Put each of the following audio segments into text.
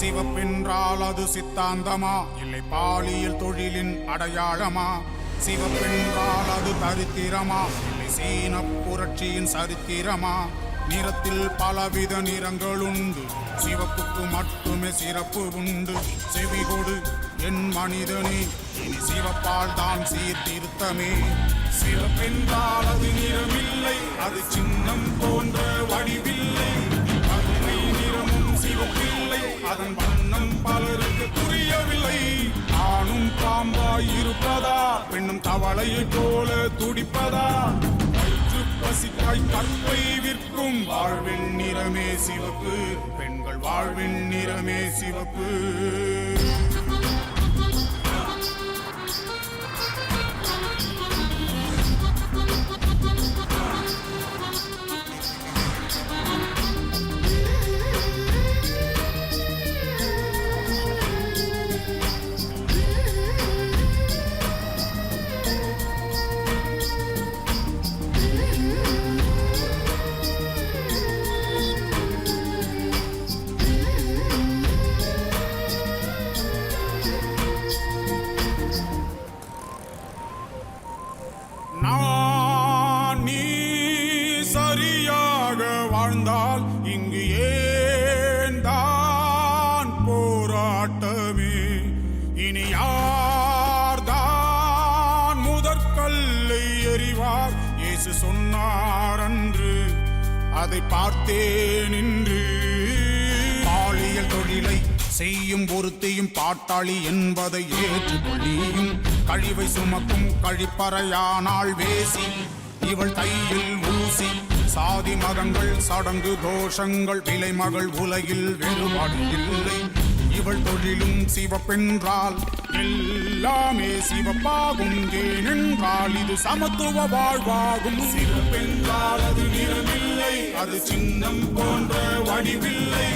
சிவப்பென்றால் அது சித்தாந்தமா, இல்லை பாலியல் தொழிலின் அடையாளமா? சிவப்பென்றால் அது தரித்திரமா, இல்லை சீன புரட்சியின் சரித்திரமா? நிறத்தில் பலவித நிறங்கள் உண்டு, சிவப்புக்கு மட்டுமே சிறப்பு உண்டு. செவிகொடு என் மனிதனே, இனி சிவப்பால் தான் சீர்திருத்தமே. சிவப்பென்றால் அது நிறமில்லை, அது சின்னம் போன்ற வடிவில்லை. கருணை நிறமும் சிவப்பில்லை, அதன் வண்ணம் பலருக்கு புரியவில்லை. ஆணும் பாம்பாய் இருப்பதா, பெண்ணும் தவளையை போல துடிப்பதா? பசிக்காய் கற்பை விற்கும் வாழ்வின் நிறமே சிவப்பு, பெண்கள் வாழ்வின் நிறமே சிவப்பு. நீ சரியாக வாழ்ந்தால் இங்கு ஏன் தான் போராட்டமே? இனி யார்தான் முதற்கல்லை எறிவார்? இயேசு சொன்னார் அன்று, அதை பார்த்தேன் இன்று. பாலியல் தொழிலை செய்யும் ஒருத்தையும் பாட்டாளி என்பதை ஏற்றுக்கொள்ளியும், கழிவை சுமக்கும் கழிப்பறையானாள் வேசி, இவள் கையில் ஊசி. சாதி மதங்கள் சடங்கு தோஷங்கள் விலைமகள் உலகில் வேறுபாடு இல்லை. இவள் தொழிலும் சிவப்பென்றால் எல்லாமே சிவப்பாகும். ஏனென்றால் இது சமத்துவ வாழ்வாகும். சிவப்பென்றால் அது நிறமில்லை, அது சின்னம் போன்ற வடிவில்லை.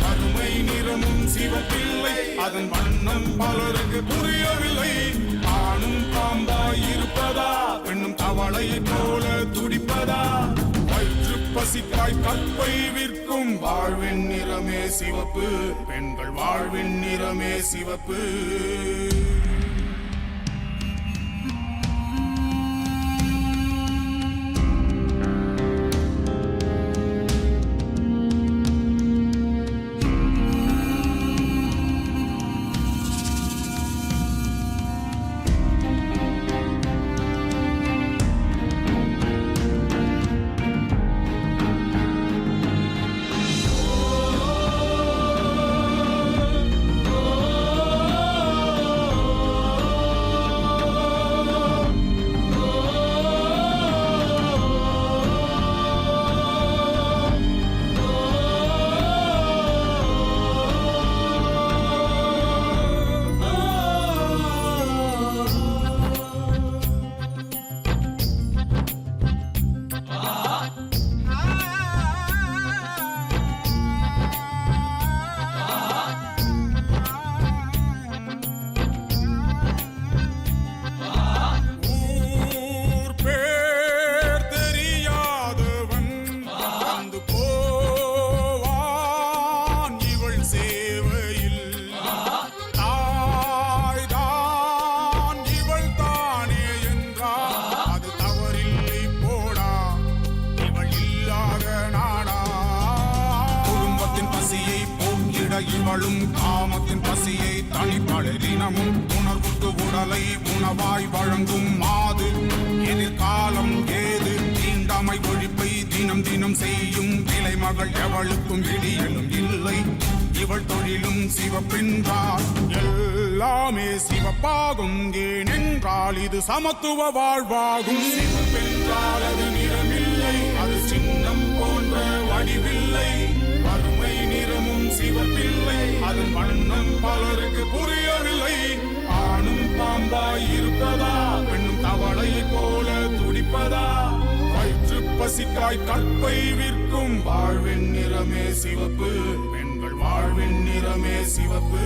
கருமை நிறமும் சிவப்பில்லை, அதன் வண்ணம் பலருக்கு புரியவில்லை. ஆணும் பாம்பாய் இருப்பதா, பெண்ணும் தவளையை போல துடிப்பதா? வயிற்று பசிக்காய் கற்பை விற்கும் வாழ்வின் நிறமே சிவப்பு, பெண்கள் வாழ்வின் நிறமே சிவப்பு. இவளும் காமத்தின் பசியை தனிப்பழறினமும் உணர்வுக்கு உடலை உணவாய் வழங்கும் மாது. எதிர்காலம் ஏது தீண்டாமை ஒழிப்பை தினம் தினம் செய்யும் விலைமகள் எவளுக்கும் விடியலும் இல்லை. இவள் தொழிலும் சிவப்பென்றால் எல்லாமே சிவப்பாகும். ஏனென்றால் இது சமத்துவ வாழ்வாகும். சிவப்பென்றால் அது நிறமில்லை, அது சின்னம் போன்ற வடிவில்லை. வறுமை நிறமும் சிவப்பில்லை, அதன் வண்ணம் பலருக்கு புரியவில்லை. ஆணும் பாம்பாய் இருப்பதா, பெண்ணும் தவளையை போல துடிப்பதா? வயிற்று பசிக்காய் கற்பை விற்கும் வாழ்வின் நிறமே சிவப்பு, பெண்கள் வாழ்வின் நிறமே சிவப்பு.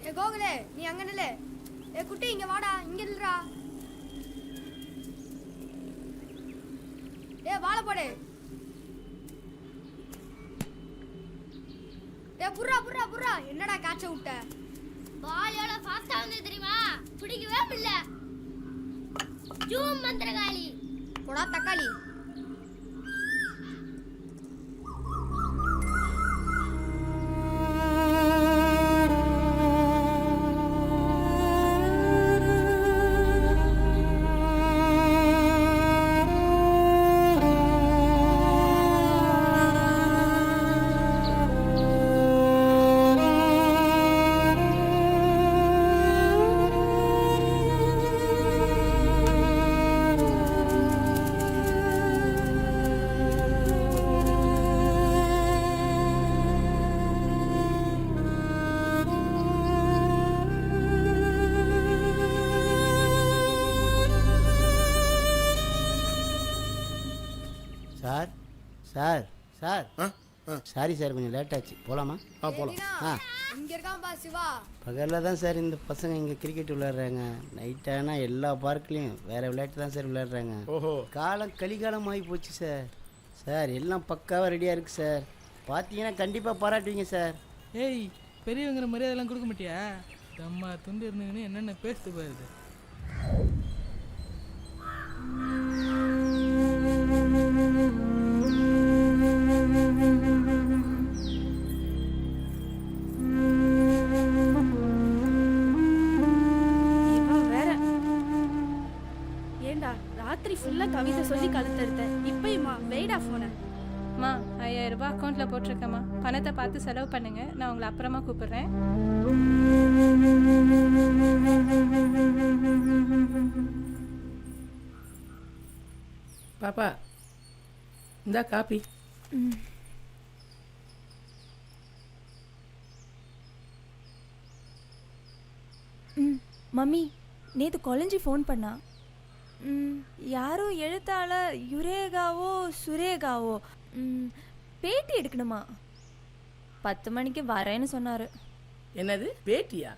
ஏ கோகுலே நீ அங்க நில்லு. ஏ குட்டி இங்க வாடா, இங்க நில்றா. ஏ வாழை போடு. ஏ புர்ரா புர்ரா புர்ரா, என்னடா காய்ச்ச விட்ட? பால் எவ்வளோ ஃபாஸ்டா வந்து தெரியுமா? பிடிக்கவே இல்ல. ஜூம் மந்திரகாளி. போடா தக்காளி. Sir sir sir sorry sir கொஞ்சம் லேட் ஆச்சு. போகலாமா? போகலாம். இங்க இருக்கான்பா சிவா. பகலில் தான் சார் இந்த பசங்க இங்கே கிரிக்கெட் விளையாடுறாங்க. நைட் ஆனால் எல்லா பார்க்லேயும் வேறு விளையாட்டு தான் சார் விளையாடுறாங்க. காலம் கலிகாலம் ஆகி போச்சு சார். சார் எல்லாம் பக்காவாக ரெடியாக இருக்குது சார். பார்த்தீங்கன்னா கண்டிப்பாக பாராட்டுவீங்க சார். ஏய், பெரியவங்கிற மரியாதைலாம் கொடுக்க மாட்டியா? அம்மா துண்டு இருந்துங்கன்னு என்னென்ன பேசுது பாருது. ராத்திரி ஃபுல்லா கவிதை சொல்லி கழுத்தெடுத்தேன். இப்பயுமா வெயிடா போன. அம்மா 5000 ரூபாய் அக்கௌண்ட்டில் போட்டிருக்கேம்மா. பணத்தை பார்த்து செலவு பண்ணுங்க. நான் உங்களை அப்புறமா கூப்பிடுறேன். பாப்பா இந்தா காப்பி. மம்மி நேற்று கொலைஞ்சி ஃபோன் பண்ணா. யாரோ எழுத்தாளர் யுரேகாவோ சுரேகாவோ பேட்டி எடுக்கணுமா. 10 மணிக்கு வரேன்னு சொன்னார். என்னது பேட்டியா?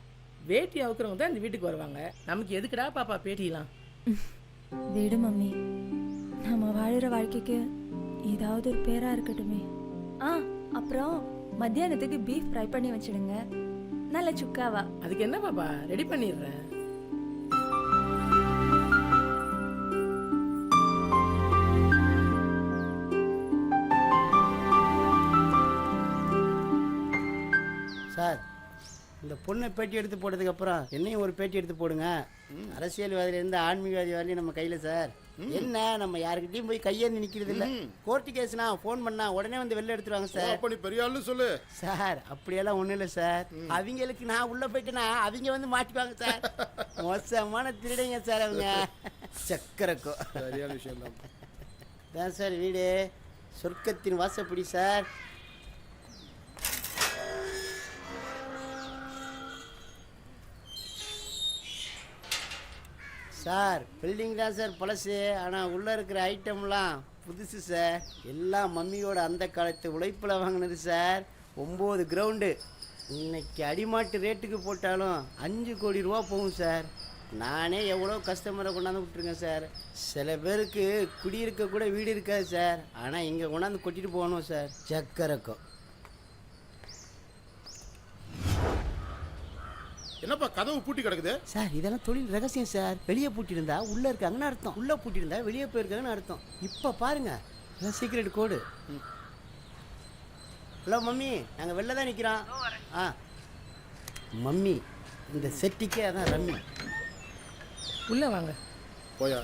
வேட்டி அவுக்கிறவங்க தான் இந்த வீட்டுக்கு வருவாங்க. நமக்கு எதுக்குடா பாப்பா பேட்டிலாம்? விடு மம்மி, நம்ம வாழுற வாழ்க்கைக்கு ஏதாவது ஒரு பேரா இருக்கட்டுமே. அப்புறம் மத்தியானத்துக்கு பீஃப் ஃப்ரை பண்ணி வச்சிடுங்க, நல்ல சுக்காவா. அதுக்கு என்ன பாப்பா, ரெடி பண்ணிடுறேன். சார் இந்த பொண்ணை பேட்டி எடுத்து போட்டதுக்கப்புறம் என்னையும் ஒரு பேட்டி எடுத்து போடுங்க. அரசியல்வாதியிலேருந்து ஆன்மீகவாதி வரலையும் நம்ம கையில் சார். என்ன நம்ம யாருக்கிட்டையும் போய் கையேந்து நிற்கிறது இல்லை. கோர்ட்டு கேஸ்னா ஃபோன் பண்ணா உடனே வந்து வெளில எடுத்துருவாங்க சார். அப்படி பெரிய ஆளு சொல்லு சார். அப்படியெல்லாம் ஒன்றும் இல்லை சார். அவங்களுக்கு நான் உள்ளே போயிட்டேன்னா அவங்க வந்து மாட்டிக்குவாங்க சார். மோசமான திருடைங்க சார் அவங்க. சக்கரக்கோ சரியான விஷயம் தான் சார். வீடு சொர்க்கத்தின் வாசப்படி சார். சார் பில்டிங் தான் சார் பழசு, ஆனால் உள்ளே இருக்கிற ஐட்டம்லாம் புதுசு சார். எல்லாம் மம்மியோட அந்த காலத்து உழைப்பில் வாங்கினது சார். 9 கிரவுண்டு. இன்னைக்கு அடிமாட்டு ரேட்டுக்கு போட்டாலும் 5 கோடி ரூபா போகும் சார். நானே எவ்வளோ கஸ்டமரை கொண்டாந்து விட்டுருங்க சார். சில பேருக்கு குடியிருக்க கூட வீடு இருக்காது சார், ஆனால் இங்கே கொண்டாந்து கொட்டிட்டு போகணும் சார். சக்கரக்கோ. என்னப்பா கதவு பூட்டி கிடக்குது? சார் இதெல்லாம் தொழில் ரகசியம் சார். வெளியே பூட்டியிருந்தா உள்ளே இருக்காங்கன்னு அர்த்தம், உள்ளே பூட்டியிருந்தா வெளியே போயிருக்காங்கன்னு அர்த்தம். இப்போ பாருங்க இதெல்லாம் சீக்ரெட் கோடு. ஹலோ மம்மி, நாங்கள் வெளில தான் நிற்கிறோம். மம்மி இந்த செட்டிக்கே அதான் ரம்மி. உள்ளே வாங்க. போயா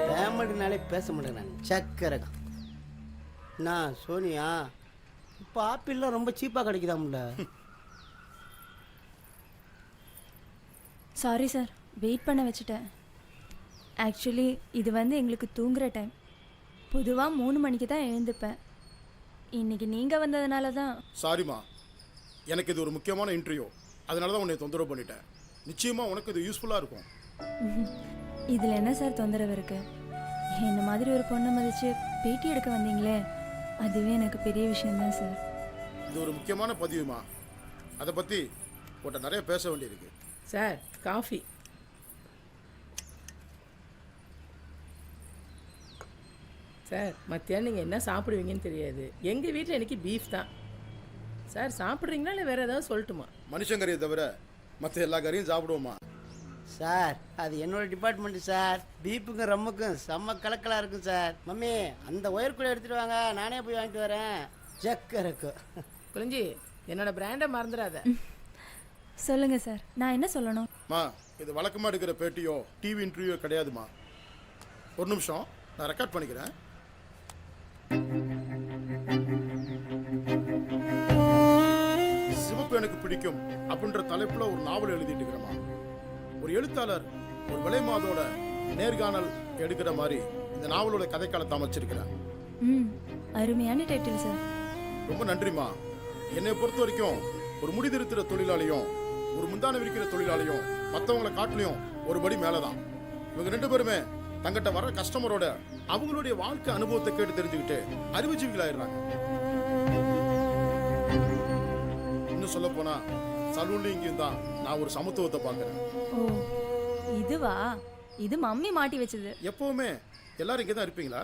பேமெண்ட்னாலே பேச மாட்டேன். சக்கரை நான் சோனியா. இப்போ ஆப்பிள்லாம் ரொம்ப சீப்பாக கிடைக்குதாம்ல. சாரி சார், வெயிட் பண்ண வச்சுட்டேன். ஆக்சுவலி இது வந்து எங்களுக்கு தூங்குற டைம். பொதுவாக 3 மணிக்கு தான் எழுந்துப்பேன். இன்னைக்கு நீங்கள் வந்ததுனால தான். சாரிம்மா, எனக்கு இது ஒரு முக்கியமான இன்டர்வியூ, அதனால தான் உன்னை தொந்தரவு பண்ணிட்டேன். நிச்சயமாக உனக்கு இது யூஸ்ஃபுல்லாக இருக்கும். இதில் என்ன சார் தொந்தரவு இருக்கு? என்ன மாதிரி ஒரு பொண்ணை மதித்து பேட்டி எடுக்க வந்தீங்களே, அதுவே எனக்கு பெரிய விஷயம்தான் சார். இது ஒரு முக்கியமான பதிவுமா, அதை பற்றி உன்கிட்ட நிறைய பேச வேண்டியிருக்கு. Sir coffee. சார் மத்தியானம் நீங்கள் என்ன சாப்பிடுவீங்கன்னு தெரியாது. எங்கள் வீட்டில் எனக்கு பீஃப் தான். சார் சாப்பிட்றீங்களா இல்லை வேறு ஏதாவது சொல்லட்டுமா? மனுஷங்கறியை தவிர மற்ற எல்லா கறியும் சாப்பிடுவோமா? சார் அது என்னோட டிபார்ட்மெண்ட்டு சார். பீப்புக்கும் ரம்முக்கும் செம்ம கலக்கலாக இருக்கும் சார். மம்மி அந்த ஒயர் கூட எடுத்துகிட்டு வாங்க, நானே போய் வாங்கிட்டு வரேன். ஜக்கருக்கு குளிஞ்சி என்னோட பிராண்டை மறந்துடாத. சொல்லுங்கள் சார், நான் என்ன சொல்லணும்? மா, இது வழக்கமாக எடுக்கிற பேட்டியோ டிவி இன்டர்வியூ கிடையாதுமா. ஒரு நிமிஷம், நான் ரெக்கார்ட் பண்ணிக்கிறேன். சிவப்பு எனக்கு பிடிக்கும் அப்படின்ற தலைப்புல ஒரு நாவல் எழுதிட்டு இருக்கிறமா. ஒரு எழுத்தாளர் ஒரு விலை மாதோட நேர்காணல் எடுக்கிற மாதிரி இந்த நாவலோட கதைக்காலத்தை அமைச்சிருக்கிறேன். அருமையான டைட்டில் சார். ரொம்ப நன்றிமா. என்னை பொறுத்த வரைக்கும் ஒரு முடிதிருத்துற தொழிலாளியும் ஒரு முந்தான விரிக்கிற தொழிலாளியும் மற்றவங்களை காட்டிலையும் ஒரு படி மேலதான். இவங்க 2 பேருமே தங்கிட்ட வர கஸ்டமரோட அவங்களுடைய வாழ்க்கை அனுபவத்தை கேட்டு தெரிஞ்சுக்கிட்டு அறிவுஜீவிகளாயிடுறாங்க. இன்னும் சொல்ல போனா சலூன்ல இங்கேயும் தான் நான் ஒரு சமத்துவத்தை பார்க்கிறேன். ஓ இதுவா? இது மம்மி மாட்டி வச்சது. எப்பவுமே எல்லாரும் இங்கே தான் இருப்பீங்களா?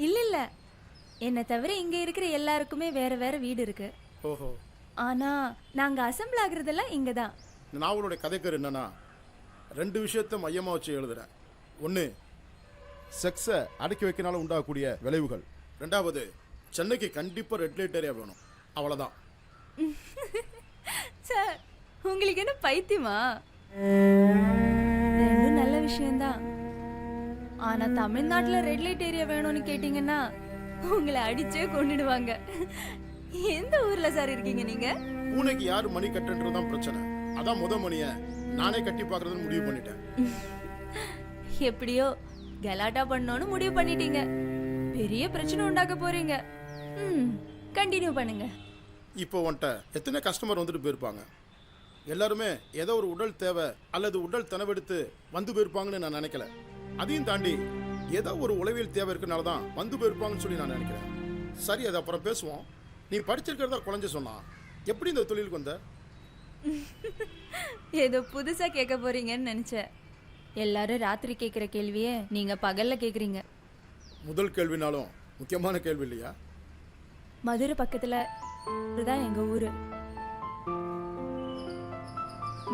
இல்ல என்னை தவிர இங்க இருக்கிற எல்லாருக்குமே வேற வேற வீடு இருக்கு. ஓஹோ. ஆனா நாங்க அசம்பிள் ஆகுறதெல்லாம் இங்க தான். இந்த நாவலோட கதைக்கரு என்னன்னா, 2 விஷயத்தை மையமாக வச்சு எழுதுறேன். 1, செக்ஸை அடக்கி வைக்கனால உண்டாகக்கூடிய விளைவுகள். 2வது, சென்னைக்கு கண்டிப்பாக ரெட் லைட் ஏரியா வேணும். அவ்வளோதான். சார் உங்களுக்கு என்ன பைத்தியமா? ரெண்டும் நல்ல விஷயம்தான். ஆனா தமிழ்நாட்டுல ரெட் லைட் ஏரியா வேணும்னு கேட்டீங்கன்னா உங்களை அடிச்சே கொண்டுடுவாங்க. எந்த ஊர்ல சார் இருக்கீங்க நீங்க? பூனைக்கு யாரு மணி கட்டுன்றதுதான் பிரச்சனை. அதான் மணியை நானே கட்டி பார்க்கறதுன்னு முடிவு பண்ணிட்டேன். எப்படியோ கலாட்டா பண்ணணும்னு முடிவு பண்ணிட்டீங்க. பெரிய பிரச்சனை உண்டாக்க போறீங்க. கண்டினியூ பண்ணுங்க. இப்போ உன்ட்ட எத்தனை கஸ்டமர் வந்துட்டு போயிருப்பாங்க. எல்லாருமே ஏதோ ஒரு உடல் தேவை அல்லது உடல் தனவெடுத்து வந்து போயிருப்பாங்கன்னு நான் நினைக்கல. அதையும் தாண்டி ஏதோ ஒரு உளவியல் தேவை இருக்கனால தான் வந்து போயிருப்பாங்கன்னு சொல்லி நான் நினைக்கிறேன். சரி, அதை அப்புறம் பேசுவோம். நீ படிச்சிருக்கிறதா குழந்தை சொன்னா எப்படி இந்த தொழிலுக்கு வந்த? ஏதோ புதுசா கேட்க போறீங்கன்னு நினைச்சேன். எல்லாரும் ராத்திரி கேட்குற கேள்வியே நீங்க பகல்ல கேட்குறீங்க. முதல் கேள்வினாலும் முக்கியமான கேள்வி இல்லையா? மதுரை பக்கத்துல தான் எங்க ஊரு.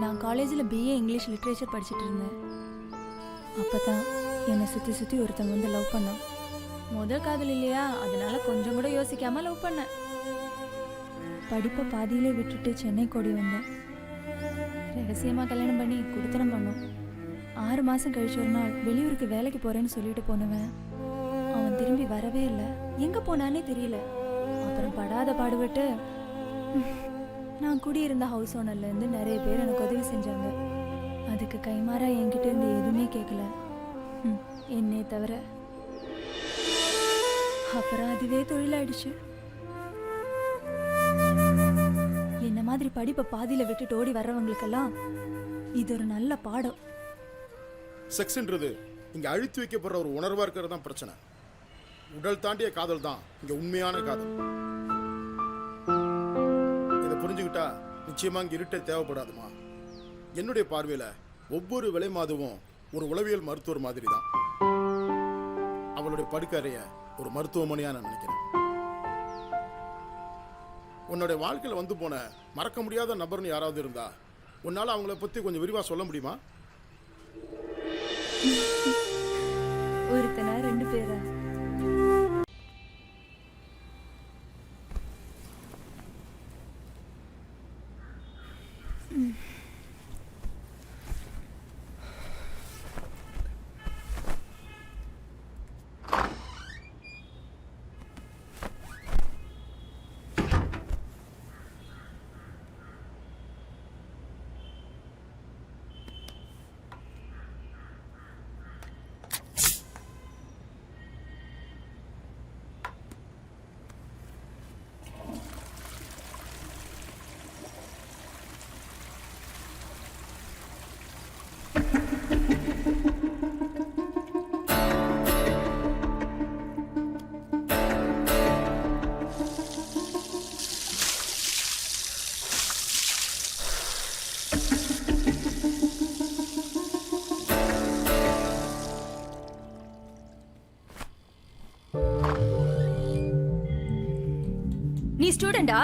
நான் காலேஜில் பிஏ இங்கிலீஷ் லிட்ரேச்சர் படிச்சுட்டு இருந்தேன். அப்பதான் என்னை சுற்றி சுற்றி ஒருத்தவங்க வந்து லவ் பண்ணான். முதல் காதல் இல்லையா, அதனால கொஞ்சம் கூட யோசிக்காம லவ் பண்ணேன். படிப்பை பாதியிலே விட்டுட்டு சென்னை ஓடி வந்தேன். ரகசியமாக கல்யாணம் பண்ணி குடுத்தனம் பண்ணோம். 6 மாதம் கழிச்சு ஒரு நாள் வெளியூருக்கு வேலைக்கு போகிறேன்னு சொல்லிட்டு போனவன் அவன் திரும்பி வரவே இல்லை. எங்கே போனானே தெரியல. அப்புறம் படாத பாடுபட்டு நான் குடியிருந்த ஹவுஸ் ஓனர்லேருந்து நிறைய பேர் எனக்கு உதவி செஞ்சாங்க. அதுக்கு கைமாறா என்கிட்ட இருந்து எதுவுமே கேட்கல, என்னை தவிர. அப்புறம் அதுவே தொழிலாயிடுச்சு. என்ன மாதிரி படிப்பை பாதியில விட்டுட்டு ஓடி வர்றவங்களுக்கெல்லாம் இது ஒரு நல்ல பாடம். செக்ஸ்ன்றது இங்க அழுத்தி வைக்கப்படுற ஒரு உணர்வா இருக்கிறது தான் பிரச்சனை. உடல் தாண்டிய காதல் தான் இங்க உண்மையான காதல். இதை புரிஞ்சுக்கிட்டா நிச்சயமா இங்க இருட்டே தேவைப்படாதுமா. என்னுடைய பார்வையில ஒவ்வொரு விலை மாதமும் ஒரு உளவியல் மருத்துவர் மாதிரி தான். அவளுடைய படுக்கறைய ஒரு மருத்துவமனையா நான் நினைக்கிறேன். உன்னுடைய வாழ்க்கையில் வந்து போன மறக்க முடியாத நபர்னு யாராவது இருந்தா உன்னால அவங்கள பத்தி கொஞ்சம் விரிவா சொல்ல முடியுமா? ஒருத்தனா 2 பேரா? ஸ்டூடெண்டா?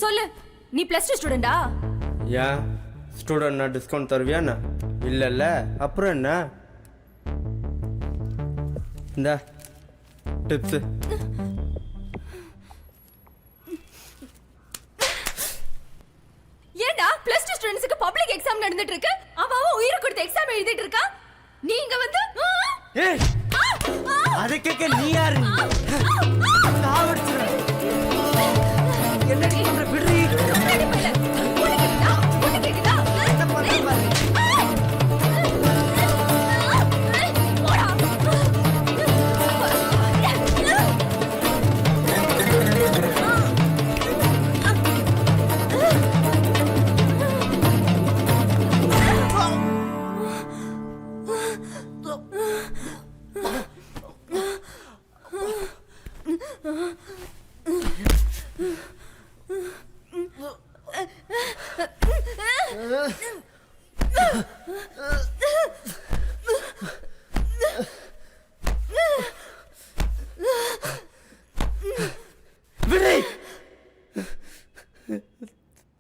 சொல்லு, நீ +2 ஸ்டூடெண்டா? ஏன் ஸ்டூடெண்ட்னா டிஸ்கவுண்ட் தருவியா என்ன? இல்லைல்ல, அப்புறம் என்ன? இந்த டிப்ஸு. ஏண்டா +2 ஸ்டூடண்ட்ஸ்க்கு பப்ளிக் எக்ஸாம் நடந்துட்டு இருக்கு, அவன் உயிரை கொடுத்து எக்ஸாம் எழுதிட்டு இருக்கா, நீங்க வந்து ஏய், அதை கேட்க நீ யாரு? சாவடிச்சிடுறேன். என்னடி பண்ற? விடுறி.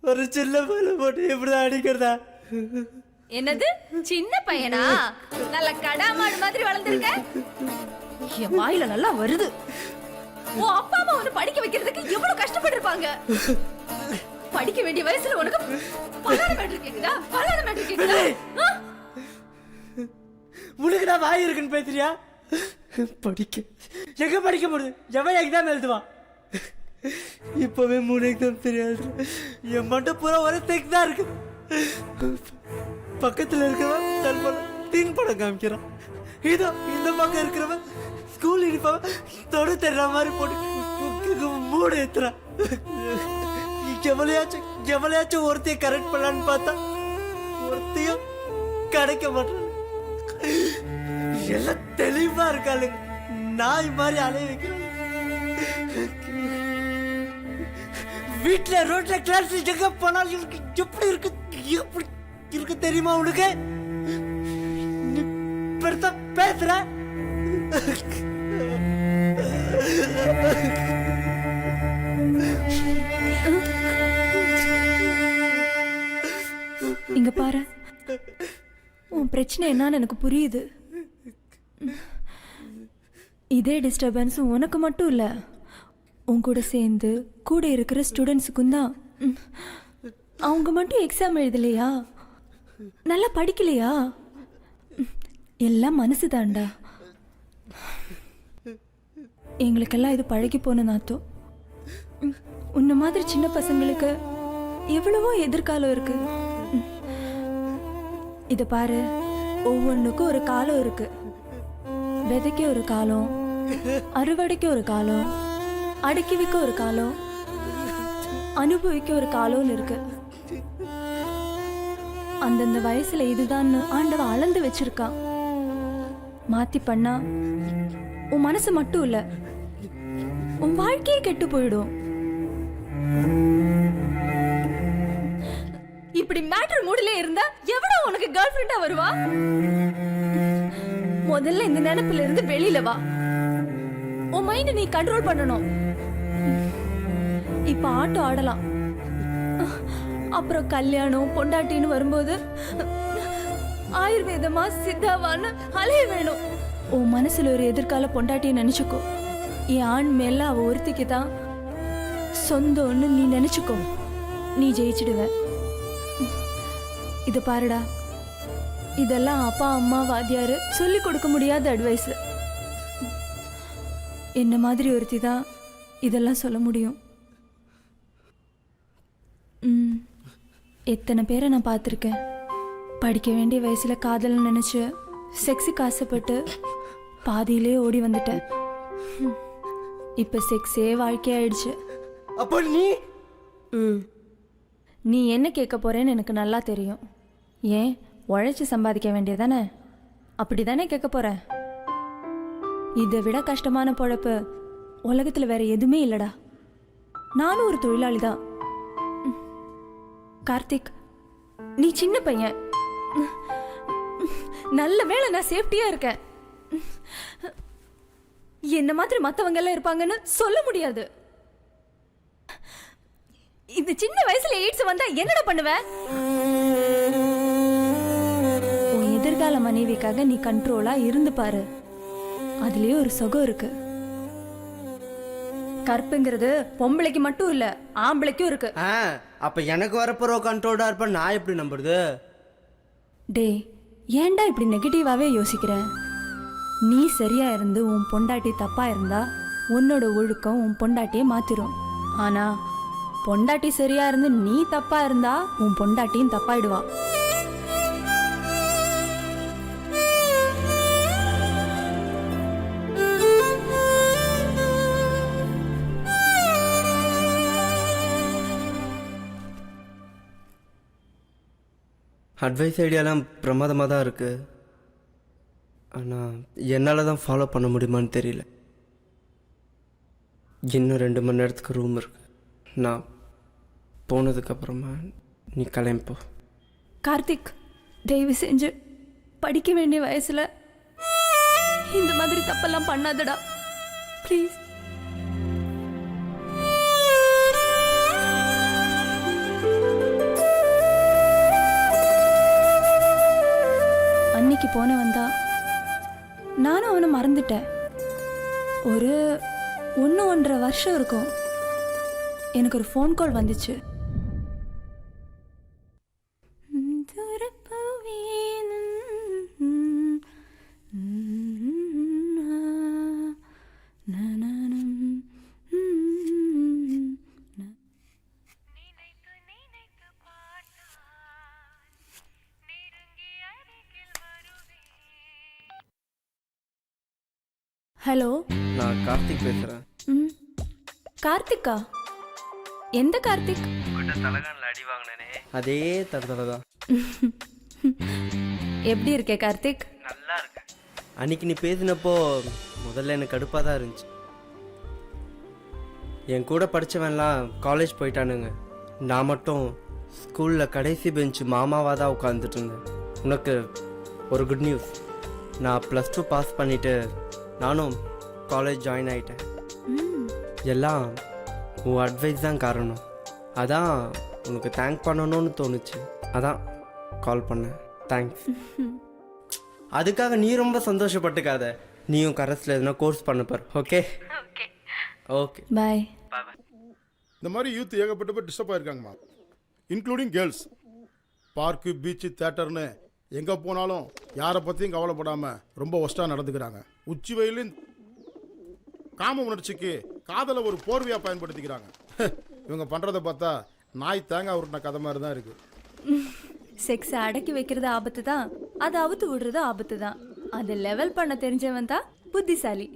ஒரு சின்ன பையனை போட்டு இப்படிதான் அடிக்கிறதா? என்னது சின்ன பையனா? நல்ல கடாமாடு மாதிரி வளர்ந்துருக்க. என் வாயில நல்லா வருது. உன் அப்பா அம்மா உன்னை படிக்க வைக்கிறதுக்கு எவ்வளவு கஷ்டப்பட்டிருப்பாங்க. படிக்க வேண்டிய வயசுல உனக்கு பலான மேட்டர் கேக்குதா? பலான மேட்டர் கேக்குதா? உனக்கு நான் வாய் இருக்குன்னு பேசுறியா? படிக்க எங்க படிக்க முடியுது? எவன் எக்ஸாம் எழுதுவான்? இப்பவே 3 எக்ஸாம் தெரியாது. என் மட்டும் பூரா ஒரே தெக் தான் இருக்கு. பக்கத்துல இருக்கிறவன் தன் தீன் படம் காமிக்கிறான். இதோ இந்த பக்கம் இருக்கிறவன் ஸ்கூல் யூனிஃபார்ம் தொடு தர்ற மாதிரி போட்டு மூடு ஏத்துறான். எவ்வளையாச்சும் ஒருத்தைய கரெக்ட் பண்ணலான்னு பார்த்தா ஒருத்தையும் கிடைக்க மாட்டான். எல்லாம் தெளிவா இருக்காளுங்க. நாய் மாதிரி அலைய வைக்கிறேன். வீட்டுல ரோட்ல கிளாஸ் எங்க போனாலும் எப்படி இருக்கு தெரியுமா உனக்கு? பெருசா பேசுற. இங்க பாரு, உன் பிரச்சனை என்னன்னு எனக்கு புரியுது. இதே டிஸ்டர்பன்ஸ் உனக்கு மட்டும் இல்ல, உன் கூட சேர்ந்து கூட இருக்கிற ஸ்டூடெண்ட்ஸுக்கும் தான். அவங்க மட்டும் எக்ஸாம் எழுதலையா, நல்லா படிக்கலையா, எல்லாம் மனசு தாண்டா. எங்களுக்கெல்லாம் இது பழகி போன நாத்தோ. உன்ன மாதிரி சின்ன பசங்களுக்கு எவ்வளவோ எதிர்காலம் இருக்கு. இத பாரு, ஒவ்வொன்றுக்கும் ஒரு காலம் இருக்கு. விதைக்க ஒரு காலம், அறுவடைக்கு ஒரு காலம், அடக்கி வைக்க ஒரு காலம், அனுபவிக்க ஒரு காலம்னு இருக்கு. அந்தந்த வயசுல இதுதான் ஆண்டவன் அளந்து வச்சிருக்கான். மாத்தி பண்ணா உன் மனசு மட்டும் இல்ல, உன் வாழ்க்கையே கெட்டு போயிடும். இப்படி மேட்டர் மூடிலே இருந்தா எவ்வளவு உனக்கு கேர்ள் ஃப்ரெண்டா வருவா? முதல்ல இந்த நினைப்புல இருந்து வெளியில வா. உன் மைண்ட் நீ கண்ட்ரோல் பண்ணணும். இப்ப ஆட்டோ ஆடலாம், அப்புறம் கல்யாணம் பொண்டாட்டின்னு வரும்போது ஆயுர்வேதமா சித்தாவான்னு அலைய வேணும். உன் மனசுல ஒரு எதிர்கால பொண்டாட்டியை நினைச்சுக்கோ. என் ஆண் மேல அவ ஒருத்திக்கு தான் சொந்தம்னு நீ நினைச்சுக்கோ. நீ ஜெயிச்சிடுவ. இத பாருடா, இதெல்லாம் அப்பா அம்மா வாத்தியாரு சொல்லி கொடுக்க முடியாத அட்வைஸ். என்ன மாதிரி ஒருத்தி தான் இதெல்லாம் சொல்ல முடியும். எத்தனை பேரை நான் பார்த்துருக்கேன். படிக்க வேண்டிய வயசுல காதல் நினைச்சு செக்ஸுக்கு ஆசைப்பட்டு பாதியிலே ஓடி வந்துட்டேன். இப்ப செக்ஸே வாழ்க்கையாயிடுச்சு. அப்போ நீ என்ன கேட்க போறேன்னு எனக்கு நல்லா தெரியும். ஏன் உழைச்சி சம்பாதிக்க வேண்டியதானே? அப்படிதானே கேட்க போற? இதை விட கஷ்டமான பொழப்பு உலகத்துல வேற எதுவுமே இல்லடா. நானும் ஒரு தொழிலாளி தான். கார்த்திக், நீ சின்ன பையன், நல்ல வேளை நான் சேஃப்டியா இருக்கேன். என்ன மாதிரி மத்தவங்க எல்லாம் இருப்பாங்கன்னு சொல்ல முடியாது. இந்த சின்ன வயசுல எய்ட்ஸ் வந்தா என்னடா பண்ணுவ? உன் எதிர்கால மனைவிக்காக நீ கண்ட்ரோலா இருந்து பாரு. அதுலயே ஒரு சுகம் இருக்கு. கற்புங்கிறது பொம்பளைக்கு மட்டும் இல்ல, ஆம்பளைக்கும் இருக்கு. அப்ப எனக்கு வரப்போற கண்ட்ரோலா இருப்ப நான் எப்படி நம்புறது? டே, ஏன்டா இப்படி நெகட்டிவாவே யோசிக்கிற? நீ சரியா இருந்து உன் பொண்டாட்டி தப்பா இருந்தா உன்னோட ஒழுக்கம் உன் பொண்டாட்டியே மாத்திரும். ஆனா பொண்டாட்டி சரியா இருந்து நீ தப்பா இருந்தா உன் பொண்டாட்டியும் தப்பாயிடுவா. அட்வைஸ் ஐடியாலாம் பிரமாதமாக தான் இருக்குது. ஆனால் என்னால் தான் ஃபாலோ பண்ண முடியுமான்னு தெரியல. இன்னும் 2 மணி நேரத்துக்கு ரூம் இருக்கு. நான் போனதுக்கப்புறமா நீ கிளம்பிப்போ. கார்த்திக், தயவு செஞ்சு படிக்க வேண்டிய வயசுல இந்த மாதிரி தப்பெல்லாம் பண்ணாதடா ப்ளீஸ். அன்னைக்கு போனவன் தான். நானும் அவனை மறந்துட்டேன். ஒரு 1.5 வருஷம் இருக்கும். எனக்கு ஒரு ஃபோன் கால் வந்துச்சு. ஹலோ, நான் கார்த்திக் பேசுகிறேன். கார்த்திகா? எந்த கார்த்திக்? தலகானில் அடி வாங்கினே அதே தடவை தான். எப்படி இருக்கே கார்த்திக்? நல்லா இருக்கு. அன்னைக்கு நீ பேசினப்போ முதல்ல எனக்கு கடுப்பாக தான் இருந்துச்சு. என் கூட படித்தவன்லாம் காலேஜ் போயிட்டானுங்க. நான் மட்டும் ஸ்கூலில் கடைசி பெஞ்சு மாமாவாக தான் உட்காந்துட்டு இருந்தேன். உனக்கு ஒரு குட் நியூஸ். நான் +2 பாஸ் பண்ணிவிட்டு நானும் காலேஜ் ஜாயின் ஆகிட்டேன். எல்லாம் உன் அட்வைஸ் தான் காரணம். அதான் உனக்கு தேங்க் பண்ணணும்னு தோணுச்சு. அதான் கால் பண்ணேன். தேங்க்ஸ். அதுக்காக நீ ரொம்ப சந்தோஷப்பட்டுக்காத. நீயும் கரஸில் எதுனா கோர்ஸ் பண்ண பாரு. Okay okay bye. இந்த மாதிரி யூத் ஏகப்பட்ட பேர் டிஸ்டர்ப் ஆயிருக்காங்கம்மா, இன்க்ளூடிங் கேர்ள்ஸ். பார்க்கு, பீச்சு, தேட்டர்னு எங்கே போனாலும் யாரை பற்றியும் கவலைப்படாமல் ரொம்ப ஒஸ்ட்டாக நடந்துக்கிறாங்க. உச்சி வெயிலின் காம உணர்ச்சிக்கு காதலை ஒரு போர்வையாக பயன்படுத்திக்கிறாங்க. இவங்க பண்ணுறதை பார்த்தா நாய் தேங்காய் உருட்டின கதை மாதிரி தான் இருக்குது. செக்ஸை அடக்கி வைக்கிறது ஆபத்து தான், அதை அவுத்து விடுறது ஆபத்து தான். அதை லெவல் பண்ண தெரிஞ்சவன் தான் புத்திசாலி.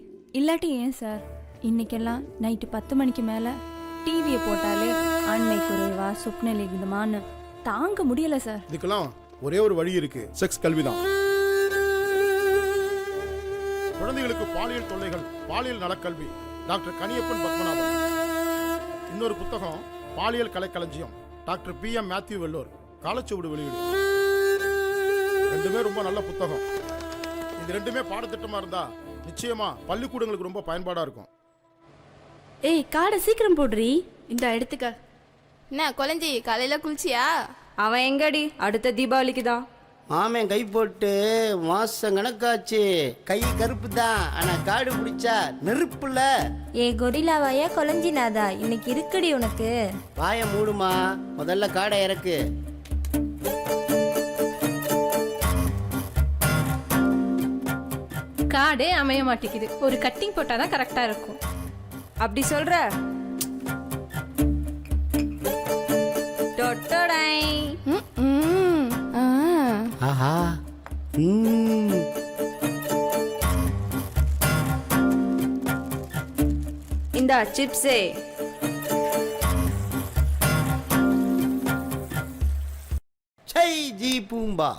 இல்லாட்டி ஏன் சார் இன்னைக்கெல்லாம் நைட்டு 10 மணிக்கு மேலே டிவியை போட்டாலே அன்னை குறைவா சொப்ன லிகிதமான்னு தாங்க முடியல சார். இதுக்கெல்லாம் ஒரே ஒரு வழி இருக்கு, செக்ஸ் கல்வி தான். குழந்தைகளுக்கு பாலியல் தொல்லைகள், பாலியல் நலக்கல்வி, டாக்டர் கனியப்பன் பத்மநாபன். இன்னொரு புத்தகம் பாலியல் கலைக்களஞ்சியம், doctor PM Matthew Vellore, Kalachuvadu வெளியீடு. ரெண்டுமே ரொம்ப நல்ல புத்தகம். இது ரெண்டுமே பாடத்திட்டமா இருந்தா நிச்சயமா பள்ளிக்கூடங்களுக்கு ரொம்ப பயன்பாடா இருக்கும். ஏய், காடை சீக்கிரம் போடுறி. இந்த எடுத்துக்க. என்ன குழந்தை காலையில குளிச்சியா? அவன் எங்கடி, அடுத்த தீபாவளிக்கு தான். மாமன் கை போட்டு மாசம் கணக்காச்சு. கை கருப்பு தான், ஆனா காடு பிடிச்சா நெருப்புல. ஏ கொரில்லாவாயா கொலஞ்சினாதா, இன்னைக்கு இருக்குடி உனக்கு. வாய மூடுமா, முதல்ல காடை இறக்கு. காடே அமைய மாட்டேங்குது. ஒரு கட்டிங் போட்டாதான் கரெக்டா இருக்கும். அப்படி சொல்ற? டொட்டோடை. ஆஹா. இந்த சிப்ஸே. சை ஜி பூம்பா.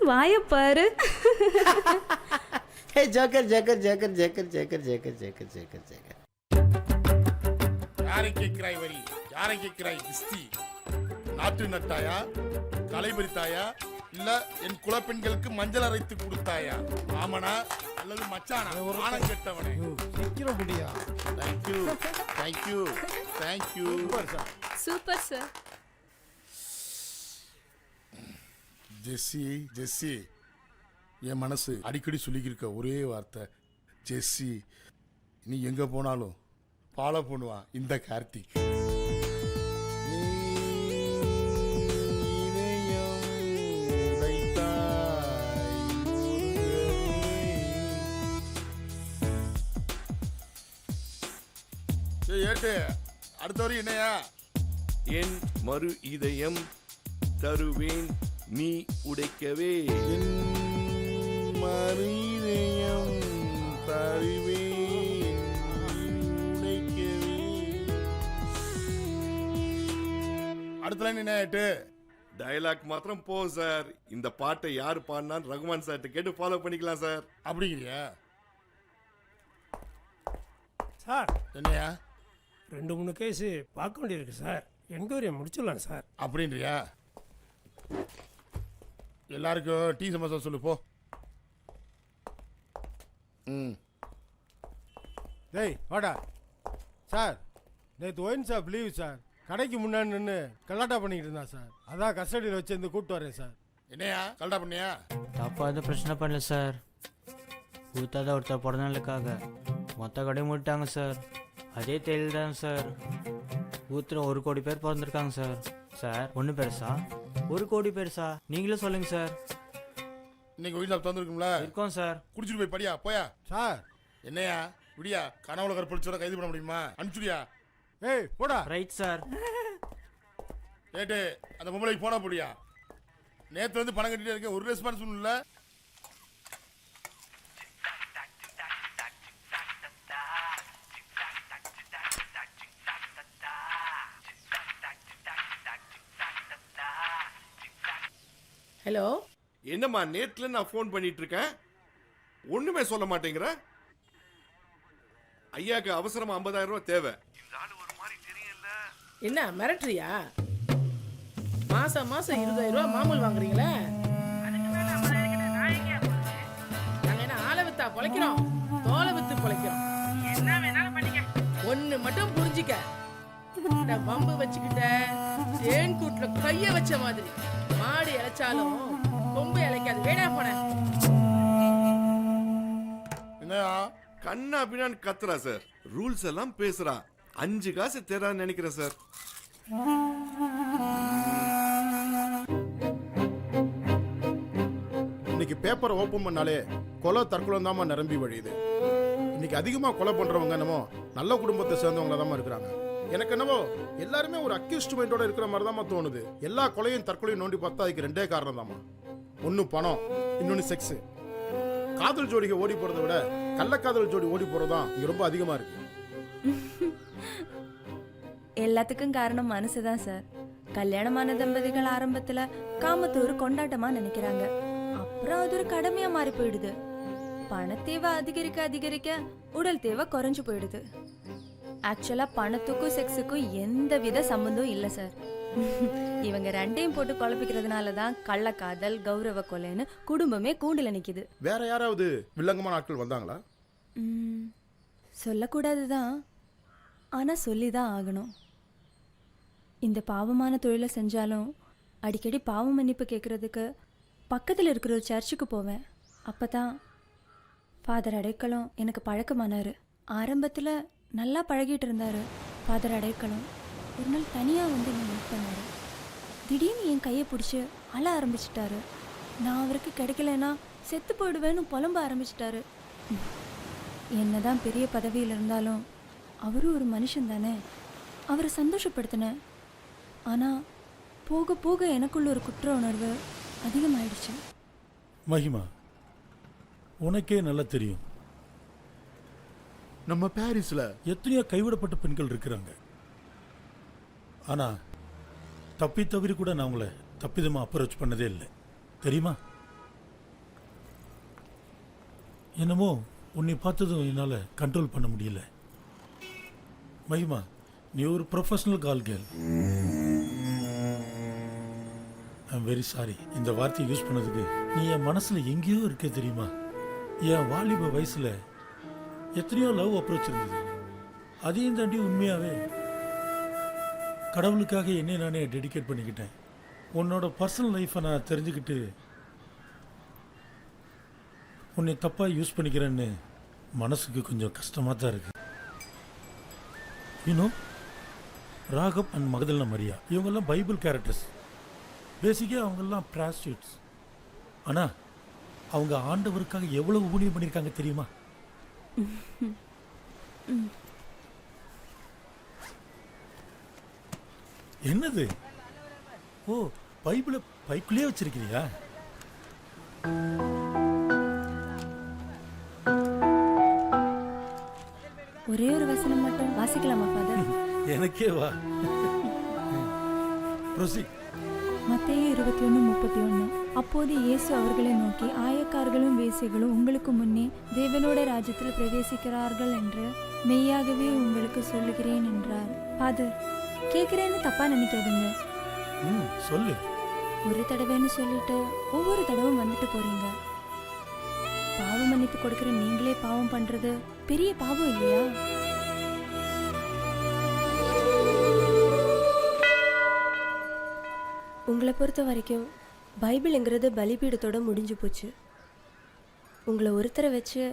வாய பாரு. Hey joker joker joker joker joker joker joker joker joker. யாரை கேட்கிறாய் வரி, யாரை கேட்கிறாய் கிஸ்தி? நாட்டு நட்டாயா, தலைமறித்தாயா, இல்ல என் குலப்பெண்களுக்கு மஞ்சள் அரைத்து கொடுத்தாயா? ஆமனா அல்லது மச்சானா? ஆனம் கெட்டவனே. சீக்கிரம் முடியா. Thank you thank you thank you. Super sir. Jessie Jessie, என் மனசு அடிக்கடி சொல்லிக்கிருக்க ஒரே வார்த்தை ஜெஸ்ஸி. நீ எங்க போனாலும் ஃபாலோ பண்ணுவான் இந்த கார்த்திக். ஏட்டு அடுத்த வரையும் என்னையா? என் மறு இதயம் தருவேன் நீ உடைக்கவே. என் மறு இதயம் தருவேன் நீ உடைக்கவே. அடுத்த லைன் என்ன ஏட்டு? டயலாக் மாத்திரம் போ சார். இந்த பாட்டை யார் பாடினான்னு ரகுமான் சார்ட்ட கேட்டு ஃபாலோ பண்ணிக்கலாம் சார். அப்படிங்கிறியா? சார் என்னையா? 2-3 கேஸு பார்க்க வேண்டியிருக்கு சார். என்கொயரியை முடிச்சிடலாம் சார். அப்படின்றியா? எல்லாருக்கும் டீ சமோசா சொல்லு போ. டேய் வாடா. சார் நேற்று ஒயின் ஷாப் லீவு சார். கடைக்கு முன்னாடி நின்று கலாட்டா பண்ணிக்கிட்டு இருந்தான் சார். அதான் கஸ்டடியில் வச்சு வந்து கூப்பிட்டு வரேன் சார். என்னையா கலடா பண்ணியா? தப்பா எதுவும் பிரச்சனை பண்ணல சார். ஊத்தாத ஒருத்தர் பிறந்தநாளுக்காக மொத்த கடையும் மூடிட்டாங்க சார். அதே தேயில் தான் சார். ஊத்துல 1 கோடி பேர் பிறந்திருக்காங்க சார். சார் ஒன்று பெருசா 1 கோடி பெருசா? நீங்களே சொல்லுங்க சார். இன்னைக்கு ஒயின் ஷாப் திறந்துருக்கும்ல? இருக்கோம் சார். குடிச்சிட்டு போய் படியா போயா. சார் என்னையா விடியா? கனவுல கற்பழிச்சோட கைது பண்ண முடியுமா? அனுப்பிச்சுடியா? ஏய் போடா. Right sir. ஏட்டு அந்த பொம்பளைக்கு போனா போடியா? நேற்று வந்து பணம் கட்டிட்டு இருக்க, ஒரு ரெஸ்பான்ஸ் இல்லை. ஹலோ, என்னம்மா நேத்துல நான் ஃபோன் பண்ணிட்டு இருக்கேன், ஒண்ணுமே சொல்ல மாட்டேங்கிற. ஐயாக்கு அவசரமா 50,000 ரூபாய் தேவை. என்ன மிரட்டுறியா? மாசம் மாசம் 20,000 ரூபாய் மாமூல் வாங்குறீங்களே. நாங்க என்ன ஆளை வித்தா பொழைக்கிறோம், தோலை வித்து பொழைக்கிறோம். என்ன வேணாலும் பண்ணிக்க. ஒண்ணு மட்டும் புரிஞ்சுக்க, இந்த பம்பு வச்சுக்கிட்ட தேன் கூட்டுல கைய வச்ச மாதிரி மாடு இழைச்சாலும் கொம்பு இழைக்காது. வேணா போன என்னையா கண்ணா பின்னான்னு கத்துறா சார். ரூல்ஸ் எல்லாம் பேசுறா. 5 காசு தேடான்னு நினைக்கிறேன் சார். இன்னைக்கு பேப்பரை ஓப்பன் பண்ணாலே கொலை தற்கொலை தாமா நிரம்பி வழியுது. இன்னைக்கு அதிகமா கொலை பண்றவங்க என்னமோ நல்ல குடும்பத்தை சேர்ந்தவங்க தான் இருக்கிறாங்க. எனக்கு என்னவோ எல்லாருமே ஒரு அக்யூஸ்ட் மைண்டோட இருக்கிற மாதிரி தான் தோணுது. எல்லா கொலையும் தற்கொலையும் நோண்டி பார்த்தா அதுக்கு 2 காரணம் தாமா. ஒன்னு பணம், இன்னொன்னு செக்ஸ். காதல் ஜோடிக்கு ஓடி போறதை விட கள்ளக்காதல் ஜோடி ஓடி போறதுதான் இங்க ரொம்ப அதிகமா இருக்கு. எல்லாத்துக்கும் காரணம் மனசுதான் சார். கல்யாணமான தம்பதிகள் ஆரம்பத்துல காமத்தூர் கொண்டாட்டமா நினைக்கிறாங்க. அப்புறம் அது ஒரு கடமையா மாறி போயிடுது. பணத்தேவை அதிகரிக்க அதிகரிக்க உடல் தேவை குறைஞ்சு போயிடுது. ஆக்சுவலா பணத்துக்கும் செக்ஸுக்கும் எந்த வித சம்பந்தம் இல்லை சார். இவங்க 2ஐயும் போட்டு குழப்பிக்கிறதுனால தான் கள்ளக்காதல், கௌரவ கொலைன்னு குடும்பமே கூண்டுல நிக்குது. வேற யாராவது வில்லங்கமான ஆட்கள் வந்தாங்களா? சொல்லக்கூடாதுதான், ஆனா சொல்லிதான் ஆகணும். இந்த பாவமான தொழிலை செஞ்சாலும் அடிக்கடி பாவ மன்னிப்பு கேட்கறதுக்கு பக்கத்தில் இருக்கிற ஒரு சர்ச்சுக்கு போவேன். அப்பதான் ஃபாதர் அடைக்கலம் எனக்கு பழக்கமானாரு. ஆரம்பத்தில் நல்லா பழகிட்டு இருந்தாரு. ஃபாதர் அடைக்கலம் ஒரு நாள் தனியாக வந்து என்னை மீட் பண்ணாரு. திடீர்னு என் கையை பிடிச்சி அழ ஆரம்பிச்சிட்டாரு. நான் அவருக்கு கிடைக்கலன்னா செத்து போயிடுவேன்னு புலம்ப ஆரம்பிச்சிட்டாரு. என்னதான் பெரிய பதவியில் இருந்தாலும் அவரும் ஒரு மனுஷன் தானே. அவரை சந்தோஷப்படுத்தினேன். ஆனால் போக போக எனக்குள்ள ஒரு குற்ற உணர்வு அதிகமாயிடுச்சு. மகிமா, உனக்கே நல்லா தெரியும், நம்ம பாரிஸ்ல எத்தனையோ கைவிடப்பட்ட பெண்கள் இருக்கிறாங்க. ஆனா தப்பி தவிர கூட நான் உங்களை தப்பிதமா அப்ரோச் பண்ணதே இல்லை, தெரியுமா? என்னமோ உன்னை பார்த்ததும் என்னால் கண்ட்ரோல் பண்ண முடியல. மகிமா, நீ ஒரு professional call girl. I'm very sorry இந்த வார்த்தையை யூஸ் பண்ணதுக்கு. நீ என் மனசுல எங்கேயோ இருக்க தெரியுமா? என் வாலிப வயசுல எத்தனையோ லவ் அப்ரோச் இருந்தது. அதையும் தாண்டி உண்மையாவே கடவுளுக்காக என்னை நானே டெடிகேட் பண்ணிக்கிட்டேன். உன்னோட பர்சனல் லைஃப்பை நான் தெரிஞ்சுக்கிட்டு உன்னை தப்பாக யூஸ் பண்ணிக்கிறேன்னு மனசுக்கு கொஞ்சம் கஷ்டமாக தான் இருக்கு. இன்னும் ராகப் அண்ட் மகதல்னா மரியா இவங்கெல்லாம் பைபிள் கேரக்டர்ஸ். பேசிக்காக அவங்கெல்லாம் ப்ராஸ்டியூட்ஸ். ஆனால் அவங்க ஆண்டவருக்காக எவ்வளவு ஊழியம் பண்ணியிருக்காங்க தெரியுமா? என்னது? ஓ, பைபிளை பைக்குள்ளேயே வச்சிருக்கிறியா? ஒரே ஒரு வசனம் மட்டும் வாசிக்கலாமா ஃபாதர்? எனக்கே வா. ப்ரொசீட். மத்தேயு 21:31. அப்போது இயேசு அவர்களை நோக்கி, ஆயக்காரர்களும் வேசிகளும் உங்களுக்கு முன்னே தேவனோட ராஜ்யத்தில் பிரவேசிக்கிறார்கள் என்று மெய்யாகவே உங்களுக்கு சொல்லுகிறேன் என்றார். ஃபாதர், கேட்குறேன்னு தப்பா நினைக்காதீங்க. சொல்லு. ஒரு தடவைன்னு சொல்லிட்டு ஒவ்வொரு தடவும் வந்துட்டு போறீங்க. பாவ மன்னிப்பு கொடுக்கிற நீங்களே பாவம் பண்றது பெரிய பாவம் இல்லையா? உங்களை பொறுத்த வரைக்கும் பைபிளுங்கிறது பலிபீடத்தோட முடிஞ்சு போச்சு. உங்களை ஒருத்தரை வச்சு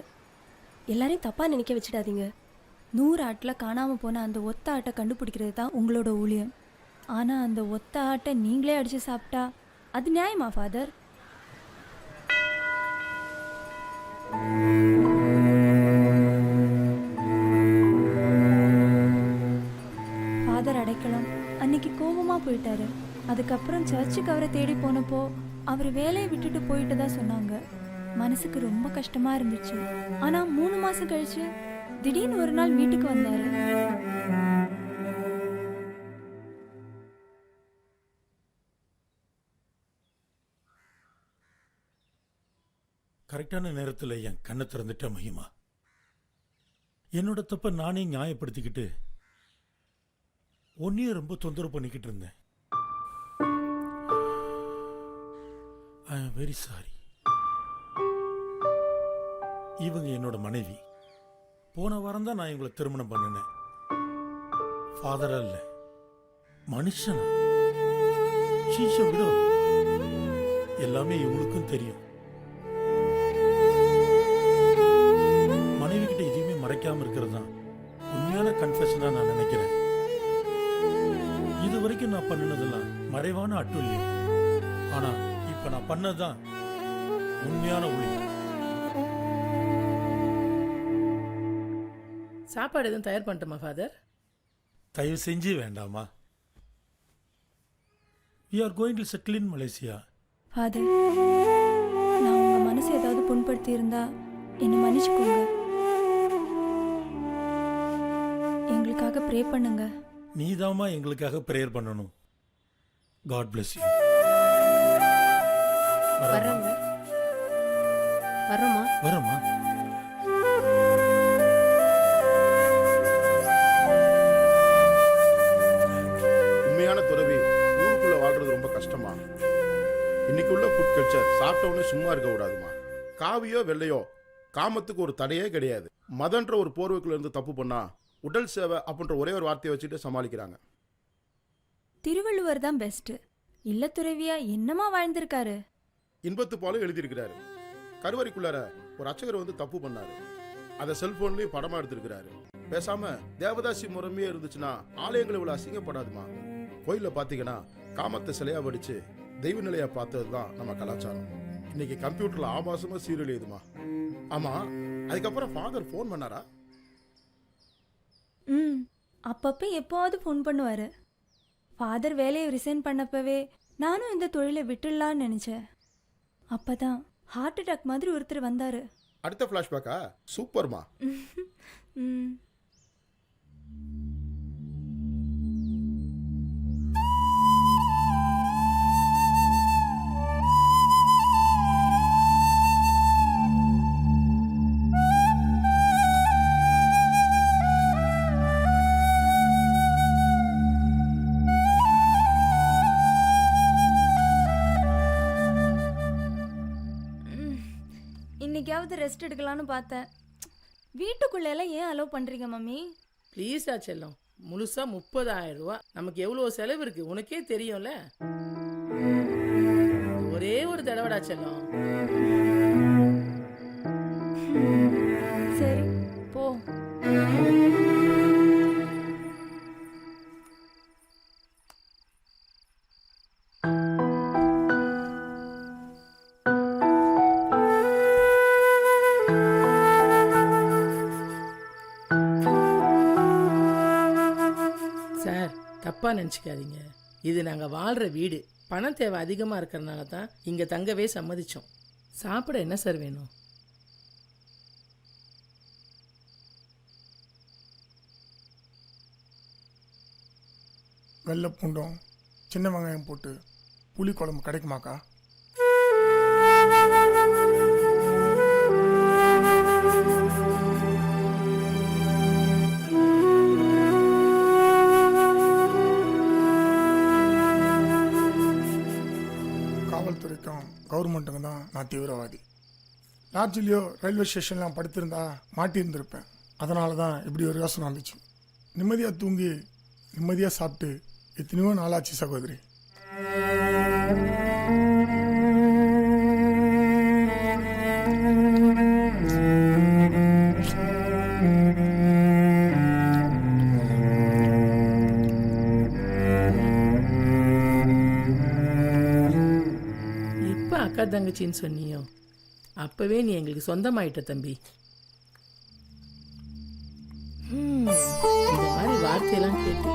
எல்லாரையும் தப்பாக நினைக்க வச்சிடாதீங்க. 100 ஆட்டில் காணாமல் போன அந்த ஒத்த ஆட்டை கண்டுபிடிக்கிறது தான் உங்களோட ஊழியம். ஆனால் அந்த ஒத்த ஆட்டை நீங்களே அடித்து சாப்பிட்டா அது நியாயமா ஃபாதர்? ஃபாதர் அடைக்கலம் அன்னைக்கு கோபமாக போயிட்டாரு. அதுக்கப்புறம் சர்ச்சுக்கு அவரை தேடி போனப்போ அவர் வேலையை விட்டுட்டு போயிட்டு தான் சொன்னாங்க. மனசுக்கு ரொம்ப கஷ்டமா இருந்துச்சு. ஆனா 3 மாசம் கழிச்சு திடீர்னு ஒரு நாள் வீட்டுக்கு வந்தாரு. கரெக்டான நேரத்தில் என் கண்ணை திறந்துட்ட மகிமா. என்னோட தப்ப நானே நியாயப்படுத்திக்கிட்டு ஒன்னையும் ரொம்ப தொந்தரவு பண்ணிக்கிட்டு இருந்தேன். ஐ ஆம் வெரி சாரி. இவங்க என்னோட மனைவி. போன வாரம் தான் நான் இவங்களை திருமணம் பண்ணினேன். ஃபாதரா இல்லை, மனுஷனா. ஷீஷ விட எல்லாமே இவங்களுக்கும் தெரியும். மனைவி கிட்ட எதையுமே மறைக்காம இருக்கிறது தான் உண்மையான கன்ஃபெஷனா நான் நினைக்கிறேன். இது வரைக்கும் நான் பண்ணினதெல்லாம் மறைவான அட்டுல்யம். ஆனா இப்ப நான் பண்ணதுதான் உண்மையான ஊழியம். சாப்பாடு எதுவும் தயார் பண்ணட்டுமா ஃபாதர்? தயவு செஞ்சு வேண்டாமா. we are going to settle in Malaysia. Father, நான் உங்க மனசு ஏதாவது புண்படுத்தி இருந்தா என்னை மன்னிச்சுக்கோங்க. எங்களுக்காக ப்ரே பண்ணுங்க. நீதாமா எங்களுக்காக பிரேயர் பண்ணணும். God bless you. வர்றோங்க. வர்றோமா? வரமா. உண்மையான துறவி ஊருக்குள்ள வாழ்றது ரொம்ப கஷ்டமா. இன்னைக்கு உள்ள ஃபுட் கல்ச்சர் சாப்பிட்ட உடனே சும்மா இருக்க கூடாதுமா. காவியோ வெள்ளையோ காமத்துக்கு ஒரு தடையே கிடையாது. மதன்ற ஒரு போர்வைக்குள்ள இருந்து தப்பு பண்ணா உடல் சேவை அப்படின்ற ஒரே ஒரு வார்த்தையை வச்சுட்டு சமாளிக்கிறாங்க. திருவள்ளுவர் தான் பெஸ்ட். இல்லத்துறவியா என்னமா வாழ்ந்திருக்காரு. இன்பத்து பாலும் எழுதியிருக்கிறாரு. கருவறைக்குள்ளார ஒரு அர்ச்சகர் வந்து தப்பு பண்ணாரு. அதை செல்போன்லயும் படமா எடுத்திருக்கிறாரு. பேசாம தேவதாசி முறைமையே இருந்துச்சுன்னா ஆலயங்கள் இவ்வளவு அசிங்கப்படாதுமா. கோயில பாத்தீங்கன்னா காமத்தை சிலையா வடிச்சு தெய்வ நிலையா பார்த்ததுதான் நம்ம கலாச்சாரம். இன்னைக்கு கம்ப்யூட்டர்ல ஆபாசமா சீரழியுதுமா. ஆமா, அதுக்கப்புறம் ஃபாதர் ஃபோன் பண்ணாரா? அப்பப்போ எப்போவாவது ஃபோன் பண்ணுவாரு. ஃபாதர் வேலையை ரிசைன் பண்ணப்பவே நானும் இந்த தொழிலை விட்டுடலான்னு நினைச்சேன். அப்பதான் ஹார்ட் அட்டாக் மாதிரி ஒருத்தர் வந்தாரு. அடுத்த ஃபிளாஷ்பேக்கா? சூப்பர்மா. ரெஸ்ட் எடுக்கலாம்னு பார்த்தேன். வீட்டுக்குள்ள எல்லாம் ஏன் அலோவ் பண்றீங்க மம்மி? ப்ளீஸா செல்லம், முழுசா 30,000 ரூபா. நமக்கு எவ்வளோ செலவு இருக்கு உனக்கே தெரியும்ல. ஒரே ஒரு தடவைடா செல்லம். சரி போ. சார், தப்பா நினச்சிக்காதீங்க. இது நாங்கள் வாழ்கிற வீடு. பணம் தேவை அதிகமாக இருக்கிறனால தான் இங்கே தங்கவே சம்மதிச்சோம். சாப்பிட என்ன சார் வேணும்? வெள்ளை பூண்டும் சின்ன வெங்காயம் போட்டு புளி குழம்பு கிடைக்குமாக்கா? காவல்துறைக்கும் கவர்மெண்ட்டுக்கும் தான் நான் தீவிரவாதி. லாட்ஜிலையோ ரயில்வே ஸ்டேஷன்லாம் படுத்திருந்தா மாட்டியிருந்திருப்பேன். அதனால தான் இப்படி ஒரு யோசனை வந்துச்சு. நிம்மதியாக தூங்கி நிம்மதியாக சாப்பிட்டு எத்தனையோ நாளாச்சு சகோதரி. எப்போ அக்கா தங்கச்சின்னு சொன்னியோ அப்பவே நீ எங்களுக்கு சொந்தமாயிட்ட தம்பி. இந்த மாதிரி வார்த்தையெல்லாம் கேட்டு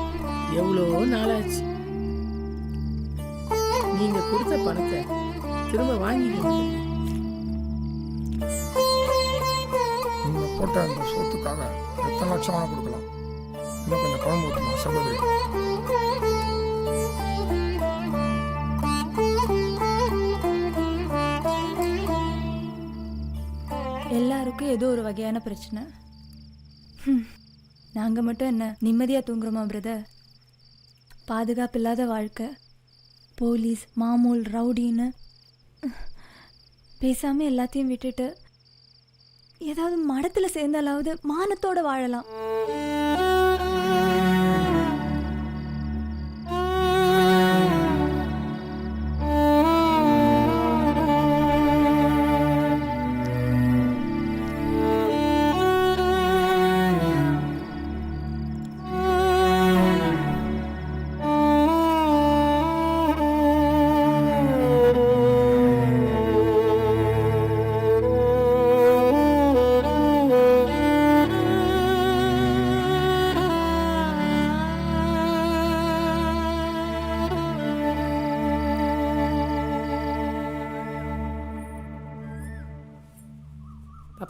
எவ்வளோ நாளாச்சு. நீங்க கொடுத்த பணத்தை திரும்ப வாங்கிக்கணும். நீங்க போட்ட அந்த சொத்துக்காக எத்தனை லட்சம் வேணா கொடுக்கலாம். இன்னும் கொஞ்சம் குழம்பு ஊற்றமா சகோதரி? எல்லாருக்கும் ஏதோ ஒரு வகையான பிரச்சனை. நாங்கள் மட்டும் என்ன நிம்மதியாக தூங்குறோமா பிரதர்? பாதுகாப்பு இல்லாத வாழ்க்கை, போலீஸ், மாமூல், ரவுடின்னு பேசாமல் எல்லாத்தையும் விட்டுட்டு ஏதாவது மடத்தில் சேர்ந்தாலாவது மானத்தோட வாழலாம்.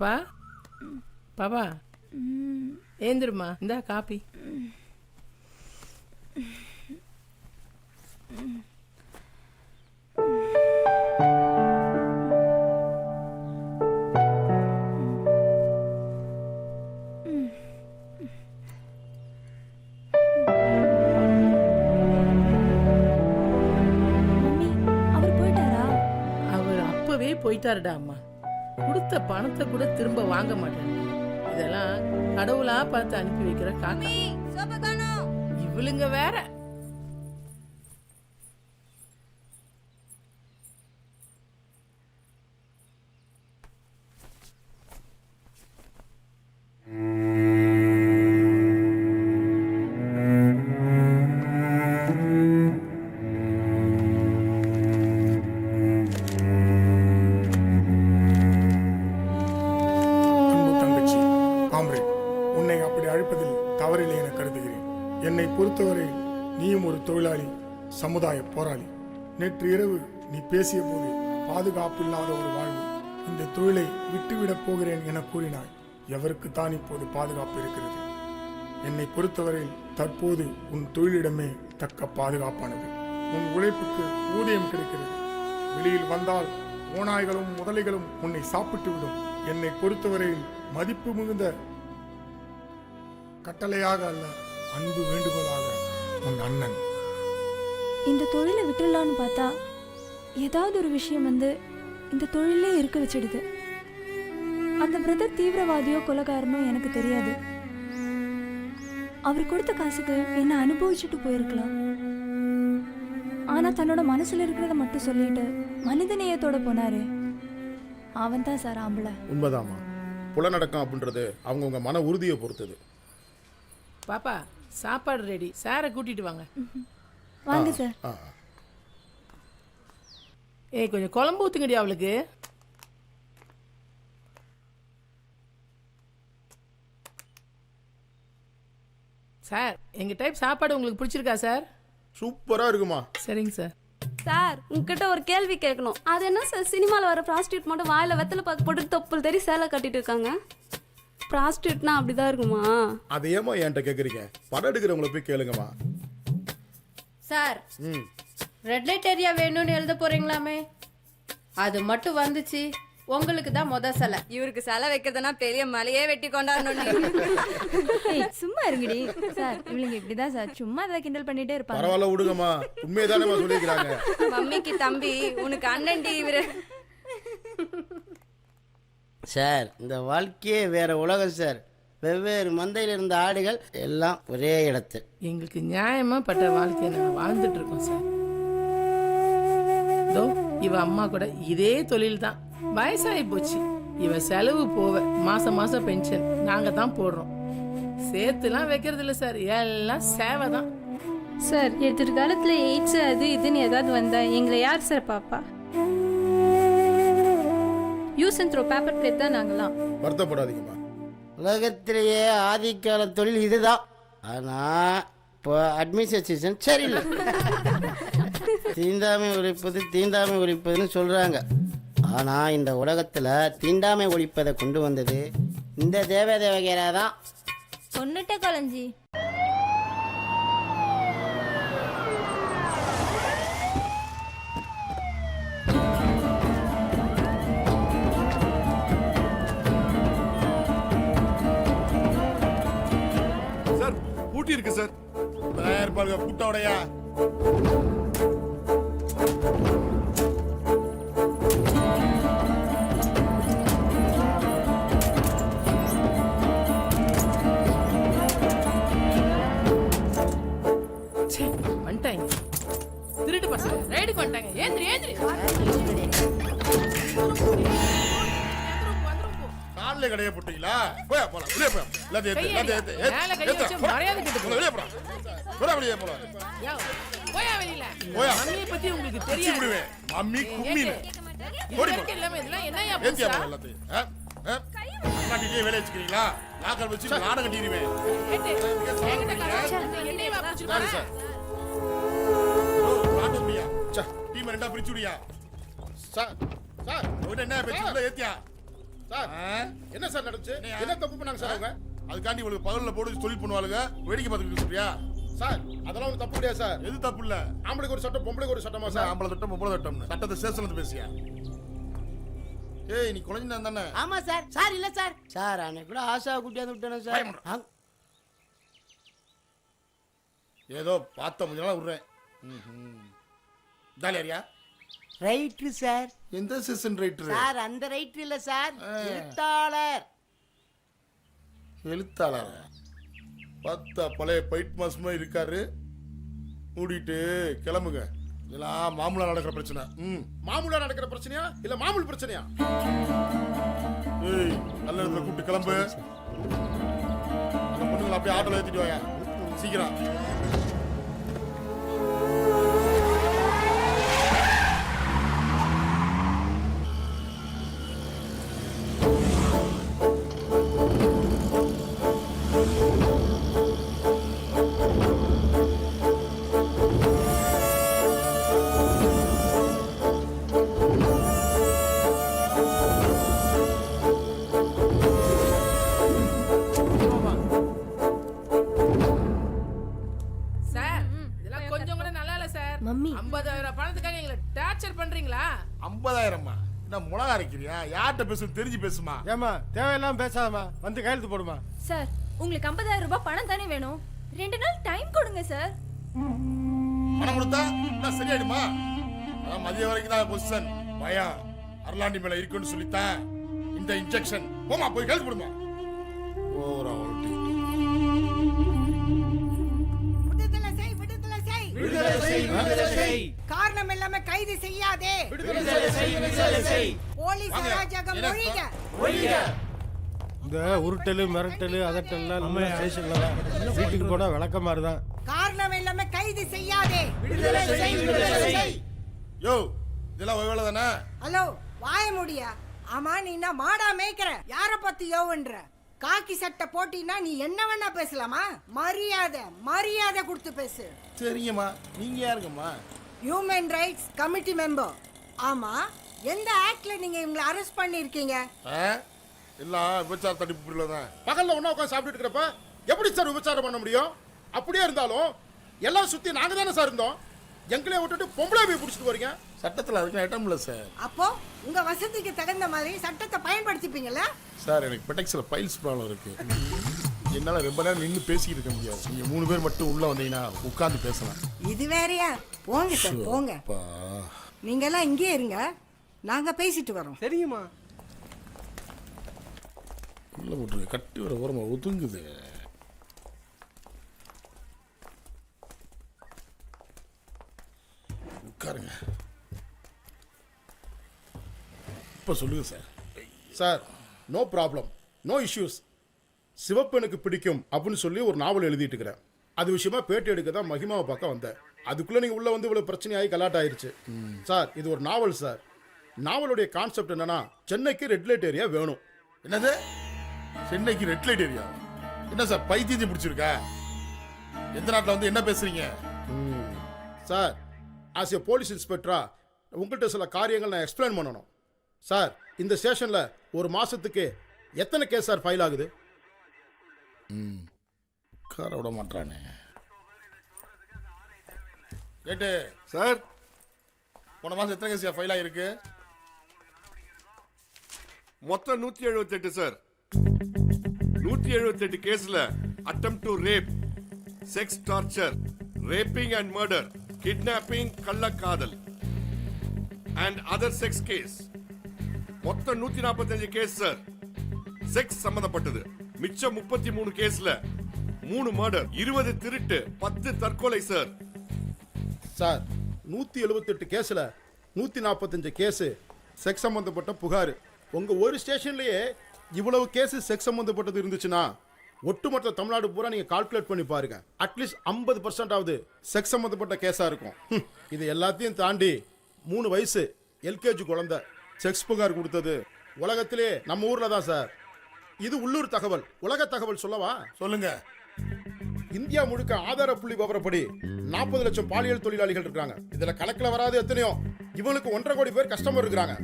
பாப்பா, பாப்பா ஏந்திருமா, இந்தா காப்பி. அவர் போயிட்டாரா? அவர் அப்பவே போயிட்டாருடா அம்மா. கொடுத்த பணத்தை கூட திரும்ப வாங்க மாட்டேன். இதெல்லாம் கடவுளா பார்த்து அனுப்பி வைக்கிற காக்கா. இவளுங்க வேற. தவறில்லை என கருதுகிறேன். என்னை பொறுத்தவரை நீயும் ஒரு தொழிலாளி, சமுதாய போராளி. நேற்று இரவு நீ பேசிய போது பாதுகாப்பு இல்லாத ஒரு வாழ்வு, இந்த தொழிலை விட்டுவிடப் போகிறேன் என கூறினாய். எவருக்கு தான் இப்போது பாதுகாப்பு இருக்கிறது? என்னை பொறுத்தவரையில் தற்போது உன் தொழிலிடமே தக்க பாதுகாப்பானது. உன் உழைப்புக்கு ஊதியம் கிடைக்கிறது. வெளியில் வந்தால் ஓநாய்களும் முதலைகளும் உன்னை சாப்பிட்டு விடும். என்னை பொறுத்தவரையில் மதிப்பு மிகுந்த கட்டளையாக அல்ல, அன்பு வேண்டுகோளாக உன் அண்ணன். இந்த தொழிலை விட்டுடலான்னு பார்த்தா ஏதாவது ஒரு விஷயம் வந்து இந்த தொழிலே இருக்க வச்சிடுது. அந்த பிரதர் தீவிரவாதியோ கொலைகாரனோ எனக்கு தெரியாது. அவர் கொடுத்த காசுக்கு என்ன அனுபவிச்சுட்டு போயிருக்கலாம். ஆனா தன்னோட மனசுல இருக்கிறத மட்டும் சொல்லிட்டு மனிதநேயத்தோட போனாரு. அவன் தான் சார் ஆம்பளை. உண்மைதாம்மா. புலநடக்கம் அப்படின்றது அவங்கவுங்க மன உறுதியை பொறுத்தது. பாப்பா சாப்பாடு ரெடி, சாரை கூட்டிட்டு வாங்க. வாங்க சார். ஏய் கொஞ்சம் குழம்பு ஊத்துங்கடி அவளுக்கு. சார் எங்க டைப் சாப்பாடு உங்களுக்கு பிடிச்சிருக்கா சார்? சூப்பரா இருக்குமா. சரிங்க சார். சார் உங்ககிட்ட ஒரு கேள்வி கேட்கணும். அது என்ன சார் சினிமாவில் வர ப்ராஸ்டியூட் மட்டும் வாயில வெத்தலை பாக்கு போட்டு தொப்புள் தெரி சேலை கட்டிட்டு இருக்காங்க? ப்ராஸ்டியூட்னா அப்படிதான் இருக்குமா? அது ஏமா என்கிட்ட கேட்குறீங்க? படம் எடுக்கிறவங்கள போய் கேளுங்கம்மா. சார் ரெட் லைட் ஏரியா வேணும்னு எழுத போறீங்களாமே, அது மட்டும் வந்துச்சு. உங்களுக்கு தான் முத சிலை. இவருக்கு சிலை வைக்கிறதுனா பெரிய மலையே வெட்டி கொண்டாடணும். சும்மா இருங்கடி சார். இவளுங்க இப்படிதான் சார் சும்மா அதை கிண்டல் பண்ணிட்டே இருப்பாங்க. பரவாயில்ல விடுங்கம்மா, உண்மையதானே சொல்லிக்கிறாங்க. மம்மிக்கு தம்பி உனக்கு அண்ணன் டி இவரு. சார் இந்த வாழ்க்கையே வேற உலகம் சார். வெவ்வேறு மந்தையில் இருந்த ஆடுகள் எல்லாம் ஒரே இடத்தில். எங்களுக்கு நியாயமா பட்ட வாழ்க்கையை நாங்கள் வாழ்ந்துட்டு இருக்கோம் சார். இதோ இவ அம்மா கூட இதே தொழில் தான். வயசாகி போச்சு. இவ செலவு போவ மாசம் மாசம் பென்ஷன் நாங்க தான் போடுறோம். சேர்த்துலாம் வைக்கிறது இல்லை சார், எல்லாம் சேவை தான். சார் எதிர்காலத்தில் எய்ட்ஸ் அது இதுன்னு ஏதாவது வந்தா எங்களை யார் சார் பாப்பா? Use and throw paper plate தான் நாங்களாம். வருத்தப்படாதீங்கம்மா. உலகத்திலேயே ஆதிக்கால தொழில் இதுதான். ஆனால் இப்போ அட்மினிஸ்ட்ரேஷன் சரியில்லை. தீண்டாமை ஒழிப்பதுன்னு சொல்கிறாங்க. ஆனால் இந்த உலகத்தில் தீண்டாமை ஒழிப்பதை கொண்டு வந்தது இந்த தேவதேவகேரா தான். பொண்ணுட்ட கொலைஞ்சி சார் ஊட்டி இருக்கு சார். இருப்பாங்க கூட்டோடையா. வந்துட்டாங்க திருட்டு பசங்க ரைடுக்கு வந்துட்டாங்க. ஏந்திரி ஏந்திரி. கால்ல கடைய போட்டீங்களா? போய் போலாம். வெளிய போய். மேல கை வச்சு மரியாதை கிட்ட போ. வெளிய போலாம். போடா வெளிய போலாம். போயா வெளியில. போயா. மம்மியை பத்தி உங்களுக்கு குச்சி தெரியாது. விடுவே. மம்மி கும்மில. ஓடி போ. எல்லாமே இதெல்லாம் என்னையா புதுசா? ஏத்தியா போலாம் எல்லாத்தையும். அண்ணாட்டியே வேலை வச்சுக்கிறீங்களா? நாக்கல் வச்சு நாடகம் கட்டிடுவேன். கேட்டு என்கிட்ட காசு என்னைய வா புடிச்சிருக்காங்க சார். நாடகமியா. சே டீம் ரெண்டா பிரிச்சு விடியா. சார் சார் உடனே என்ன பேச்சுல ஏத்தியா? சார் என்ன சார் நடந்துச்சு? என்ன தப்பு பண்ணாங்க சார் அவங்க? அதுக்காண்டி உங்களுக்கு பகல்ல போட்டு தொழில் பண்ணுவாளுங்க, வேடிக்கை பார்த்துட்டு சொல்றியா? சார் அதெல்லாம் ஒன்றும் தப்பு கிடையாது சார். எது தப்பு இல்ல? ஆம்பளைக்கு ஒரு சட்டம் பொம்பளைக்கு ஒரு சட்டமா சார்? ஆம்பளை சட்டம் பொம்பளை சட்டம். சட்டத்தை ஸ்டேஷன்ல பேசியா? ஏய் நீ குழந்தை தானே? ஆமா சார். சார் இல்ல சார். சார் அன்னைக்கு கூட ஆசா குட்டியாந்து விட்டேன் சார். ஏதோ பார்த்த கொஞ்ச நாள் விடுறேன். ஜாலியா ரைட்ரு சார். எந்த செஷன் ரைட்டர் சார்? அந்த ரைட்ரு இல்ல சார், எழுத்தாளர். எழுத்தாளர் பார்த்தா பழைய பைட் மாசமா இருக்காரு. மூடிட்டு கிளம்புங்க. இதெல்லாம் மாமூலா நடக்கிற பிரச்சனை. மாமூலா நடக்கிற பிரச்சனையா இல்ல மாமூல் பிரச்சனையா? ஏய் நல்ல இடத்துல கூப்பிட்டு கிளம்பு. பொண்ணுங்களை அப்படியே ஆட்டோல ஏத்திட்டு வாங்க சீக்கிரம். சார் இதெல்லாம் கொஞ்சம் கூட நல்லா இல்ல சார். மம்மி 50,000 பணத்துக்காக எங்களை டார்ச்சர் பண்றீங்களா? 50,000மா? என்ன மிளகா அரைக்கிறியா? யார்கிட்ட பேசு தெரிஞ்சு பேசுமா. ஏமா தேவையெல்லாம் பேசாதம்மா, வந்து கையெழுத்து போடுமா. சார் உங்களுக்கு 50,000 ரூபாய் பணம் தானே வேணும்? 2 நாள் டைம் கொடுங்க சார். பணம் கொடுத்தா என்ன சரியாயிடுமா? அதான் மதியம் வரைக்கும் தான் பொசிஷன். பயம் அருளாண்டி மேல இருக்குன்னு சொல்லித்தான் இந்த இந்த இன்ஜெக்ஷன் போமா போய் கழுத்து போடுமா ஓவரா காரணம் இல்லாம கைது செய்யாதே. போலீஸ் அராஜகம் ஒழிக. இந்த உருட்டலு மிரட்டலு அதட்டல்லாம் நம்ம ஸ்டேஷன்ல வீட்டுக்கு போனா விளக்க மாதிரி தான். காரணம் இல்லாம கைது செய்யாதே. யோ இதெல்லாம் வேலை தானே? ஹலோ வாய முடியா? ஆமா நீ என்ன மாடா மேய்க்கிற? யார பத்தி யோவன்ற? காக்கி சட்டை போட்டினா நீ என்ன வேணா பேசலாமா? மரியாதை கொடுத்து பேசு. சரிங்கம்மா நீங்க யாருங்கம்மா? Human rights committee member. ஆமா எந்த ஆக்ட்ல நீங்க இவங்களை அரெஸ்ட் பண்ணிருக்கீங்க? எல்லாம் விபச்சார தடுப்பு பிரிவுல தான். பகல்ல ஒண்ணா உட்காந்து சாப்பிட்டு இருக்கிறப்ப எப்படி சார் விபச்சாரம் பண்ண முடியும்? அப்படியே இருந்தாலும் எல்லாம் சுத்தி நாங்க தானே சார் இருந்தோம். எங்களே விட்டுட்டு பொம்பளை போய் பிடிச்சிட்டு போறீங்க. சட்டத்தில் அதுக்கு ஐட்டம் இல்லை சார். அப்போ உங்க வசதிக்கு தகுந்த மாதிரி சட்டத்தை பயன்படுத்திப்பீங்களா? சார் எனக்கு பெட்டெக்ஸில் பைல்ஸ் ப்ராப்ளம் இருக்கு. என்னால் ரொம்ப நேரம் நின்று பேசிக்கிட்டு இருக்க முடியாது. நீங்க 3 பேர் மட்டும் உள்ள வந்தீங்கன்னா உட்காந்து பேசலாம். இது வேறயா? போங்க சார் போங்க. நீங்க எல்லாம் இங்கே இருங்க, நாங்க பேசிட்டு வரோம். சரிங்கம்மா. உள்ள விட்டுரு கட்டி வர ஓரமா ஒதுங்குது. உட்காருங்க. இப்போ சொல்லுங்க sir. Sir no problem, no issues. சிவப்பனுக்கு பிடிக்கும் அப்படின்னு சொல்லி ஒரு நாவல் எழுதிட்டு இருக்கிறேன். அது விஷயமா பேட்டி எடுக்க தான் மகிமாவை பார்க்க வந்தேன். அதுக்குள்ள நீங்க உள்ள வந்து இவ்வளவு பிரச்சனையாகி கலாட்டாயிருச்சு. சார் இது ஒரு நாவல் சார். நாவலுடைய கான்செப்ட் என்னன்னா சென்னைக்கு ரெட் லைட் ஏரியா வேணும். என்னது சென்னைக்கு ரெட் லைட் ஏரியா? என்ன சார் பைத்தியத்தை பிடிச்சிருக்கா? எந்த நாட்டில் வந்து என்ன பேசுறீங்க சார்? ஆஸ் ஏ போலீஸ் இன்ஸ்பெக்டரா உங்கள்கிட்ட சில காரியங்கள் நான் எக்ஸ்பிளைன் பண்ணணும். சார் இந்த ஸ்டேஷனில் ஒரு மாசத்துக்கு எத்தனை கேஸ் சார் ஃபைல் ஆகுது? உட்கார விட மாட்டானே. கேட்டு சார் போன மாசம் எத்தனை கேஸ் ஃபைல் ஆகிருக்கு? மொத்தம் 178 சார். 178 கேஸ்ல attempt to rape, sex torture, raping and murder, kidnapping, கள்ளக்காதல் அண்ட் அதர் செக்ஸ் கேஸ். மொத்தம் 145 கேஸ் சார் செக்ஸ் சம்பந்தப்பட்டது. மிச்சம் 33 கேஸ்ல 3 மர்டர், 20 திருட்டு, 10 தற்கொலை சார். சார் 178 கேஸில் 145 கேஸு செக்ஸ் சம்மந்தப்பட்ட புகார். உங்கள் ஒரு ஸ்டேஷன்லேயே இவ்வளவு கேஸு செக்ஸ் சம்மந்தப்பட்டது இருந்துச்சுன்னா ஒட்டுமொத்த தமிழ்நாடு பூரா நீங்கள் கால்குலேட் பண்ணி பாருங்க. அட்லீஸ்ட் 50% ஆகுது செக்ஸ் சம்மந்தப்பட்ட கேஸாக இருக்கும். இது எல்லாத்தையும் தாண்டி 3 வயசு எல்கேஜி குழந்தை செக்ஸ் புகார் கொடுத்தது உலகத்திலே நம்ம ஊரில் தான் சார். இது உள்ளூர் தகவல். உலக தகவல் சொல்லவா? சொல்லுங்க. இந்தியா முழுக்க ஆதார புள்ளி விவரப்படி 40 லட்சம் பாலியல் தொழிலாளிகள் இருக்காங்க. இதுல கணக்கில் வராது எத்தனையோ. இவங்களுக்கு 1.5 கோடி பேர் கஸ்டமர் இருக்கிறாங்க.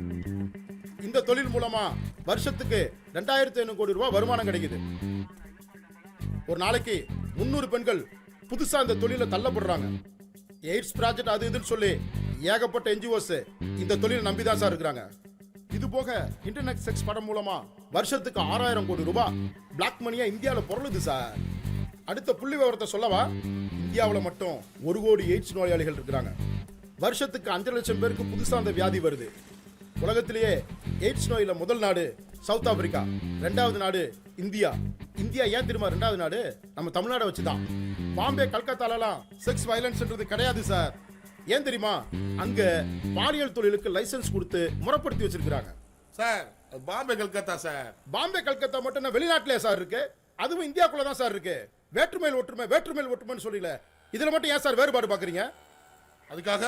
இந்த தொழில் மூலமா வருஷத்துக்கு 2500 கோடி ரூபாய் வருமானம் கிடைக்குது. ஒரு நாளைக்கு 300 பெண்கள் புதுசா இந்த தொழில தள்ளப்படுறாங்க. எய்ட்ஸ் ப்ராஜெக்ட் அது இதுன்னு சொல்லி ஏகப்பட்ட என்ஜிஓஸ் இந்த தொழிலை நம்பிதான் சார் இருக்கிறாங்க. இது போக இன்டர்நெட் செக்ஸ் படம் மூலமா வருஷத்துக்கு 6000 கோடி ரூபாய் பிளாக் மணியா இந்தியாவில் பொருளுது சார். அடுத்த புள்ளி விவரத்தை சொல்லவா? இந்தியாவில் மட்டும் 1 கோடி எய்ட்ஸ் நோயாளிகள் இருக்கிறாங்க. வருஷத்துக்கு 5 லட்சம் பேருக்கு புதுசா அந்த வியாதி வருது. உலகத்திலேயே எய்ட்ஸ் நோயில முதல் நாடு சவுத் ஆப்பிரிக்கா, 2வது நாடு இந்தியா. இந்தியா ஏன் தெரியுமா 2வது நாடு? நம்ம தமிழ்நாடை வச்சுதான். பாம்பே, கல்கத்தாலலாம் செக்ஸ் வயலன்ஸ்ன்றது கிடையாது சார். ஏன் தெரியுமா? அங்க பாலியல் தொழிலுக்கு லைசன்ஸ் கொடுத்து முறைப்படுத்தி வச்சிருக்காங்க சார். பாம்பே கல்கத்தா சார். பாம்பே கல்கத்தா மட்டும் வெளிநாட்டிலே சார் இருக்கு. அதுவும் இந்தியாக்குள்ள தான் சார் இருக்கு. வேற்றுமையில் ஒற்றுமை, வேற்றுமையில் ஒற்றுமைன்னு சொல்லல. இதுல மட்டும் ஏன் சார் வேறுபாடு பாக்குறீங்க? அதுக்காக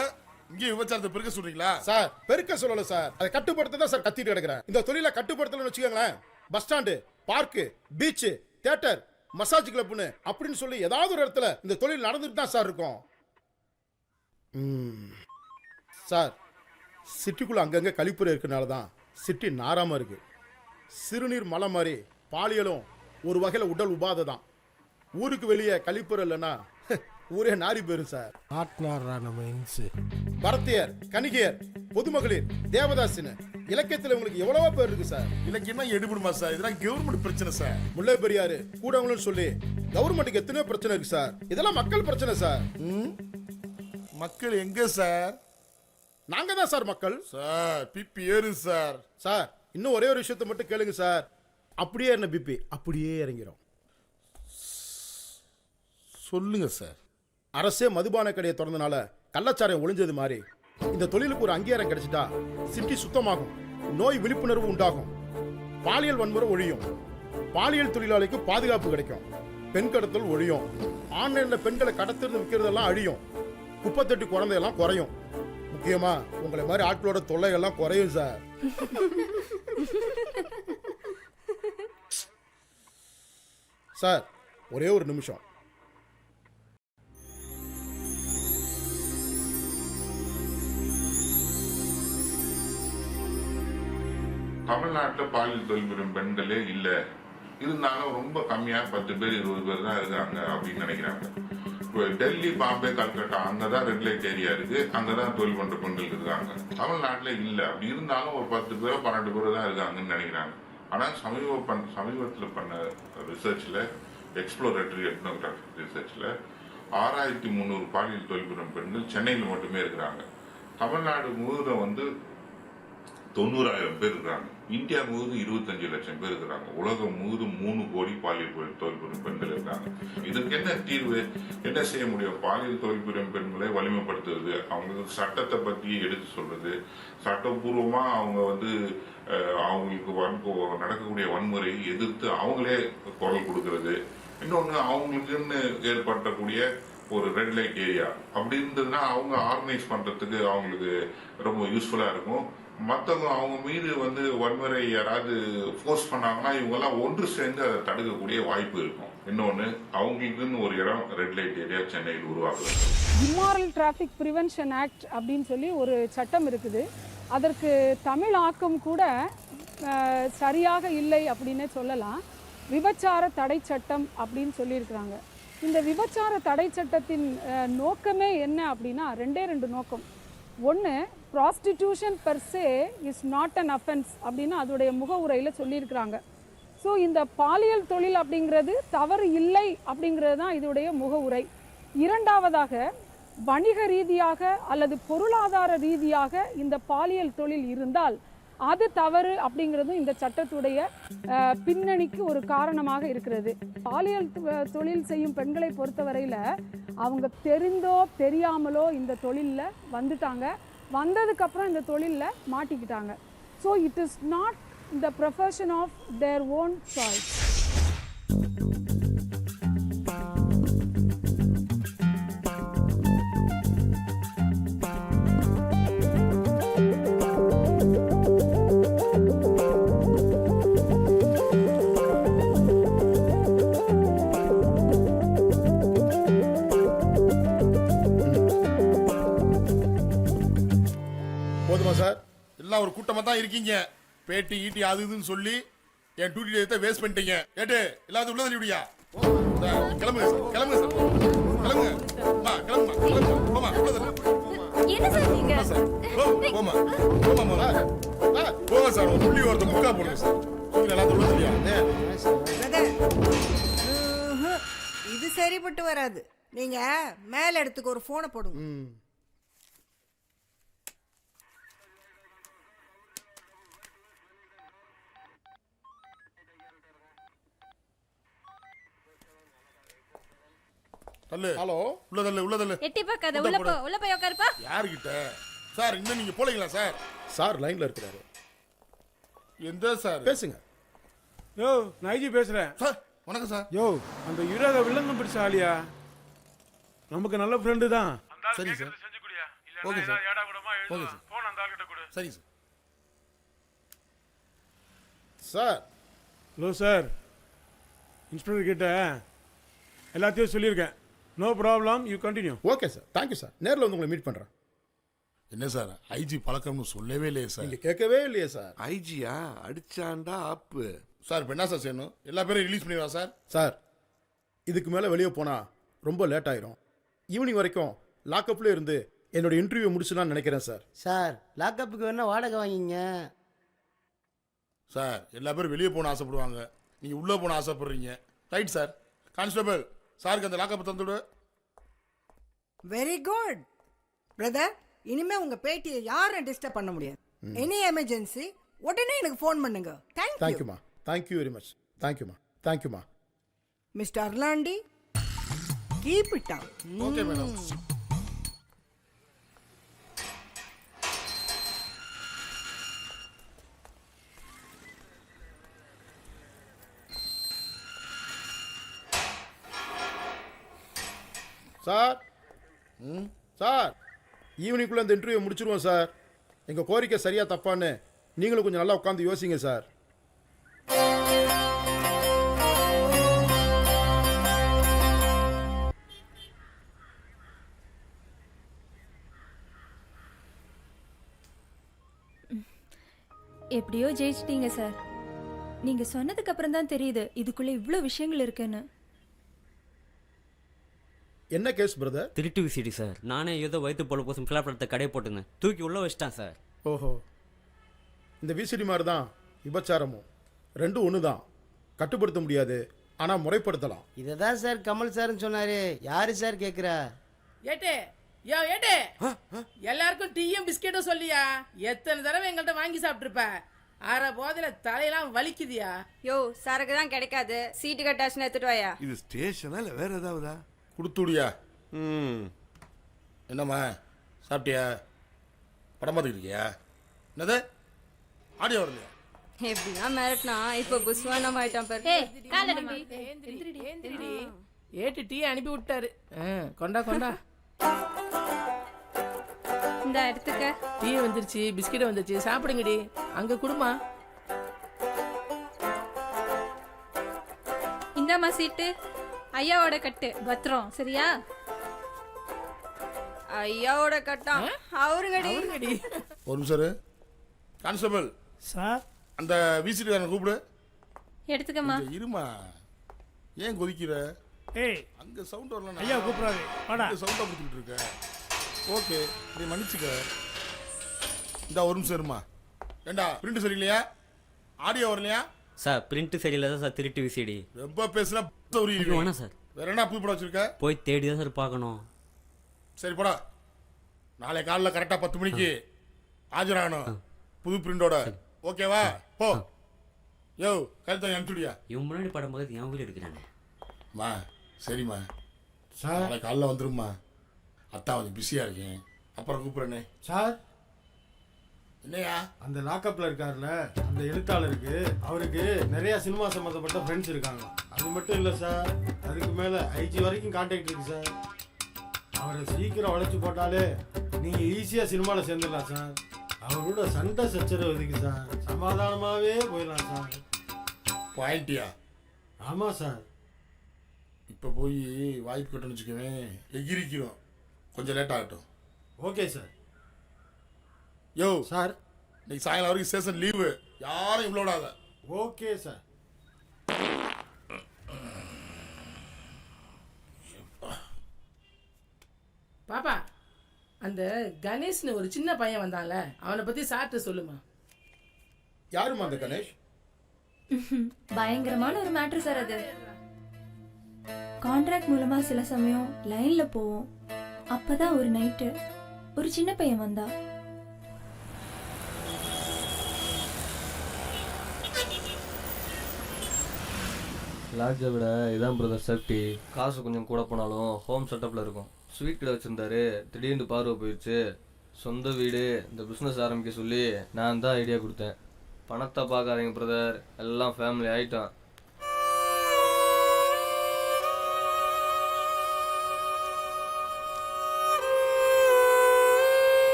இங்கே விபச்சாரத்தை பெருக்க சொல்றீங்களா சார்? பெருக்க சொல்லல சார், அதை கட்டுப்படுத்த தான் சார் கத்திட்டு கிடக்குறேன். இந்த தொழிலை கட்டுப்படுத்தலன்னு வச்சுக்கோங்களேன், bus stand, park, beach, theatre, massage கிளப்னு அப்படின்னு சொல்லி ஏதாவது ஒரு இடத்துல இந்த தொழில் நடந்துட்டு தான் சார் இருக்கும். சார் சிட்டிக்குள்ள அங்கங்க கழிப்புறை இருக்கனால தான் சிட்டி நாராம இருக்கு. சிறுநீர் மலை மாதிரி பாலியலும் ஒரு வகையில் உடல் உபாதை தான். ஊருக்கு வெளியே கழிப்புறை இல்லைன்னா ஊரே நாரி போயிரும் சார். பரத்தியர், கணிகையர், பொதுமகளிர், தேவதாசின்னு இலக்கியத்தில் உங்களுக்கு எவ்வளவோ பேர் இருக்கு சார். இலக்கியமா எடுபடுமா சார்? இதெல்லாம் கவர்மெண்ட் பிரச்சனை சார். முல்லை பெரியாறு, கூடவங்களும் சொல்லி கவர்மெண்ட்டுக்கு எத்தனையோ பிரச்சனை இருக்கு சார். இதெல்லாம் மக்கள் பிரச்சனை சார். மக்கள் எங்க சார்? நாங்க தான் சார் மக்கள். சார் பிபி ஏறு சார். சார் இன்னும் ஒரே ஒரு விஷயத்தை மட்டும் கேளுங்க சார், அப்படியே என்ன பிபி அப்படியே இறங்கிரும். சொல்லுங்க சார். அரசே மதுபான கடையை திறந்தனால கள்ளச்சாரம் ஒளிஞ்சது மாதிரி இந்த தொழிலுக்கு ஒரு அங்கீகாரம் கிடைச்சிட்டா சிட்டி சுத்தமாகும், நோய் விழிப்புணர்வு உண்டாகும், பாலியல் வன்முறை ஒழியும், பாலியல் தொழிலாளிக்கு பாதுகாப்பு கிடைக்கும், பெண் கடத்தல் ஒழியும், ஆன்லைன்ல பெண்களை கடத்திருந்து விற்கிறதெல்லாம் அழியும், குப்பத்தொட்டி குழந்தையெல்லாம் குறையும், முக்கியமா உங்களை மாதிரி ஆட்களோட தொல்லைகள்லாம் குறையும் சார். சார் ஒரே ஒரு நிமிஷம். தமிழ்நாட்டில் பாலியல் தொழில் புரியும் பெண்களே இல்லை, இருந்தாலும் ரொம்ப கம்மியாக 10 பேர் 20 பேர் தான் இருக்காங்க அப்படின்னு நினைக்கிறாங்க. இப்போ டெல்லி, பாம்பே, கல்கட்டா அங்கே தான் ரெட் லைட் ஏரியா இருக்கு, அங்கே தான் தொழில் பண்ணுற பெண்கள் இருக்காங்க. தமிழ்நாட்டில் இல்லை, அப்படி இருந்தாலும் ஒரு 10 பேரோ 12 பேரோ தான் இருக்காங்கன்னு நினைக்கிறாங்க. ஆனால் சமீபத்தில் பண்ண ரிசர்ச்சில், எக்ஸ்ப்ளோரேட்டரி எத்னோகிராஃபிக் ரிசர்ச்சில் 6300 பாலியல் தொழில் புரியும் பெண்கள் சென்னையில் மட்டுமே இருக்கிறாங்க. தமிழ்நாடு முழுவதும் 90,000 பேர் இருக்கிறாங்க. இந்தியா முழுவதும் 25 லட்சம் பேர் இருக்கிறாங்க. உலகம் முழுவதும் 3 கோடி பாலியல் தொழில் புரியும் பெண்கள் இருக்காங்க. இதுக்கு என்ன தீர்வு, என்ன செய்ய முடியும்? பாலியல் தொழில் புரியும் பெண்களை வலிமைப்படுத்துறது, அவங்களுக்கு சட்டத்தை பற்றி எடுத்து சொல்றது, சட்டப்பூர்வமா அவங்க அவங்களுக்கு நடக்கக்கூடிய வன்முறையை எதிர்த்து அவங்களே குரல் கொடுக்கறது. இன்னொன்று, அவங்களுக்குன்னு ஏற்படுத்தக்கூடிய ஒரு ரெட் லைட் ஏரியா அப்படி இருந்ததுன்னா அவங்க ஆர்கனைஸ் பண்றதுக்கு அவங்களுக்கு ரொம்ப யூஸ்ஃபுல்லா இருக்கும். மற்றவங்க அவங்க மீது வன்முறை யாராவது ஃபோர்ஸ் பண்ணாங்கன்னா இவங்கெல்லாம் ஒன்று சேர்ந்து அதை தடுக்கக்கூடிய வாய்ப்பு இருக்கும். இன்னொன்று, அவங்களுக்குன்னு ஒரு இடம் ரெட் லைட் ஏரியா சென்னையில் உருவாக்குது. இம்மாரல் டிராஃபிக் ப்ரிவென்ஷன் ஆக்ட் அப்படின்னு சொல்லி ஒரு சட்டம் இருக்குது. அதற்கு தமிழ் ஆக்கம் கூட சரியாக இல்லை அப்படின்னே சொல்லலாம். விபச்சார தடை சட்டம் அப்படின்னு சொல்லியிருக்கிறாங்க. இந்த விபச்சார தடை சட்டத்தின் நோக்கமே என்ன அப்படின்னா ரெண்டு நோக்கம். ஒன்று, prostitution per say is not an offence அப்படின்னு அதோடைய முகவுரையில் சொல்லியிருக்கிறாங்க. ஸோ இந்த பாலியல் தொழில் அப்படிங்கிறது தவறு இல்லை அப்படிங்கிறது தான் இதோடைய முகவுரை. இரண்டாவதாக, வணிக ரீதியாக அல்லது பொருளாதார ரீதியாக இந்த பாலியல் தொழில் இருந்தால் அது தவறு அப்படிங்கிறதும் இந்த சட்டத்துடைய பின்னணிக்கு ஒரு காரணமாக இருக்கிறது. பாலியல் தொழில் செய்யும் பெண்களை பொறுத்தவரையில் அவங்க தெரிந்தோ தெரியாமலோ இந்த தொழிலில் வந்துட்டாங்க, வந்ததுக்கப்புறம் இந்த தொழிலில் மாட்டிக்கிட்டாங்க. So it is not the profession of their own choice. போதுமா சார்? எல்லாம் ஒரு கூட்டமா தான் இருக்கீங்க. பேட்டி ஈட்டி அது இதுன்னு சொல்லி என் டியூட்டி டேத்தை வேஸ்ட் பண்ணிட்டீங்க. கேட்டு எல்லாத்தையும் உள்ள தள்ளிவிடியா? கிளம்புங்க சார், கிளம்புங்க சார், கிளம்புங்க. கிளம்புமா, கிளம்புமா, போமா, உள்ள தள்ளு. போமா சார், போமா, போமா போல. போங்க சார், ஒரு புள்ளி ஒருத்தர் முக்கா போடுங்க சார். எல்லாத்தையும் உள்ள தள்ளியா? இது சரிப்பட்டு வராது. நீங்க மேல இடத்துக்கு ஒரு போனை போடுங்க. தள்ளு. ஹலோ, உள்ள தள்ளு, உள்ள தள்ளு. எட்டி பார்க்காத, உள்ள போ, உள்ள போய் உட்காருப்பா. யாருக்கிட்ட சார்? இன்னும் நீங்க போலீங்களா சார்? சார் லைன்ல இருக்கிறாரு. எந்த சார்? பேசுங்க. யோ, நான் ஐஜி பேசுறேன். சார் வணக்கம் சார். யோ, அந்த யுராக வில்லங்கம் பிடிச்ச ஆளியா? நமக்கு நல்ல ஃப்ரெண்டு தான். சரி sir, okay sir, okay sir, சரி sir. Sir. Hello sir, inspector கிட்ட எல்லாத்தையும் சொல்லியிருக்கேன். No problem, you continue. Okay sir, thank you sir. நேரில் உங்களை மீட் பண்ணுறேன். என்ன சார் ஐஜி பழக்கம்னு சொல்லவே இல்லையே சார்? நீங்கள் கேட்கவே இல்லையே சார். ஐஜியா அடிச்சாண்டா ஆப்பு சார். இப்போ என்ன சார் செய்யணும்? எல்லா பேரும் ரிலீஸ் பண்ணிடுவா சார்? சார், இதுக்கு மேலே வெளியே போனால் ரொம்ப லேட் ஆயிரும். ஈவினிங் வரைக்கும் லாக்அப்லேயே இருந்து என்னோட இன்டர்வியூ முடிச்சுலான்னு நினைக்கிறேன் சார். சார், லாக்அப்புக்கு வேணால் வாடகை வாங்கிங்க சார். எல்லா பேரும் வெளியே போன ஆசைப்படுவாங்க, நீங்கள் உள்ளே போன ஆசைப்படுறீங்க. Right sir. கான்ஸ்டபிள், சாருக்கு அந்த லாக்அப் தந்துவிடு. Very good brother. இனிமே உங்க பேட்டியை யாரும் டிஸ்டர்ப் பண்ண முடியாது. எனி எமர்ஜென்சி உடனே எனக்கு ஃபோன் பண்ணுங்க. தேங்க்யூ. தேங்க்யூமா, தேங்க்யூ வெரி மச். தேங்க்யூமா, தேங்க்யூமா. மிஸ்டர் அர்லாண்டி, keep it up. Okay madam. Sir, sir, ஈவினிங்குள்ளே இந்த இன்டர்வியூ முடிச்சிருவோம் சார். எங்கள் கோரிக்கை சரியா தப்பான்னு நீங்களும் கொஞ்சம் நல்லா உட்காந்து யோசிங்க சார். எப்படியோ ஜெயிச்சிட்டீங்க சார். நீங்க சொன்னதுக்கு அப்புறம் தான் தெரியுது இதுக்குள்ள இவ்வளோ விஷயங்கள் இருக்குன்னு. என்ன கேஸ் பிரதர்? திருட்டு விசிடி சார். நானே ஏதோ வயிற்று போல போசும் பிளாப்பழத்தை கடையை போட்டுன்னு தூக்கி உள்ள வச்சிட்டான் சார். ஓஹோ, இந்த விசிடி மாதிரி தான் விபச்சாரமும், ரெண்டும் ஒன்று தான். கட்டுப்படுத்த முடியாது, ஆனால் முறைப்படுத்தலாம். இதை தான் சார் கமல் சார்னு சொன்னாரு. யாரு சார் கேட்குறா? ஏட்டே ஏட்டே, எல்லாருக்கும் டீயும் பிஸ்கெட்டும் சொல்லியா? எத்தனை தடவை எங்கள்கிட்ட வாங்கி சாப்பிட்டுருப்ப? அரை போதில தலையெல்லாம் வலிக்குதியா? யோ, சரக்கு தான் கிடைக்காது, சீட்டு கட்டாச்சுன்னு எடுத்துட்டு வாயா. இது ஸ்டேஷனா இல்லை வேற ஏதாவதா? கொடுத்துடியா? என்னம்மா சாப்பிட்டியா? படம் பார்த்துக்கிட்டியா? என்னது ஆடியோ வரலையா? எப்படின்னா மிரட்டினா இப்போ புஸ்வானம் ஆயிட்டான் பாரு. ஏட்டு டீ அனுப்பி விட்டாரு. கொண்டா கொண்டா, இந்த எடுத்துக்க. டீ வந்துருச்சு, பிஸ்கெட் வந்துருச்சு, சாப்பிடுங்கடி. அங்க குடுமா. இந்தாம்மா சீட்டு. ஐயாவோட கட்டு பத்திரம், சரியா? ஐயாவோட கட்டா அவருங்கடி. ஒரு நிமிஷம் கான்ஸ்டபிள் சார், அந்த விசிடி தானே கூப்பிடு. எடுத்துக்கம்மா. இருமா, ஏன் கொதிக்கிற? ஏய், அங்க சவுண்ட் வரல. ஐயா கூப்பிடாது, வாடா. சவுண்டா கொடுத்துட்டு இருக்க. ஓகே, நீ மன்னிச்சுக்க. இந்த ஒரு நிமிஷம் இருமா. ஏண்டா பிரிண்ட் சரியில்லையா? ஆடியோ வரலையா? சார் பிரிண்ட் சரியில்லை தான் சார். திருட்டு விசிடி. ரொம்ப பேசுனா வேணாம் சார். வேற என்ன புது படம் வச்சிருக்க? போய் தேடி தான் சார் பார்க்கணும். சரி போடா, நாளை காலைல கரெக்டாக 10 மணிக்கு ஆஜராகணும் புது பிரிண்டோட. ஓகேவா? போ. யோ கருத்தை அனுப்பிச்சுடியா? இவன் முன்னாடி படம் பார்த்து என் வீடு எடுக்கிறானே. மா சரிம்மா, சார் நாளை காலைல வந்துரும்மா. அத்தா கொஞ்சம் பிஸியாக இருக்கேன், அப்புறம் கூப்பிட்றேனே. சார், என்னையா? அந்த லாக்கப்பில் இருக்கார்ல அந்த எழுத்தாளருக்கு, அவருக்கு நிறைய சினிமா சம்மந்தப்பட்ட ஃப்ரெண்ட்ஸ் இருக்காங்க. அது மட்டும் இல்லை சார், அதுக்கு மேலே ஐஜி வரைக்கும் கான்டாக்ட் இருக்கு சார். அவரை சீக்கிரம் உழைச்சி போட்டாலே நீங்கள் ஈஸியாக சினிமாவில் சேர்ந்துடலாம் சார். அவரோட சண்டை சச்சரவு இதுக்கு சார், சமாதானமாகவே போயிடலாம் சார். பாயிண்டியா? ஆமாம் சார். இப்போ போய் வாய்ப்பு கட்டணும்னு வச்சுக்கவேன், எகிரிக்கிறோம். கொஞ்சம் லேட் ஆகட்டும். Okay sir. யோ சார், இன்னைக்கு சாயங்காலம் வரைக்கும் ஸ்டேஷன் லீவு, யாரும் இவ்வளோ விடாத. Okay sir. பாப்பா, அந்த கணேஷ்னு ஒரு சின்ன பையன் வந்தான்ல, அவனை பத்தி சார்ட்ட சொல்லுமா. யாருமா அந்த கணேஷ்? பயங்கரமான ஒரு மேட்ரு சார் அது. கான்ட்ராக்ட் மூலமா சில சமயம் லைன்ல போவோம். அப்பதான் ஒரு நைட்டு ஒரு சின்ன பையன் வந்தா. லாட்ஜை விட இதான் பிரதர் சேஃப்டி. காசு கொஞ்சம் கூட போனாலும் ஹோம் செட்டப்பில் இருக்கும். ஸ்வீட் கடை வச்சுருந்தாரு, திடீர்னு பார்வை போயிடுச்சு. சொந்த வீடு, இந்த பிஸ்னஸ் ஆரம்பிக்க சொல்லி நான் தான் ஐடியா கொடுத்தேன். பணத்தை பார்க்காதீங்க பிரதர், எல்லாம் ஃபேமிலி ஆகிட்டோம்.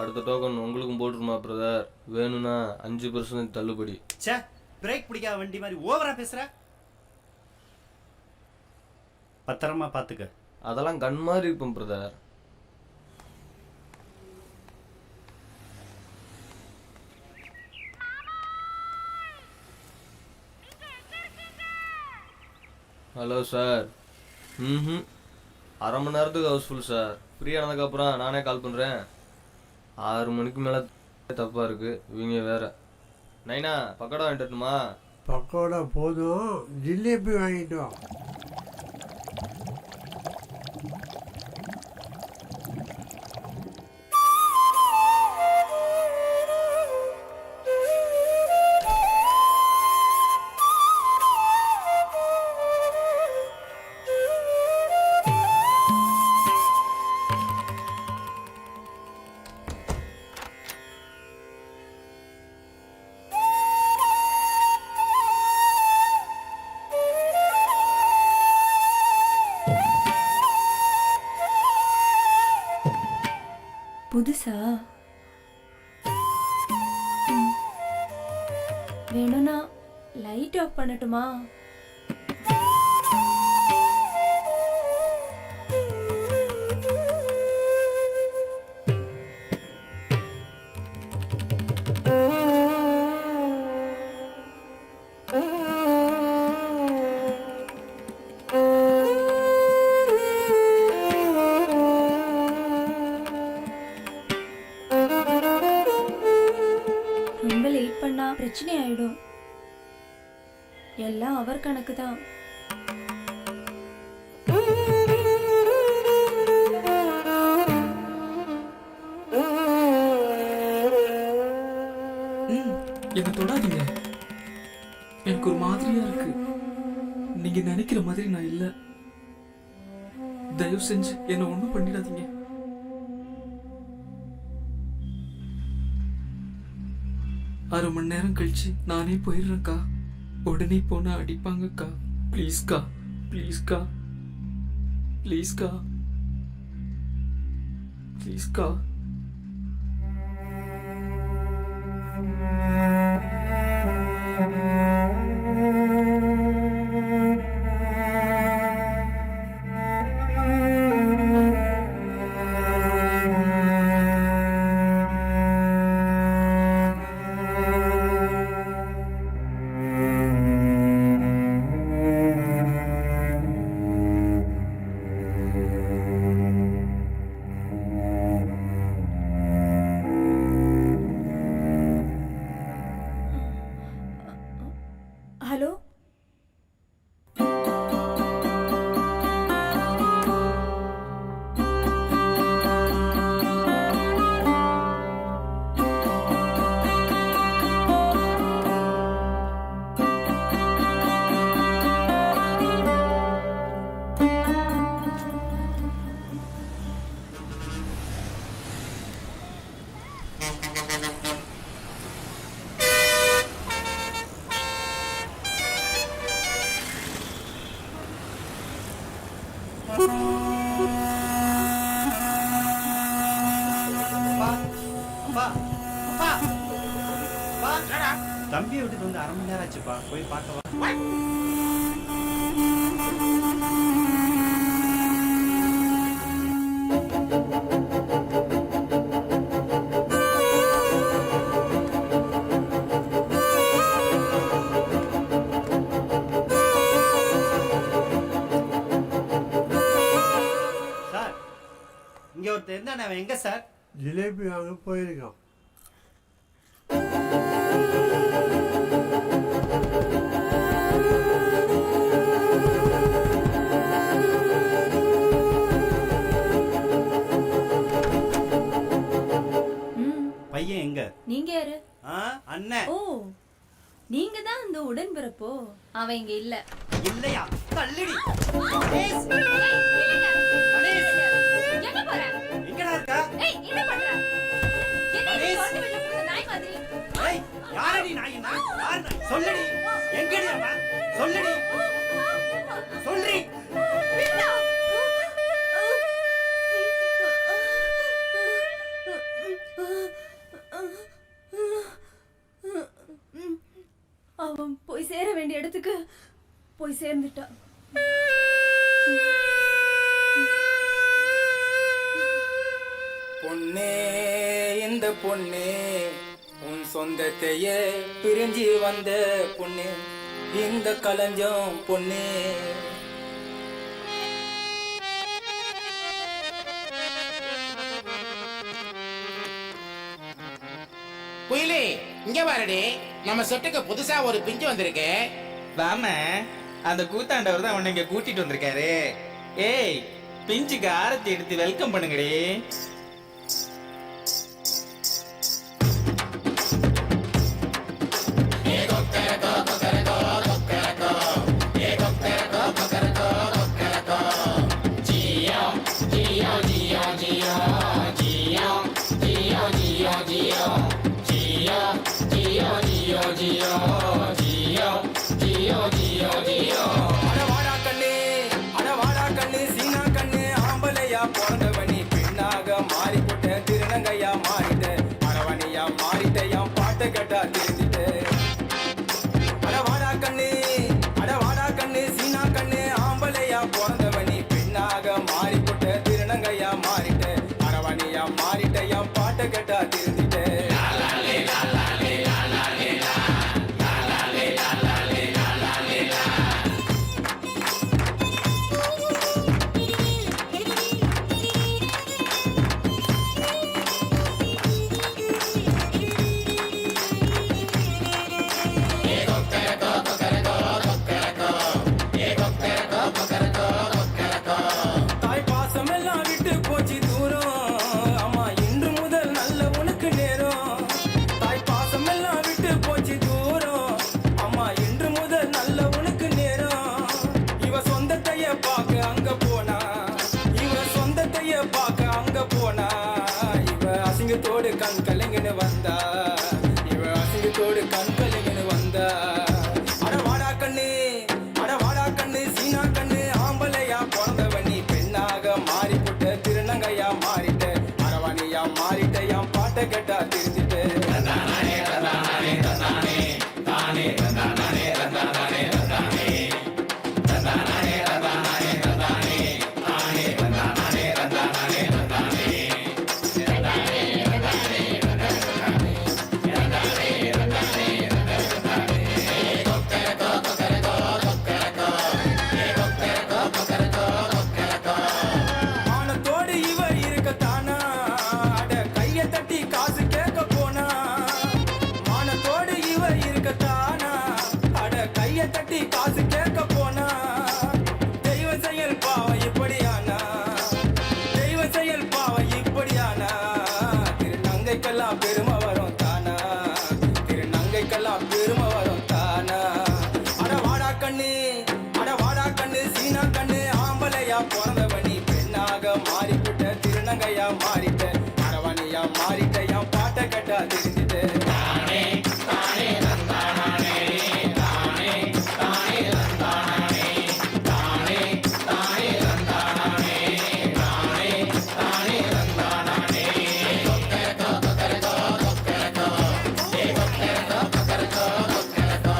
அடுத்த டோக்கன் உங்களுக்கும் போட்டுருமா பிரதர்? வேணும்னா 5% தள்ளுபடி. சே, பிரேக் பிடிக்காத வண்டி மாதிரி ஓவரா பேசுற. பத்திரமா பார்த்துக்க. அதெல்லாம் கன் மாதிரி இருப்போம் பிரதர். Hello sir. அரை மணி நேரத்துக்கு ஹவுஸ்ஃபுல் சார். ஃப்ரீ ஆனதுக்கப்புறம் நானே கால் பண்ணுறேன். 6 மணிக்கு மேலே தப்பாக இருக்குது. இவங்க வேற. நைனா பக்கோடா வாங்கிட்டுமா? பக்கோடா போதும், ஜிலேபி வாங்கிட்டோம். புதுசா? வேணும்னா லைட் ஆஃப் பண்ணட்டுமா? ரொம்ப லேட் பண்ணா பிரச்சனை ஆயிடும். எல்லாம் அவர் கணக்கு தான். என்ன தொடாதீங்க, எனக்கு ஒரு மாதிரியா இருக்கு. நீங்க நினைக்கிற மாதிரி நான் இல்ல. தயவு செஞ்சு என்ன ஒண்ணும் பண்ணிடாதீங்க. அரை மணி நேரம் கழிச்சு நானே போயிடுறேன்க்கா. உடனே போனா அடிப்பாங்கக்கா. ப்ளீஸ்க்கா, ப்ளீஸ்க்கா, ப்ளீஸ்க்கா, ப்ளீஸ்க்கா. ஹலோ, தம்பியை விட்டுட்டு வந்து அரை மணி நேரம் ஆச்சுப்பா. போய் பார்க்கவா? சார், இங்க ஒருத்தர் இருந்தானே, அவன் எங்க சார்? ஜிலேபி வாங்க போயிருக்கான். பையன் எங்க? நீங்க யாரு? அண்ணன். ஓ, நீங்க தான் அந்த உடன்பிறப்போ? அவன் இங்க இல்ல. இல்லையா? தள்ளிடி. எங்க போற? எங்கடா இருக்க? ஏய், என்ன பண்ற? என்ன நீ கொண்டு விட்டு போற நாய் மாதிரி? ஏய், யாரடி நாய்? யார் நாய்? சொல்லடி. எங்கடி அவன்? சொல்லடி. சொல்லி. விட்டா. அவன் போய் சேர வேண்டிய இடத்துக்கு போய் சேர்ந்துட்டான். பொண்ணே, இந்த பொண்ணே, உன் சொந்தத்தையே பிரிஞ்சு வந்த பொண்ணு, இந்த களஞ்சம் பொண்ணே. குயிலி, இங்க பாருடி, நம்ம செட்டுக்கு புதுசா ஒரு பிஞ்சு வந்திருக்கு. வாம, அந்த கூத்தாண்டவர் தான் உன்னை இங்க கூட்டிட்டு வந்திருக்காரு. ஏய், பிஞ்சுக்கு ஆரத்தி எடுத்து வெல்கம் பண்ணுங்கடி. பிறந்தவனி பெண்ணாக கட்டி காசு கேட்க போனா தெய்வ செயல் பாவம் இப்படியானா தெய்வ செயல் பாவம் இப்படியானா திருநங்கைக்கெல்லாம் பெருமை வரும் தானா திருநங்கைக்கெல்லாம் பெருமை வரும் தானா அட வாடா கண்ணு சீனா கண்ணு ஆம்பளையா பிறந்தவனி பெண்ணாக மாறிவிட்ட திருநங்கையா மாறிட்ட அரவணையா மாறிட்ட என் பாட்டை கேட்டா தெரிஞ்சுட்டு தானே தானே தந்தானே தானே தானே தந்தானே தானே தானே தந்தானே தானே தானே தந்தானே கொக்கரகோ கொக்கரகோ கொக்கரகோ ஏ கொக்கரகோ கொக்கரகோ கொக்கரகோ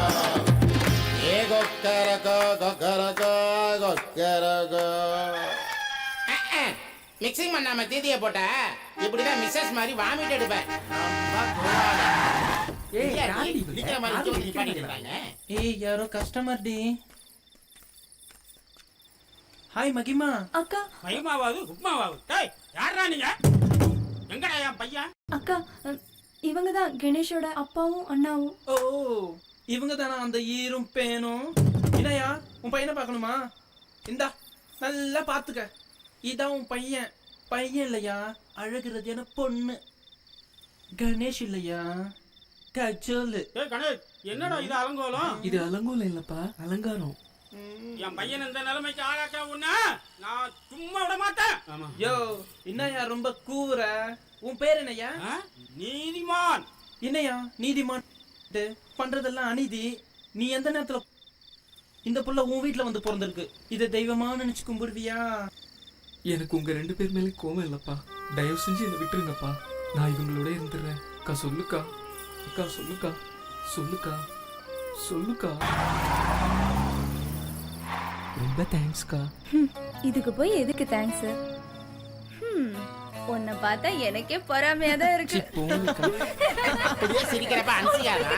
ஏ கொக்கரகோ கொக்கரகோ கொக்கரகோ. மிக்சிங் பண்ணாம தீதியை போட்ட இப்படிதான் மிஸ்ஸஸ் மாதிரி வாமிட் எடுப்பேன். ஏய் யாரோ கஸ்டமர் டி. ஹாய் மகிமா. அக்கா. மகிமாவாது உப்மாவாது. டேய் யாரா நீங்க? எங்கடா என் பையன்? அக்கா இவங்க தான் கணேஷோட அப்பாவும் அண்ணாவும். ஓ இவங்க தானா அந்த ஈரும் பேனும்? இதையா உன் பையனை பார்க்கணுமா? இந்தா நல்லா பார்த்துக்க. இதான் உன் பையன். பையன் இல்லையா, அழகுறது என பொண்ணு. கணேஷ் இல்லையா, கஜோலு. கணேஷ் என்னடா இது அலங்கோலம்? இது அலங்கோலம் இல்லப்பா, அலங்காரம். என் பையன் இந்த நிலைமைக்கு ஆளாக்க உன்ன நான் சும்மா விட மாட்டேன். யோ என்னையா ரொம்ப கூவுற? உன் பேர் என்னையா? நீதிமான். என்னையா நீதிமான் பண்றதெல்லாம் அநீதி. நீ எந்த நேரத்துல இந்த புள்ள உன் வீட்டுல வந்து பிறந்திருக்கு, இதை தெய்வமா நினைச்சு கும்பிடுவியா? எனக்கு உங்க 2 பேர் மேலே கோவம் இல்லப்பா. தயவு செஞ்சு என்னை விட்டுருங்கப்பா. நான் இவங்களோட இருந்துடுறேன். அக்கா சொல்லுக்கா, அக்கா சொல்லுக்கா, சொல்லுக்கா, சொல்லுக்கா. ரொம்ப தேங்க்ஸ்க்கா. இதுக்கு போய் எதுக்கு தேங்க்ஸ்? உன்னை பார்த்தா எனக்கே பொறாமையா தான் இருக்கு. அப்படியே சிரிக்கிறப்ப அன்சியாரா?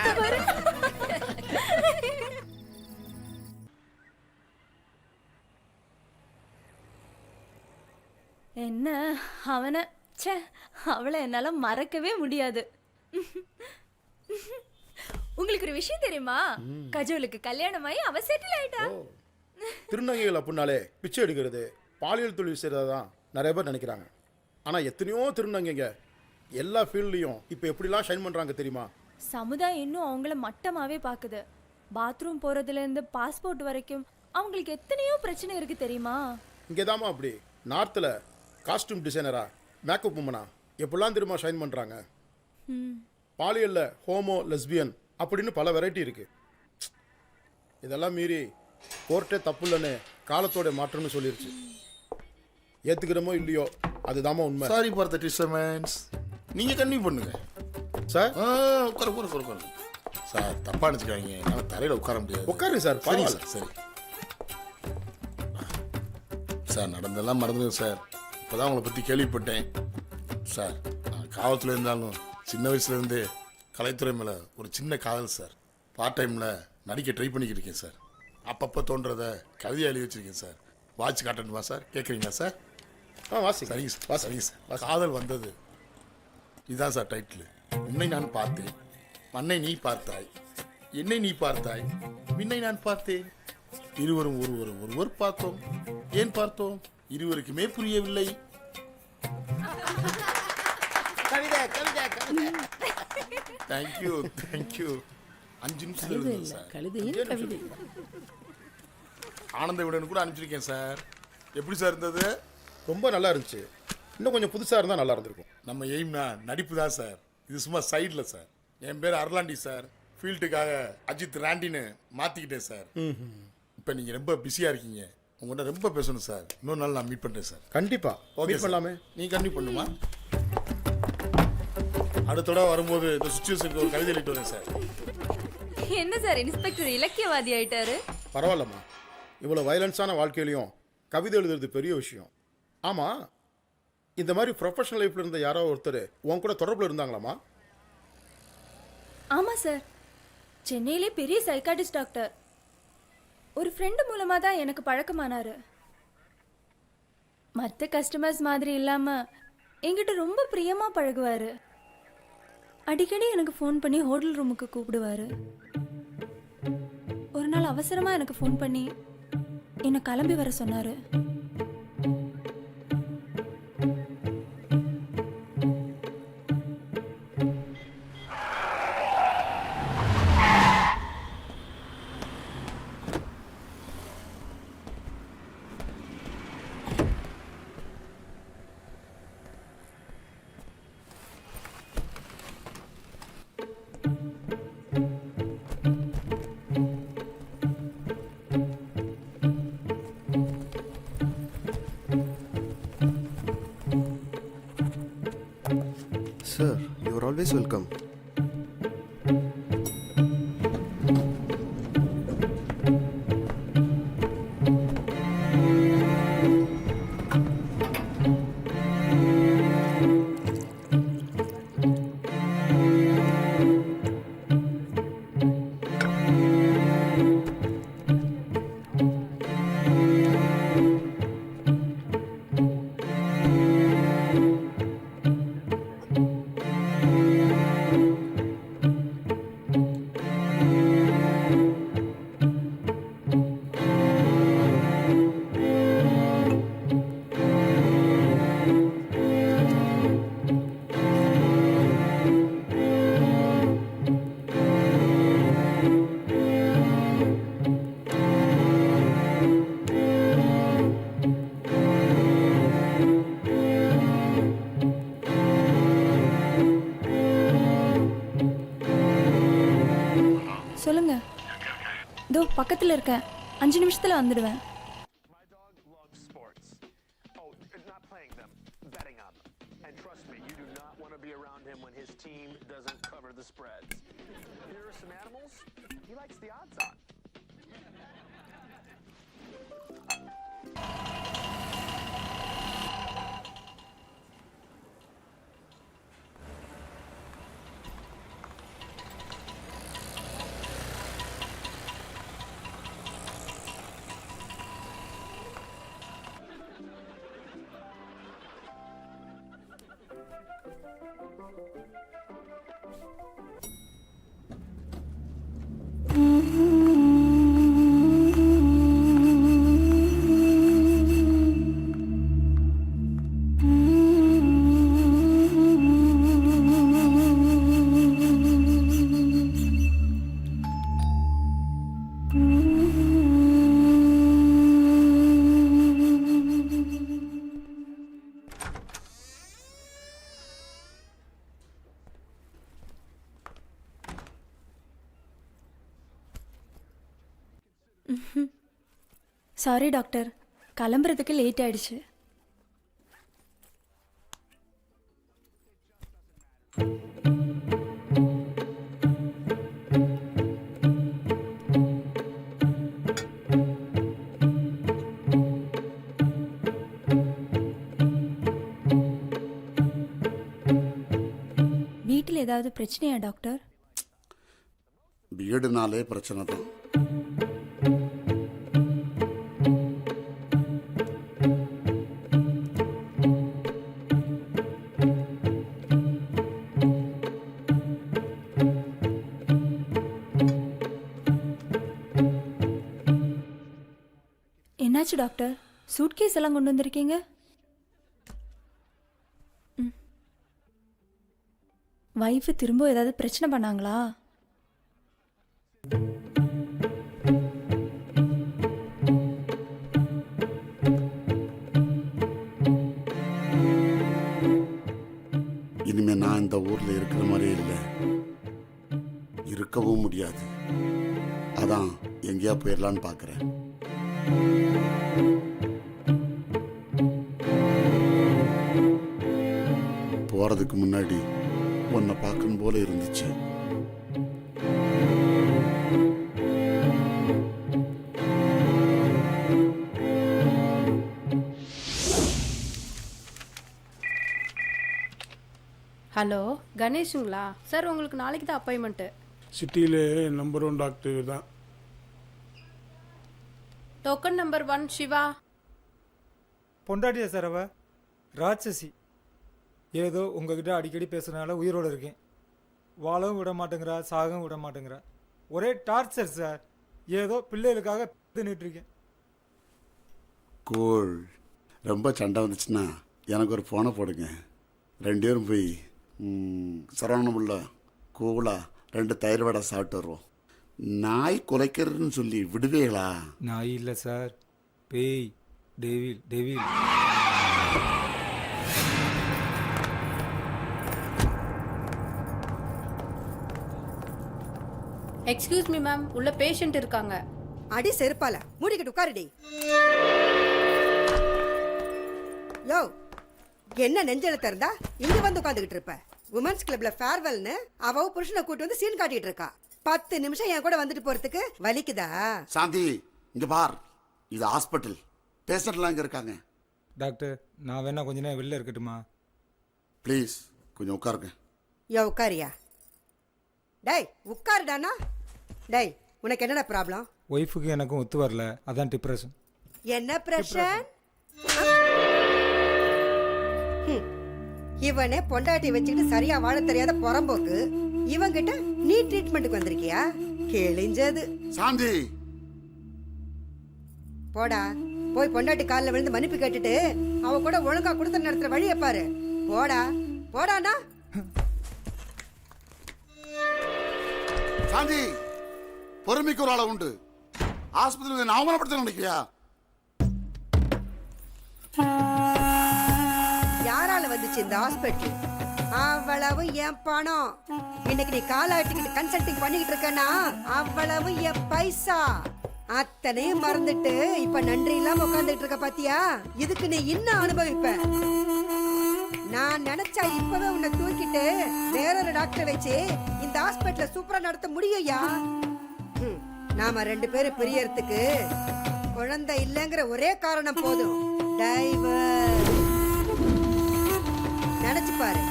என்ன அவனை ச்சே, அவளை என்னால மறக்கவே முடியாது. உங்களுக்கு ஒரு விஷயம் தெரியுமா? கஜோலுக்கு கல்யாணமாயி அவ செட்டில் ஆயிட்டா. திருநங்கைகள் அப்படின்னாலே பிச்சை எடுக்கிறது, பாலியல் தொழில் செய்கிறதான் நிறைய பேர் நினைக்கிறாங்க. ஆனால் எத்தனையோ திருநங்கைங்க எல்லா ஃபீல்ட்லையும் இப்போ எப்படிலாம் ஷைன் பண்ணுறாங்க தெரியுமா? சமுதாயம் இன்னும் அவங்கள மட்டமாவே பார்க்குது. பாத்ரூம் போறதுலேருந்து பாஸ்போர்ட் வரைக்கும் அவங்களுக்கு எத்தனையோ பிரச்சனை இருக்கு தெரியுமா? இங்கே தாமா அப்படி நார்த்தில் காஸ்டியூம் டிசைனரா, மேக்கப் உமனா எப்படிலாம் தெரியுமா ஷைன் பண்ணுறாங்க? பாலியலில் ஹோமோ, லெஸ்பியன் அப்படின்னு பல வெரைட்டி இருக்குது. இதெல்லாம் மீறி கோர்ட்டே தப்பு இல்லைன்னு காலத்தோட மாற்றம்னு சொல்லிருச்சு. ஏற்றுக்கிறோமோ இல்லையோ அதுதாம்மா உண்மை. Sorry for the disturbance. நீங்கள் கன்டினியூ பண்ணுங்க சார். உட்காரு சார். தப்பா நினச்சிக்காதீங்க, என்னால் தரையில் உட்கார முடியாது. உட்காருங்க சார். சரிங்க சார். சரி சார், நடந்தெல்லாம் மறந்துடுங்க சார். இப்போ தான் உங்களை பற்றி கேள்விப்பட்டேன் சார். நான் காவல்துறை இருந்தாலும் சின்ன வயசுலேருந்தே கலைத்துறை மேலே ஒரு சின்ன காதல் சார். பார்ட் டைமில் நடிக்க ட்ரை பண்ணிக்கிட்டு இருக்கேன் சார். அப்பப்போ தோன்றதை கவிதையாக எழுதி வச்சுருக்கேன் சார். வாட்ச் காட்டணுமா சார்? கேட்குறீங்களா சார்? வாசி. சரிங்க சார். சரிங்க சார். காதல் வந்தது இதுதான் சார் டைட்டில். உன்னை நான் பார்த்தேன், மண்ணை நீ பார்த்தாய், என்னை நீ பார்த்தாய், விண்ணை நான் பார்த்தேன், இருவரும் ஒருவர் பார்த்தோம். ஏன் பார்த்தோம்? இருவருக்குமே புரியவில்லை. கவிதை கவிதை கவிதை. தேங்க்யூ 5 நிமிஷம் எழுதுங்க சார். கவிதை ஆனந்த விடனு கூட அனுப்பிச்சிருக்கேன் சார். எப்படி சார் இருந்தது? ரொம்ப நல்லா இருந்துச்சு. இன்னும் கொஞ்சம் புதுசாக இருந்தால் நல்லா இருந்திருக்கும். நம்ம எய்ம்னா நடிப்பு தான் சார். இது சும்மா சைடில் சார். என் பேர் அர்லாண்டி சார். ஃபீல்டுக்காக அஜித் ராண்டின்னு மாற்றிக்கிட்டேன் சார். இப்போ நீங்கள் ரொம்ப பிஸியாக இருக்கீங்க, உங்கள்கிட்ட ரொம்ப பேசணும் சார். இன்னொரு நாள் நான் மீட் பண்ணுறேன் சார். கண்டிப்பாக. ஓகே பண்ணலாமே. நீ கண்டிப்பாக பண்ணுமா? அடுத்தோட வரும்போது இந்த சுச்சுவேஷனுக்கு ஒரு கவிதை எழுதிட்டு வரேன் சார். என்ன சார் இன்ஸ்பெக்டர் இலக்கியவாதி ஆயிட்டாரு? பரவாயில்லம்மா, இவ்வளோ வயலன்ஸான வாழ்க்கையிலையும் கவிதை எழுதுறது பெரிய விஷயம். ஆமாம், இந்த மாதிரி ப்ரொஃபஷனல் லைஃப்பில் இருந்த யாரோ ஒருத்தர் உன் கூட தொடர்பில் இருந்தாங்களாமா? ஆமாம் சார், சென்னையிலே பெரிய சைக்காட்டிஸ்ட் டாக்டர். ஒரு ஃப்ரெண்டு மூலமாக தான் எனக்கு பழக்கமானார். மற்ற கஸ்டமர்ஸ் மாதிரி இல்லாமல் என்கிட்ட ரொம்ப பிரியமாக பழகுவார். அடிக்கடி எனக்கு ஃபோன் பண்ணி ஹோட்டல் ரூமுக்கு கூப்பிடுவார். ஒரு நாள் நாள் அவசரமாக எனக்கு ஃபோன் பண்ணி என்னை கிளம்பி வர சொன்னார். Sir, you are always welcome. சொல்லுங்க. இதோ பக்கத்தில் இருக்கேன். 5 நிமிஷத்தில் வந்துடுவேன். சாரி டாக்டர், கிளம்புறதுக்கு லேட் ஆயிடுச்சு. வீட்டில் ஏதாவது பிரச்சனையா டாக்டர்? வீடுனாலே பிரச்சனை தான். என்னாச்சு டாக்டர்? சூட்கேஸ் எல்லாம் கொண்டு வந்திருக்கீங்க? வைஃப் திரும்ப ஏதாவது பிரச்சனை பண்ணாங்களா? இனிமே நான் இந்த ஊர்ல இருக்கிற மாதிரி இல்லை, இருக்கவும் முடியாது. அதான் எங்கேயா போயிடலான்னு பார்க்குறேன். போறதுக்கு முன்னாடி உன்னை பார்க்கணும் போல இருந்துச்சு. ஹலோ, கணேஷுங்களா சார்? உங்களுக்கு நாளைக்கு தான் அப்பாயின்மெண்ட்டு. சிட்டியிலே நம்பர் 1 டாக்டர் தான். Token number 1 Siva. பொண்டாட்டியா சார்? அவ ராட்சசி. ஏதோ உங்ககிட்ட அடிக்கடி பேசுறதுனால உயிரோடு இருக்கேன். வாழவும் விட மாட்டேங்கிறா, சாகவும் விட மாட்டேங்கிறா. ஒரே டார்ச்சர் சார். ஏதோ பிள்ளைகளுக்காக தின்னுட்டு இருக்கேன். கூழ் ரொம்ப சண்டை வந்துச்சுன்னா எனக்கு ஒரு ஃபோனை போடுங்க. 2 பேரும் போய் சரவணமுள்ள கூழா 2 தயிர் வடை சாப்பிட்டு வருவோம். நாய் குலைக்கிறதுன்னு சொல்லி விடுவீங்களா? நாய் இல்லை சார், பேய், devil devil. Excuse me ma'am, உள்ள பேஷண்ட் இருக்காங்க. அடி செருப்பால மூடிக்கிட்டு உட்காருடி. யோ, என்ன நெஞ்செழுத்த இருந்தா இங்க வந்து உட்காந்துக்கிட்டு இருப்ப? உமன்ஸ் கிளப்ல ஃபேர்வெல்னு அவ புருஷனை கூட்டு வந்து சீன் காட்டிட்டு இருக்கா. 10 நிமிஷம் என் கூட வந்துட்டு போறதுக்கு வலிக்குதா? சாந்தி இங்க பார், இது ஹாஸ்பிட்டல், பேஷண்ட்லாம் இங்க இருக்காங்க. டாக்டர், நான் வேணா கொஞ்ச நேரம் வெளில இருக்கட்டுமா? ப்ளீஸ் கொஞ்சம் உட்காருங்க. யோ உட்காரியா? டேய் உட்காருடானா. டேய் உனக்கு என்னடா ப்ராப்ளம்? ஒய்ஃபுக்கு எனக்கும் ஒத்து வரல, அதான் டிப்ரெஷன். என்ன பிரஷன்? இவனே பொண்டாட்டி வச்சுக்கிட்டு சரியா வாழ தெரியாத புறம்போக்கு. இவங்கிட்ட நீ ட்ரீட்மெண்ட்டுக்கு வந்திருக்கியா? கிழிஞ்சது. சாந்தி போடா, போய் பொண்டாட்டி காலில் விழுந்து மன்னிப்பு கேட்டுட்டு அவ கூட ஒழுங்கா கொடுத்த நடத்துற வழியை பாரு. போடா போடானா. சாந்தி, பொறுமைக்கு ஒரு அளவு உண்டு. ஆஸ்பத்திரியில் அவமானப்படுத்த நினைக்கிறியா? யாரால வந்துச்சு இந்த ஹாஸ்பிட்டல்? அவ்வளவு என் பணம். இன்னைக்கு நீ காலாட்டிக்கிட்டு கன்சல்டிங் பண்ணிக்கிட்டு இருக்கனா அவ்வளவு என் பைசா. அத்தனையும் மறந்துட்டு இப்ப நன்றி இல்லாம உட்கார்ந்துட்டு இருக்க பாத்தியா? இதுக்கு நீ இன்னும் அனுபவிப்ப. நான் நினைச்சா இப்பவே உன்னை தூக்கிட்டு வேறொரு டாக்டர் வச்சு இந்த ஹாஸ்பிட்டல சூப்பரா நடத்த முடியும்யா. நாம 2 பேரும் பிரியறதுக்கு குழந்தை இல்லைங்கிற ஒரே காரணம் போதும். டைவர்ஸ். நினைச்சு பாரு,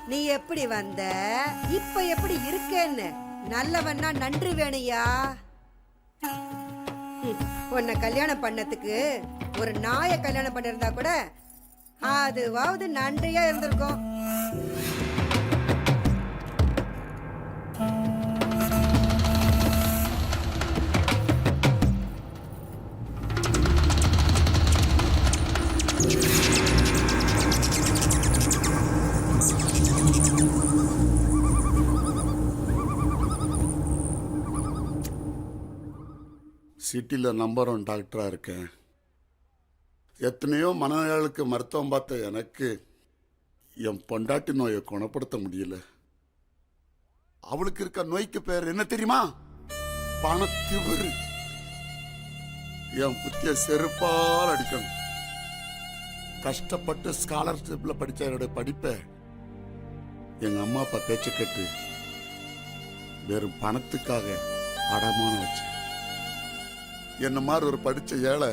நீ எப்படி வந்த, இப்ப எப்படி இருக்கேன்னு. நல்லவன்னா நன்றி வேணையா. உன்னை கல்யாணம் பண்ணதுக்கு ஒரு நாயை கல்யாணம் பண்ணிருந்தா கூட அதுவாவது நன்றியா இருந்திருக்கும். சிட்டியில் நம்பர் 1 டாக்டராக இருக்கேன். எத்தனையோ மனநோயாளுக்கு மருத்துவம் பார்த்த எனக்கு என் பொண்டாட்டி நோயை குணப்படுத்த முடியல. அவளுக்கு இருக்க நோய்க்கு பேர் என்ன தெரியுமா? பணத்திவரு. என் புத்திய செருப்பால் அடிக்கணும். கஷ்டப்பட்டு ஸ்காலர்ஷிப்ல படிச்ச என்னுடைய படிப்பை எங்க அம்மா அப்பா பேச்ச கேட்டு வெறும் பணத்துக்காக அடமானம் வச்சு என்ன மாதிரி ஒரு படிச்ச ஏழை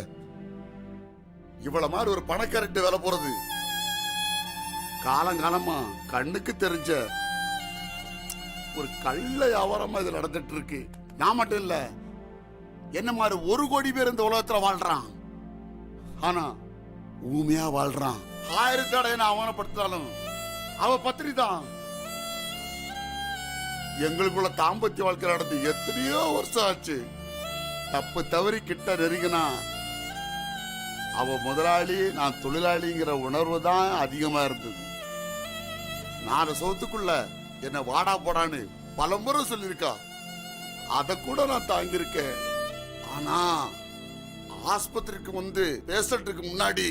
இவ்வளவு மாதிரி ஒரு பணக்காரட்டு வேலை போறது காலங்காலமா கண்ணுக்கு தெரிஞ்ச ஒரு கள்ள வியாபாரமா இது நடந்துட்டு இருக்கு. நான் மட்டும் இல்ல, என்ன மாதிரி 1 கோடி பேர் இந்த உலகத்துல வாழ்றான். ஆனா ஊமையா வாழ்றான். 1000 தடவை நான் அவமானப்படுத்தினாலும் அவ பத்திரி தான். எங்களுக்குள்ள தாம்பத்திய வாழ்க்கை நடந்து எத்தனையோ வருஷம் ஆச்சு. தப்பு தவறி கிட்ட நெருங்கினா அவ முதலாளி, நான் தொழிலாளிங்கிற உணர்வு தான் அதிகமா இருந்தது. 4 சோத்துக்குள்ள என்ன வாடா போடான்னு பலமுறை சொல்லியிருக்கா. அத கூட நான் தாங்கியிருக்கேன். ஆனா ஆஸ்பத்திரிக்கு வந்து பேசறதுக்கு முன்னாடி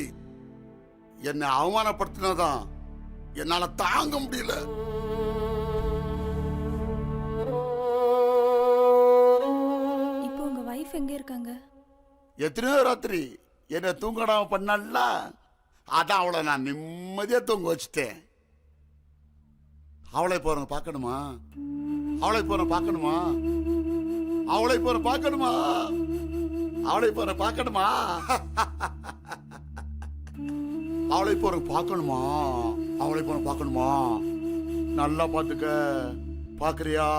என்னை அவமானப்படுத்தினதான் என்னால தாங்க முடியல. இப்போ உங்க வைஃப் எங்க இருக்காங்க? எத்தனையோ ராத்திரி என்ன தூங்கடாம பண்ணல, அதான் அவளை நான் நிம்மதியா தூங்க வச்சுட்டேன். அவளை போற பார்க்கணுமா? அவளை போற பார்க்கணுமா? அவளை போற பார்க்கணுமா? அவளை போற பார்க்கணுமா? அவளை போற பார்க்கணுமா? அவளை போற பார்க்கணுமா? நல்லா பாத்துக்க. பாக்குறியா?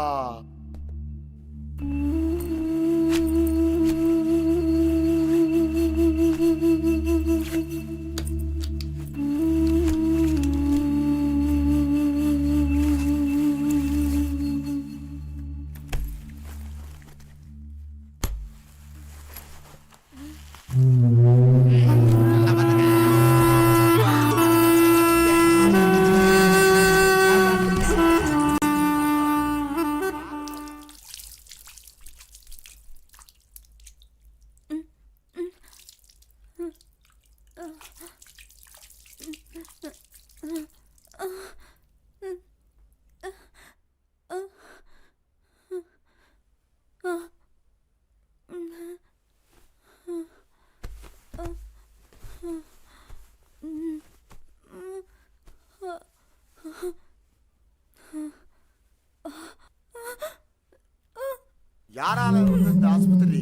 யாரால வந்து இந்த ஆஸ்பத்திரி?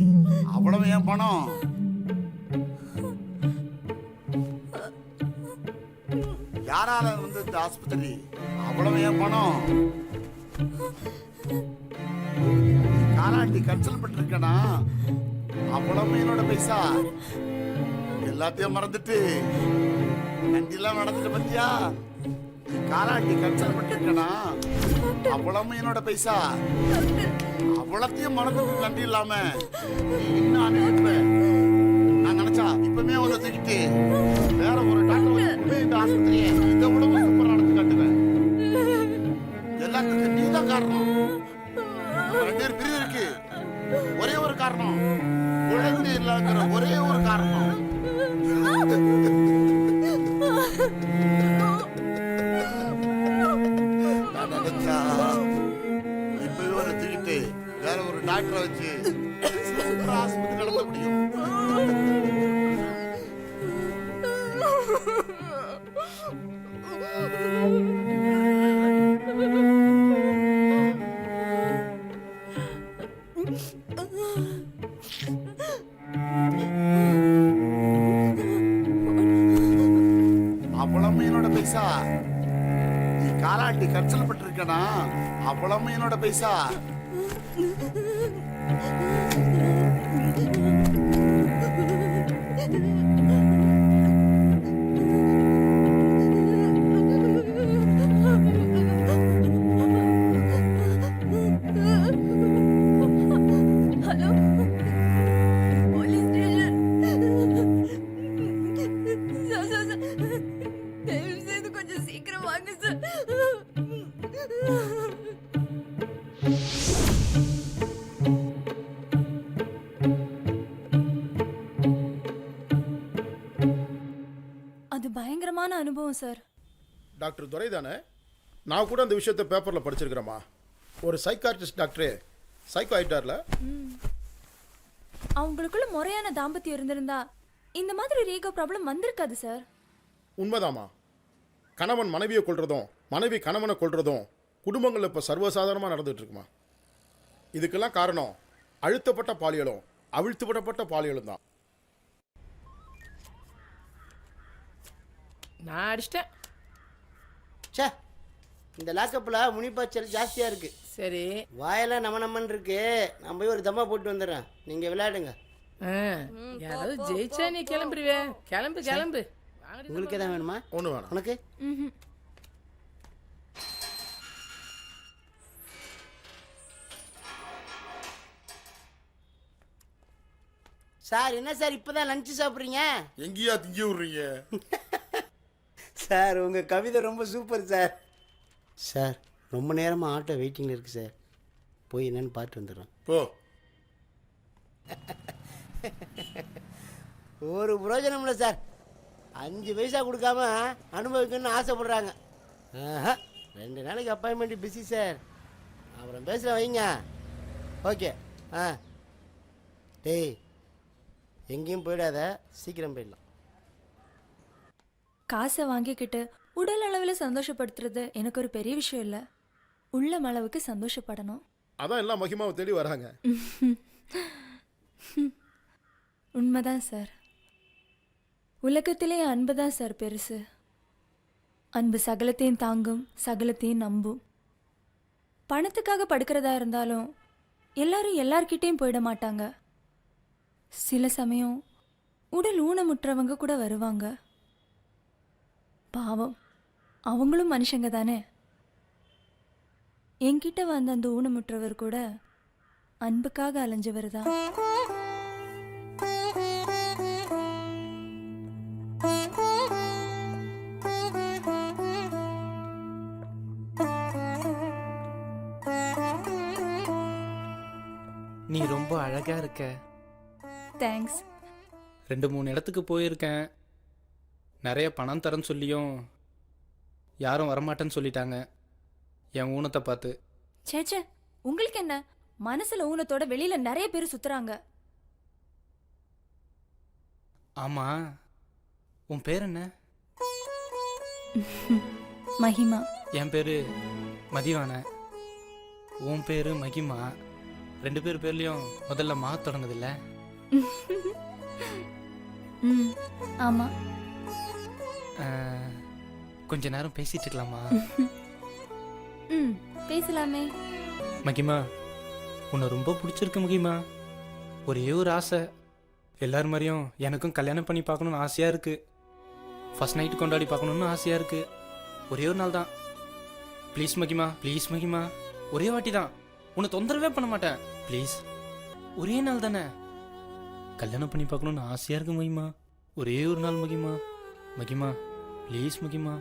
அவ்வளவு ஏன் பணம்? யாரால வந்து இந்த ஆஸ்பத்திரி? அவ்வளவு ஏன் பணம்? காலாட்டி கன்சல்ட் பண்ணிருக்கனா? அவ்வளவு என்னோட பைசா. எல்லாத்தையும் மறந்துட்டு நண்டிலாம் நடந்துட்டு பத்தியா? காலாட்டி கன்சல்ட் பண்ணிருக்கனா? அவ்வளவு என்னோட பைசா. அவ்வளத்தையும் மறந்துட்டு நன்றி இல்லாம இன்னும் அனுப்பிடுவேன். நான் நினைச்சா இப்பவுமே ஒரு தூக்கிட்டு வேற ஒரு டாக்டர் இந்த ஆஸ்பத்திரியை இதை விட சூப்பர் நடத்தி காட்டுவேன். எல்லாத்துக்கும் நீ தான் காரணம். ரெண்டு பேர் பிரிவு இருக்கு. ஒரே ஒரு காரணம், குழந்தை இல்லைங்கிற ஒரே ஒரு காரணம். நான் நினைச்சா இப்பவே ஒரு தூக்கிட்டு வேற ஒரு டாக்டரை வச்சு ஆஸ்பத்திரி நடத்த முடியும். அவ்வளவு என்னோட பைசா. நீ காலாட்டி கன்சல்ட் பண்ணிருக்கனா? அவ்வளவு என்னோட பைசா. Hello, police station. Sir sir sir, தயவு செய்து கொஞ்சம் சீக்கிரம் வாங்க சார். அது பயங்கரமான அனுபவம் சார். டாக்டர் துரை தானே? நான் கூட அந்த விஷயத்தை பேப்பரில் படிச்சிருக்கிறேம்மா. ஒரு சைக்காட்ரிஸ்ட் டாக்டரே சைக்கோ ஆயிட்டார்ல. அவங்களுக்குள்ள முறையான தாம்பத்தியம் இருந்திருந்தா இந்த மாதிரி ரீகோ ப்ராப்ளம் வந்திருக்காது சார். உண்மைதாம்மா. கணவன் மனைவியை கொள்றதும் மனைவி கணவனை கொள்றதும் குடும்பங்களில் இப்போ சர்வசாதாரணமாக நடந்துட்டு இருக்குமா. இதுக்கெல்லாம் காரணம் அழுத்தப்பட்ட பாலியலும் அவிழ்த்துவிடப்பட்ட பாலியலும் தான். நான் அடிச்சிட்டேன். சே, இந்த லாக்கப்பில் முனிப்பாய்ச்சல் ஜாஸ்தியாக இருக்கு. சரி, வாயெல்லாம் நமன்னு இருக்கு. நான் போய் ஒரு தம்மா போட்டு வந்துடுறேன், நீங்கள் விளையாடுங்க. யாராவது ஜெயிச்சா நீ கிளம்புருவே. கிளம்பு கிளம்பு. உங்களுக்கு எதாவது வேணுமா? ஒன்று வேணும். உனக்கு? சார் என்ன சார் இப்போதான் லஞ்சு சாப்பிட்றீங்க? எங்கேயா திங்க விடுறீங்க? சார் உங்கள் கவிதை ரொம்ப சூப்பர் சார். சார் ரொம்ப நேரமாக ஆட்டோ வெயிட்டிங்கில் இருக்குது சார். போய் என்னன்னு பார்த்து வந்துடுறோம். போ. ஒரு பிரயோஜனம் இல்லை சார். 5 பைசா கொடுக்காம அனுபவிக்கணும்னு ஆசைப்படுறாங்க. 2 நாளைக்கு அப்பாயின்மெண்ட் பிஸி சார். அப்புறம் பேசுகிறேன், வைங்க. ஓகே. டேய், எங்கேயும் போயிடாத, சீக்கிரம் போயிடலாம். காசை வாங்கிக்கிட்டு உடல் அளவில் சந்தோஷப்படுத்துறது எனக்கு ஒரு பெரிய விஷயம் இல்லை. உள்ளம் அளவுக்கு சந்தோஷப்படணும். அதான் எல்லாம் மகிமாவை தேடி வராங்க. உண்மைதான் சார். உலகத்திலே அன்பு தான் சார் பெருசு. அன்பு சகலத்தையும் தாங்கும், சகலத்தையும் நம்பும். பணத்துக்காக படுக்கிறதா இருந்தாலும் எல்லாரும் எல்லார்கிட்டையும் போயிட மாட்டாங்க. சில சமயம் உடல் ஊனமுற்றவங்க கூட வருவாங்க. பாவம், அவங்களும் மனுஷங்க தானே. என்கிட்ட வந்த அந்த ஊனமுற்றவர் கூட அன்புக்காக அலைஞ்சவர் தான். நீ ரொம்ப அழகா இருக்க. தேங்க்ஸ். 2-3 இடத்துக்கு போயிருக்கேன். நிறைய பணம் தரேன்னு சொல்லியும் யாரும் வரமாட்டேன்னு சொல்லிட்டாங்க என் ஊனத்தை பார்த்து. சேச்சே, உங்களுக்கு என்ன? மனசுல ஊனத்தோட வெளியில நிறைய பேர் சுத்துறாங்க. ஆமா, உன் பேர் என்ன? மகிமா. என் பேரு மதிவான. உன் பேரு மகிமா. 2 பேர் பேர்லயும் முதல்ல மா தொடங்குதில்ல? ஆமா. கொஞ்ச நேரம் பேசிட்டு இருக்கலாமா? பேசலாமே. மகிமா, உன்னை ரொம்ப பிடிச்சிருக்கு மகிமா. ஒரே ஒரு ஆசை, எல்லாரும் மாதிரியும் எனக்கும் கல்யாணம் பண்ணி பார்க்கணுன்னு ஆசையாக இருக்குது. ஃபர்ஸ்ட் நைட்டு கொண்டாடி பார்க்கணுன்னு ஆசையாக இருக்குது. ஒரே ஒரு நாள் தான். ப்ளீஸ் மகிமா, ப்ளீஸ் மகிமா, ஒரே வாட்டி தான். உன்னை தொந்தரவே பண்ண மாட்டேன். ப்ளீஸ், ஒரே நாள் தானே. கல்யாணம் பண்ணி பார்க்கணுன்னு ஆசையாக இருக்கு மகிமா. ஒரே ஒரு நாள் மகிமா. மகிமா ப்ளீஸ் மகிமா,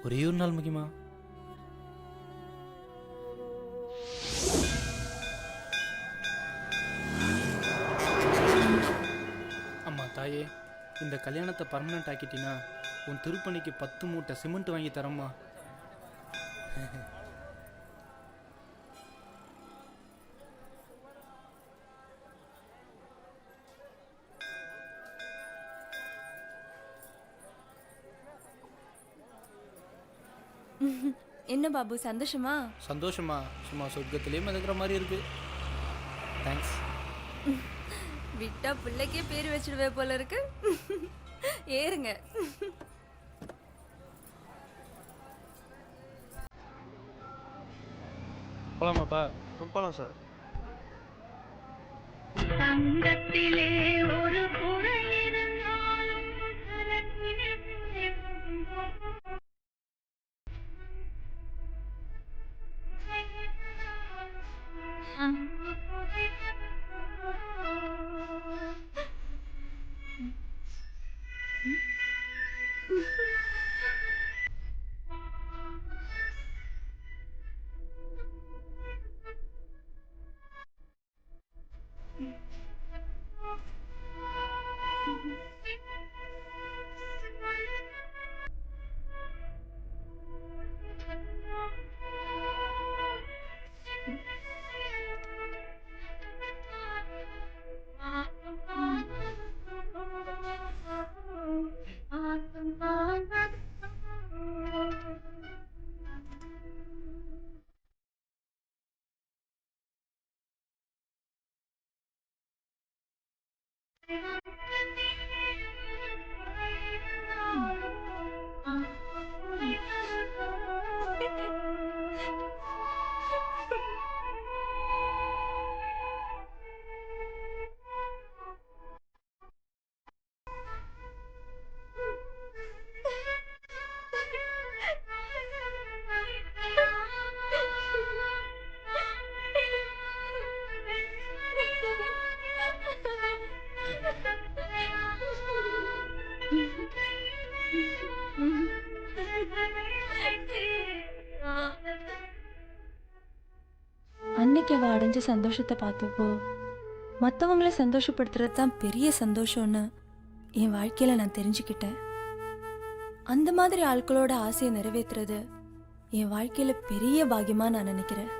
ஒரே ஒரு நாள் மகிமா. அம்மா தாயே, இந்த கல்யாணத்தை பர்மனெண்ட் ஆக்கிட்டீங்கன்னா உன் திருப்பணிக்கு 10 மூட்டை சிமெண்ட் வாங்கி தரம்மா. என்ன பாபு, சந்தோஷமா? சந்தோஷமா, சும்மா சொர்க்கத்திலே மிதக்கிற மாதிரி இருக்கு. தேங்க்ஸ். விட்டா பிள்ளைக்கே பேர் வச்சிடுவே போல இருக்கு. ஏறுங்க. போலாமாப்பா? போலாம் சார். தங்கத்திலே ஒரு குறை அன்னைக்கு அவ அடைஞ்ச சந்தோஷத்தை பார்த்தப்போ மற்றவங்கள சந்தோஷப்படுத்துறது தான் பெரிய சந்தோஷம்னு என் வாழ்க்கையில நான் தெரிஞ்சுக்கிட்டேன். அந்த மாதிரி ஆட்களோட ஆசையை நிறைவேற்றுறது என் வாழ்க்கையில பெரிய பாக்கியமா நான் நினைக்கிறேன்.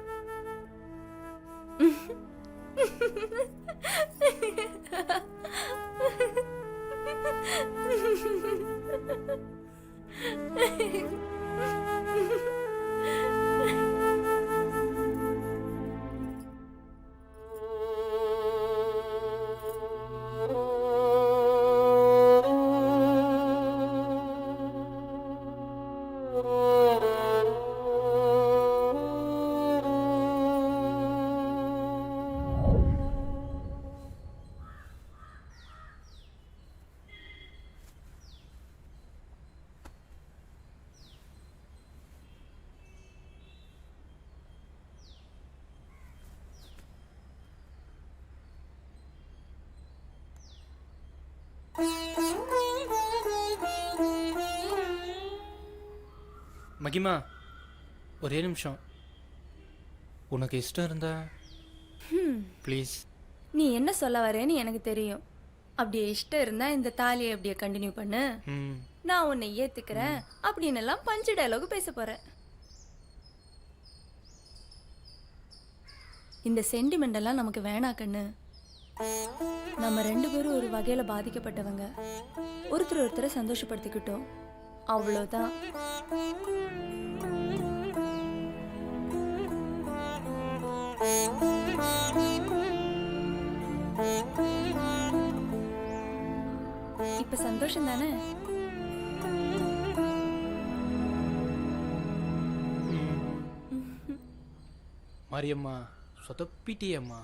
மகிமா, ஒரே நிமிஷம். உனக்கு இஷ்டம் இருந்தா ப்ளீஸ் நீ என்ன சொல்ல வரேன்னு எனக்கு தெரியும். அப்படியே இஷ்டம் இருந்தா இந்த தாலியை அப்படியே கண்டினியூ பண்ணு. நான் உன்னை ஏத்துக்கிறேன் அப்படின்னு எல்லாம் பஞ்சு டயலாக் பேச போறேன். இந்த சென்டிமெண்ட் எல்லாம் நமக்கு வேணா கண்ணு. நம்ம 2 பேரும் ஒரு வகையில பாதிக்கப்பட்டவங்க. ஒருத்தர் ஒருத்தரை சந்தோஷப்படுத்திக்கிட்டோம், அவ்வளோதான். இப்ப சந்தோஷம் தானே? மாரியம்மா சொதப்பிட்டியம்மா.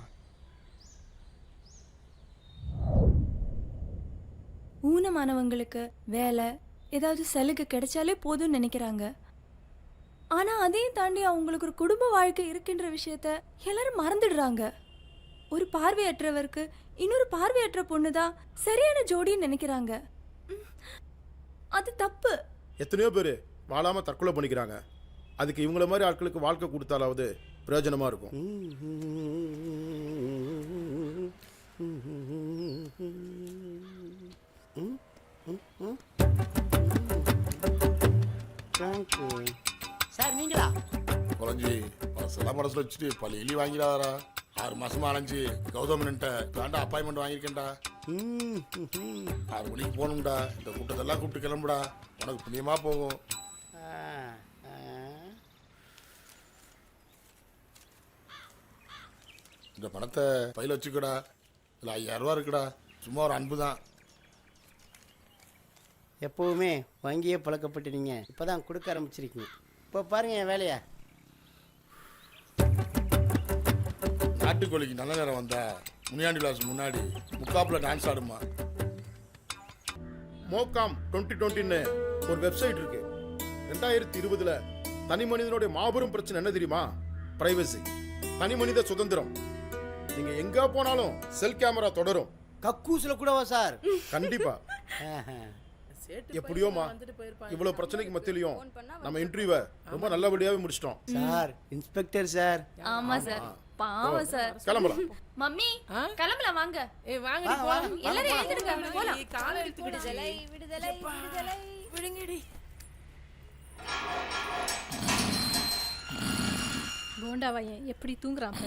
ஊனமானவங்களுக்கு வேலை ஏதாவது சலுகை கிடைச்சாலே போதும்னு நினைக்கிறாங்க. ஆனா அதையும் தாண்டி அவங்களுக்கு ஒரு குடும்ப வாழ்க்கை இருக்குன்ற விஷயத்த எல்லாரும் மறந்துடுறாங்க. ஒரு பார்வையற்றவருக்கு இன்னொரு பார்வையற்ற பொண்ணுதான் சரியான ஜோடின்னு நினைக்கிறாங்க. அது தப்பு. எத்தனையோ பேர் வாழாம தற்கொலை பண்ணிக்கிறாங்க. அதுக்கு இவங்கள மாதிரி ஆட்களுக்கு வாழ்க்கை கொடுத்தாலாவது பிரயோஜனமா இருக்கும். சார் நீங்களா? குறைஞ்சி பசெல்லாம் மனசில் வச்சுட்டு பள்ளி இலி வாங்கிடாதா. 6 மாசமா அலைஞ்சு கௌதமன்ட்ட வேண்டா அப்பாயின்மெண்ட் வாங்கியிருக்கேன்டா. 6 மணிக்கு போகணும்டா. இந்த கூட்டத்தெல்லாம் கூப்பிட்டு கிளம்புடா, உனக்கு புண்ணியமா போகும். இந்த பணத்தை பையில வச்சுக்கடா. இதில் 5000 ரூபா இருக்குடா. சும்மா ஒரு அன்பு தான். எப்போவுமே வங்கியே பழக்கப்பட்டு நீங்கள் இப்போ தான் கொடுக்க ஆரம்பிச்சிருக்கீங்க. இப்போ பாருங்கள் என் வேலையா. நாட்டுக்கோழிக்கு நல்ல நேரம் வந்தா முனியாண்டி கிளாஸ் முன்னாடி முக்காப்பில் டான்ஸ் ஆடுமா. மோகாம் 2020ன்னு ஒரு வெப்சைட் இருக்கு. 2020ல் தனி மனிதனுடைய மாபெரும் பிரச்சனை என்ன தெரியுமா? பிரைவசி, தனி மனித சுதந்திரம். நீங்க எங்க போனாலும் செல் கேமரா தொடரும். கக்கூசில் கூடவா சார்? கண்டிப்பா. எப்படியோமா இவ்வளவு பிரச்சனைக்கு மத்தியிலையும் நம்ம இன்டர்வியூவை ரொம்ப நல்லபடியாவே முடிச்சிட்டோம். Sir inspector sir. ஆமா சார், பாவம் சார். கிளம்பலாம். மம்மி கிளம்பலாம் வாங்க. வாங்க எல்லாரும் எழுந்திருங்க போலாம். காலை எடுத்து விடுதலை விடுதலை விடுதலை விடுங்கடி. போண்டாவையன் எப்படி தூங்குறான்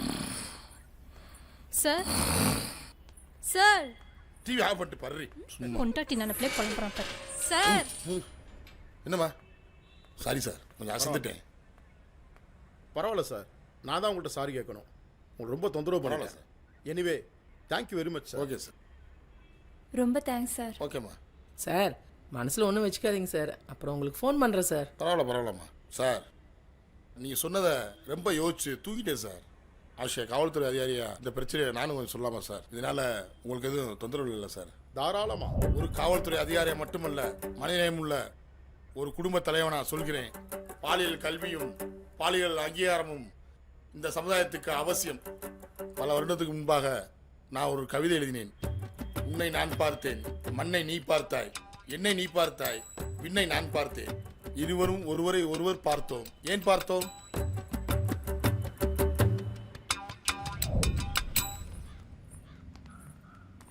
சார்? சார் டிவி ஆஃப் பண்ணிட்டு பர்றி. கொண்டாட்டி நினைப்பிலே புலம்புறான் சார். என்னம்மா? சாரி சார், கொஞ்சம் அசந்துட்டேன். பரவாயில்ல சார், நான் தான் உங்கள்கிட்ட சாரி கேட்கணும். உங்களுக்கு ரொம்ப தொந்தரவு பண்ணல sir. Anyway thank you very much sir. Okay sir. ரொம்ப தேங்க்ஸ் சார். ஓகேம்மா. சார் மனசில் ஒன்றும் வச்சுக்காதீங்க சார், அப்புறம் உங்களுக்கு ஃபோன் பண்ணுறேன் சார். பரவாயில்லம்மா. சார் நீங்கள் சொன்னதை ரொம்ப யோசிச்சு தூக்கிட்டேன் சார். ஆஷா காவல்துறை அதிகாரியா இந்த பிரச்சனையை நானும் கொஞ்சம் சொல்லாமா சார்? இதனால உங்களுக்கு எதுவும் தொந்தரவு இல்லை சார்? தாராளமா. ஒரு காவல்துறை அதிகாரியா மட்டுமல்ல, மனிதநேயம் உள்ள ஒரு குடும்ப தலைவனா சொல்கிறேன். பாலியல் கல்வியும் பாலியல் அங்கீகாரமும் இந்த சமுதாயத்துக்கு அவசியம். பல வருடத்துக்கு முன்பாக நான் ஒரு கவிதை எழுதினேன். உன்னை நான் பார்த்தேன், மண்ணை நீ பார்த்தாய், என்னை நீ பார்த்தாய், விண்ணை நான் பார்த்தேன், இருவரும் ஒருவரை ஒருவர் பார்த்தோம். ஏன் பார்த்தோம்?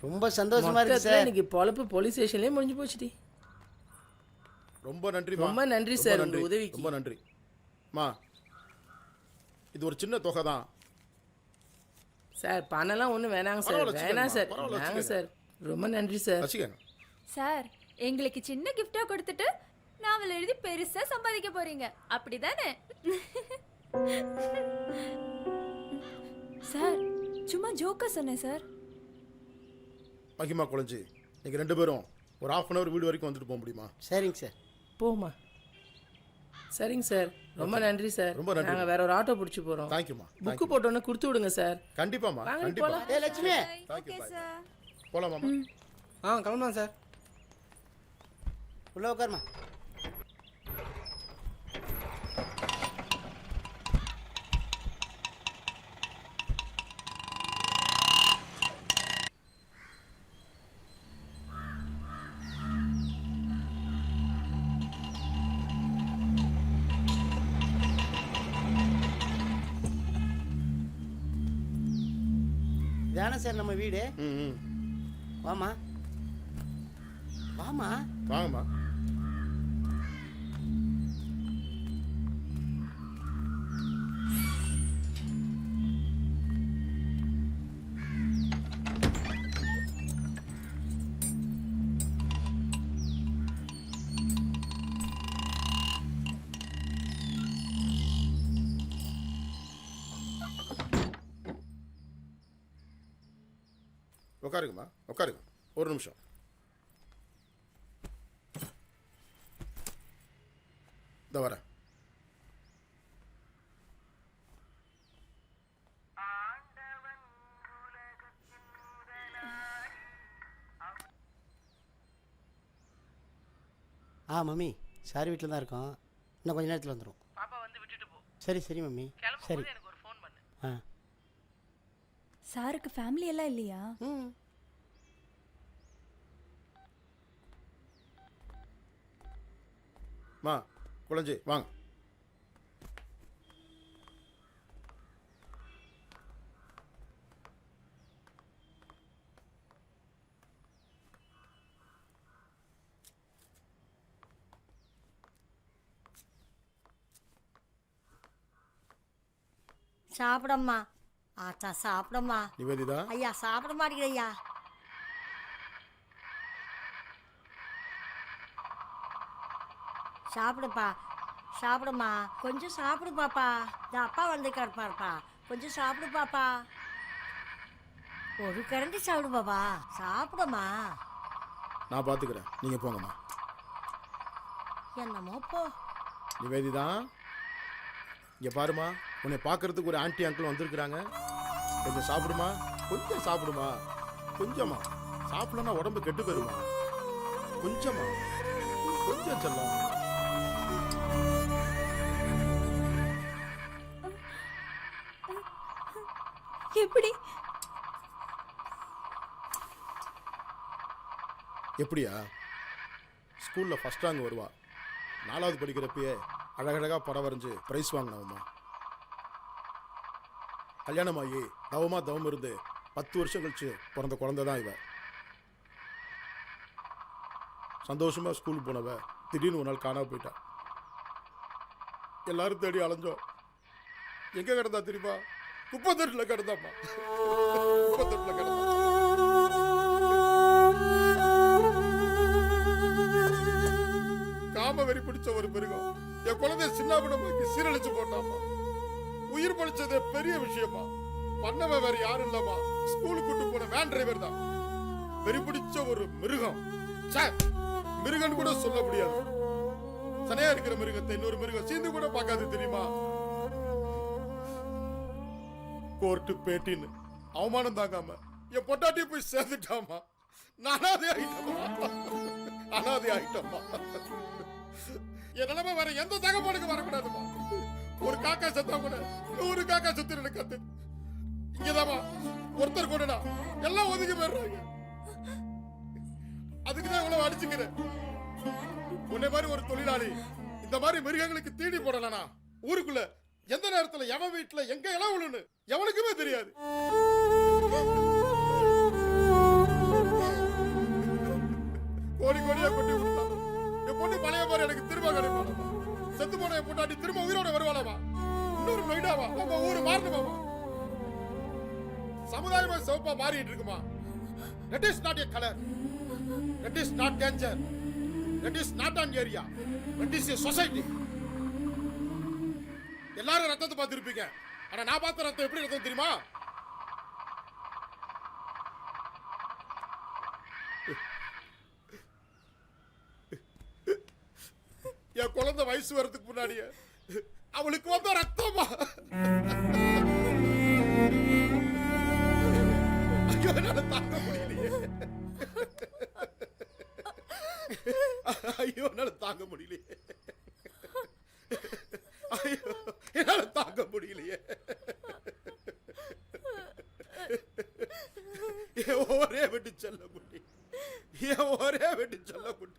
ரொம்ப சந்தோஷமா இருக்கு சார். இன்னைக்கு பொழப்பு போலீஸ் ஸ்டேஷன்லயே முடிஞ்சு போச்சுடி. ரொம்ப நன்றி. ரொம்ப நன்றி சார் உங்க உதவிக்கு. ரொம்ப நன்றி மா. இது ஒரு சின்ன தொகை தான் சார். பணம்லாம் ஒன்றும் வேணாங்க சார். வேணாம் சார், வேணாங்க சார். ரொம்ப நன்றி சார். சார் எங்களுக்கு சின்ன கிஃப்டா கொடுத்துட்டு நாவல் எழுதி பெருசா சம்பாதிக்க போறீங்க, அப்படிதானே? சார் சும்மா ஜோக்கா சொன்னேன் சார். மகிமா குழஞ்சி, நீங்கள் 2 பேரும் ஒரு 1/2 அன் ஹவர் வீடு வரைக்கும் வந்துட்டு போக முடியுமா? சரிங்க சார். போமா. சரிங்க சார், ரொம்ப நன்றி சார். ரொம்ப நன்றி. நாங்கள் வேற ஒரு ஆட்டோ பிடிச்சி போகிறோம். தேங்க்யூமா. புக்கு போட்டோன்னு கொடுத்து விடுங்க சார். கண்டிப்பாமா. கண்டிப்பா. ஏ லட்சுமி தேங்க்யூ. போலாமாமா? கிளம்பலாம் சார். உள்ள உட்காருமா. இதான இதானே சார் நம்ம வீடு. வாமா வாமா. வாங்கம்மா. உட்காருங்கம்மா, உட்காருங்க. ஒரு நிமிஷம். இந்த வரேன். மம்மி சார் வீட்டில் தான் இருக்கோம். இன்னும் கொஞ்ச நேரத்தில் வந்துடும். பாப்பா வந்து விட்டுட்டு போ. சரி சரி மம்மி. சரி. எனக்கு ஒரு ஃபோன் பண்ணு. சாருக்கு ஃபேமிலி எல்லாம் இல்லையா? மா குழஞ்சி வாங்க. சாப்பிடம்மா. ஆச்சா சாப்பிடம்மா. நிவேதிதா. ஐயா சாப்பிட மாட்டேங்கிற ஐயா. சாப்பிடுப்பா சாப்பிடுமா. கொஞ்சம் சாப்பிடு பாப்பா. இந்த அப்பா வந்திருக்காரு பாருப்பா. கொஞ்சம் சாப்பிடு பாப்பா. ஒரு கரண்டி சாப்பிடு பாப்பா. சாப்பிடுமா. நான் பார்த்துக்கிறேன், நீங்கள் போங்கம்மா. என்னமோ போ. நிவேதிதா, இங்கே பாருமா, உன்னை பார்க்கறதுக்கு ஒரு ஆன்ட்டி அங்கிள் வந்திருக்கிறாங்க. கொஞ்சம் சாப்பிடுமா, கொஞ்சம் சாப்பிடுமா, கொஞ்சமா. சாப்பிடலன்னா உடம்பு கெட்டு போயிருமா. கொஞ்சமா, கொஞ்சம் செல்லம். எப்படி எப்படியா? ஸ்கூலில் ஃபஸ்ட் ரேங்க் வருவா. 4வது படிக்கிறப்பயே அழகழகாக படம் வரைஞ்சி ப்ரைஸ் வாங்கினவம்மா. கல்யாணமாகி தவம் இருந்து 10 வருஷம் கழிச்சு பிறந்த குழந்தை தான் இவ. சந்தோஷமாக ஸ்கூலுக்கு போனவ திடீர்னு ஒரு நாள் காணாம போயிட்டா. எல்லாரும் தேடி அலைஞ்சோம். எங்கே கிடந்தா தெரியுமா? குப்பத்தொட்டில் கிடந்தாம்மா. குப்பத்தொட்டில் கிடந்தா. காம வெறி பிடிச்ச ஒரு மிருகம் என் குழந்தைய சின்ன குணமாக்கி சீரழிச்சு போட்டாமா. உயிர் பழிச்சது பெரிய விஷயமா. பண்ணவ வேற யாரும் இல்லம்மா, ஸ்கூலுக்கு கூட்டு போன வேன் டிரைவர் தான். வெறி பிடிச்ச ஒரு மிருகம். மிருகன் கூட சொல்ல முடியாது. சனையா இருக்கிற மிருகத்தை இன்னொரு மிருகம் சீந்து கூட பார்க்காது தெரியுமா? கோர்ட்டு பேட்டின்னு அவமானம் தாங்காம என் பொட்டாட்டியை போய் சேர்ந்துட்டாமா. அனாதை ஆயிட்டமா. என் நிலைமை வேற எந்த தகவலுக்கு வரக்கூடாதுமா. ஒரு காக்கா செத்தா கூட 100 காக்கா செத்து கத்து. இங்கதாமா ஒருத்தர் கொண்டுடா எல்லாம் ஒதுக்கி போயிடுறாங்க. அதுக்குதான் இவ்வளவு அடிச்சுக்கிறேன். உன்னை மாதிரி ஒரு தொழிலாளி இந்த மாதிரி மிருகங்களுக்கு தீனி போடலனா ஊருக்குள்ள எந்த நேரத்துல எவன் வீட்டுல எங்க இடம் விழுன்னு எவனுக்குமே தெரியாது. கோடி கோடியா கொட்டி விட்டாலும் என் பொண்ணு பழைய மாதிரி எனக்கு திரும்ப கிடைப்பாளா? செத்து போன என் பொண்டாட்டி திரும்ப உயிரோட வருவாளாமா? இன்னொரு நொய்டாவா நம்ம ஊரு மாறணுமாமா? சமுதாயமா சிவப்பா மாறிட்டு இருக்குமா? That is not a color. That is not danger. That is not an area. That is a society. எல்லாரும் ரத்தத்தை பார்த்திருப்பீங்க. ஆனா நான் பார்த்த ரத்தம் எப்படி ரத்தம் தெரியுமா? என் குழந்தை வயசு வரதுக்கு முன்னாடியே அவளுக்கு வந்த ரத்தமா. ஐயோ என்னால தாங்க முடியலையே. ஐயோ என்னால தாங்க முடியலையே. ஐயோ என்னால தாங்க முடியலையே. ஒரே விட்டு செல்ல முடி. ஒரே விட்டு செல்ல முடி.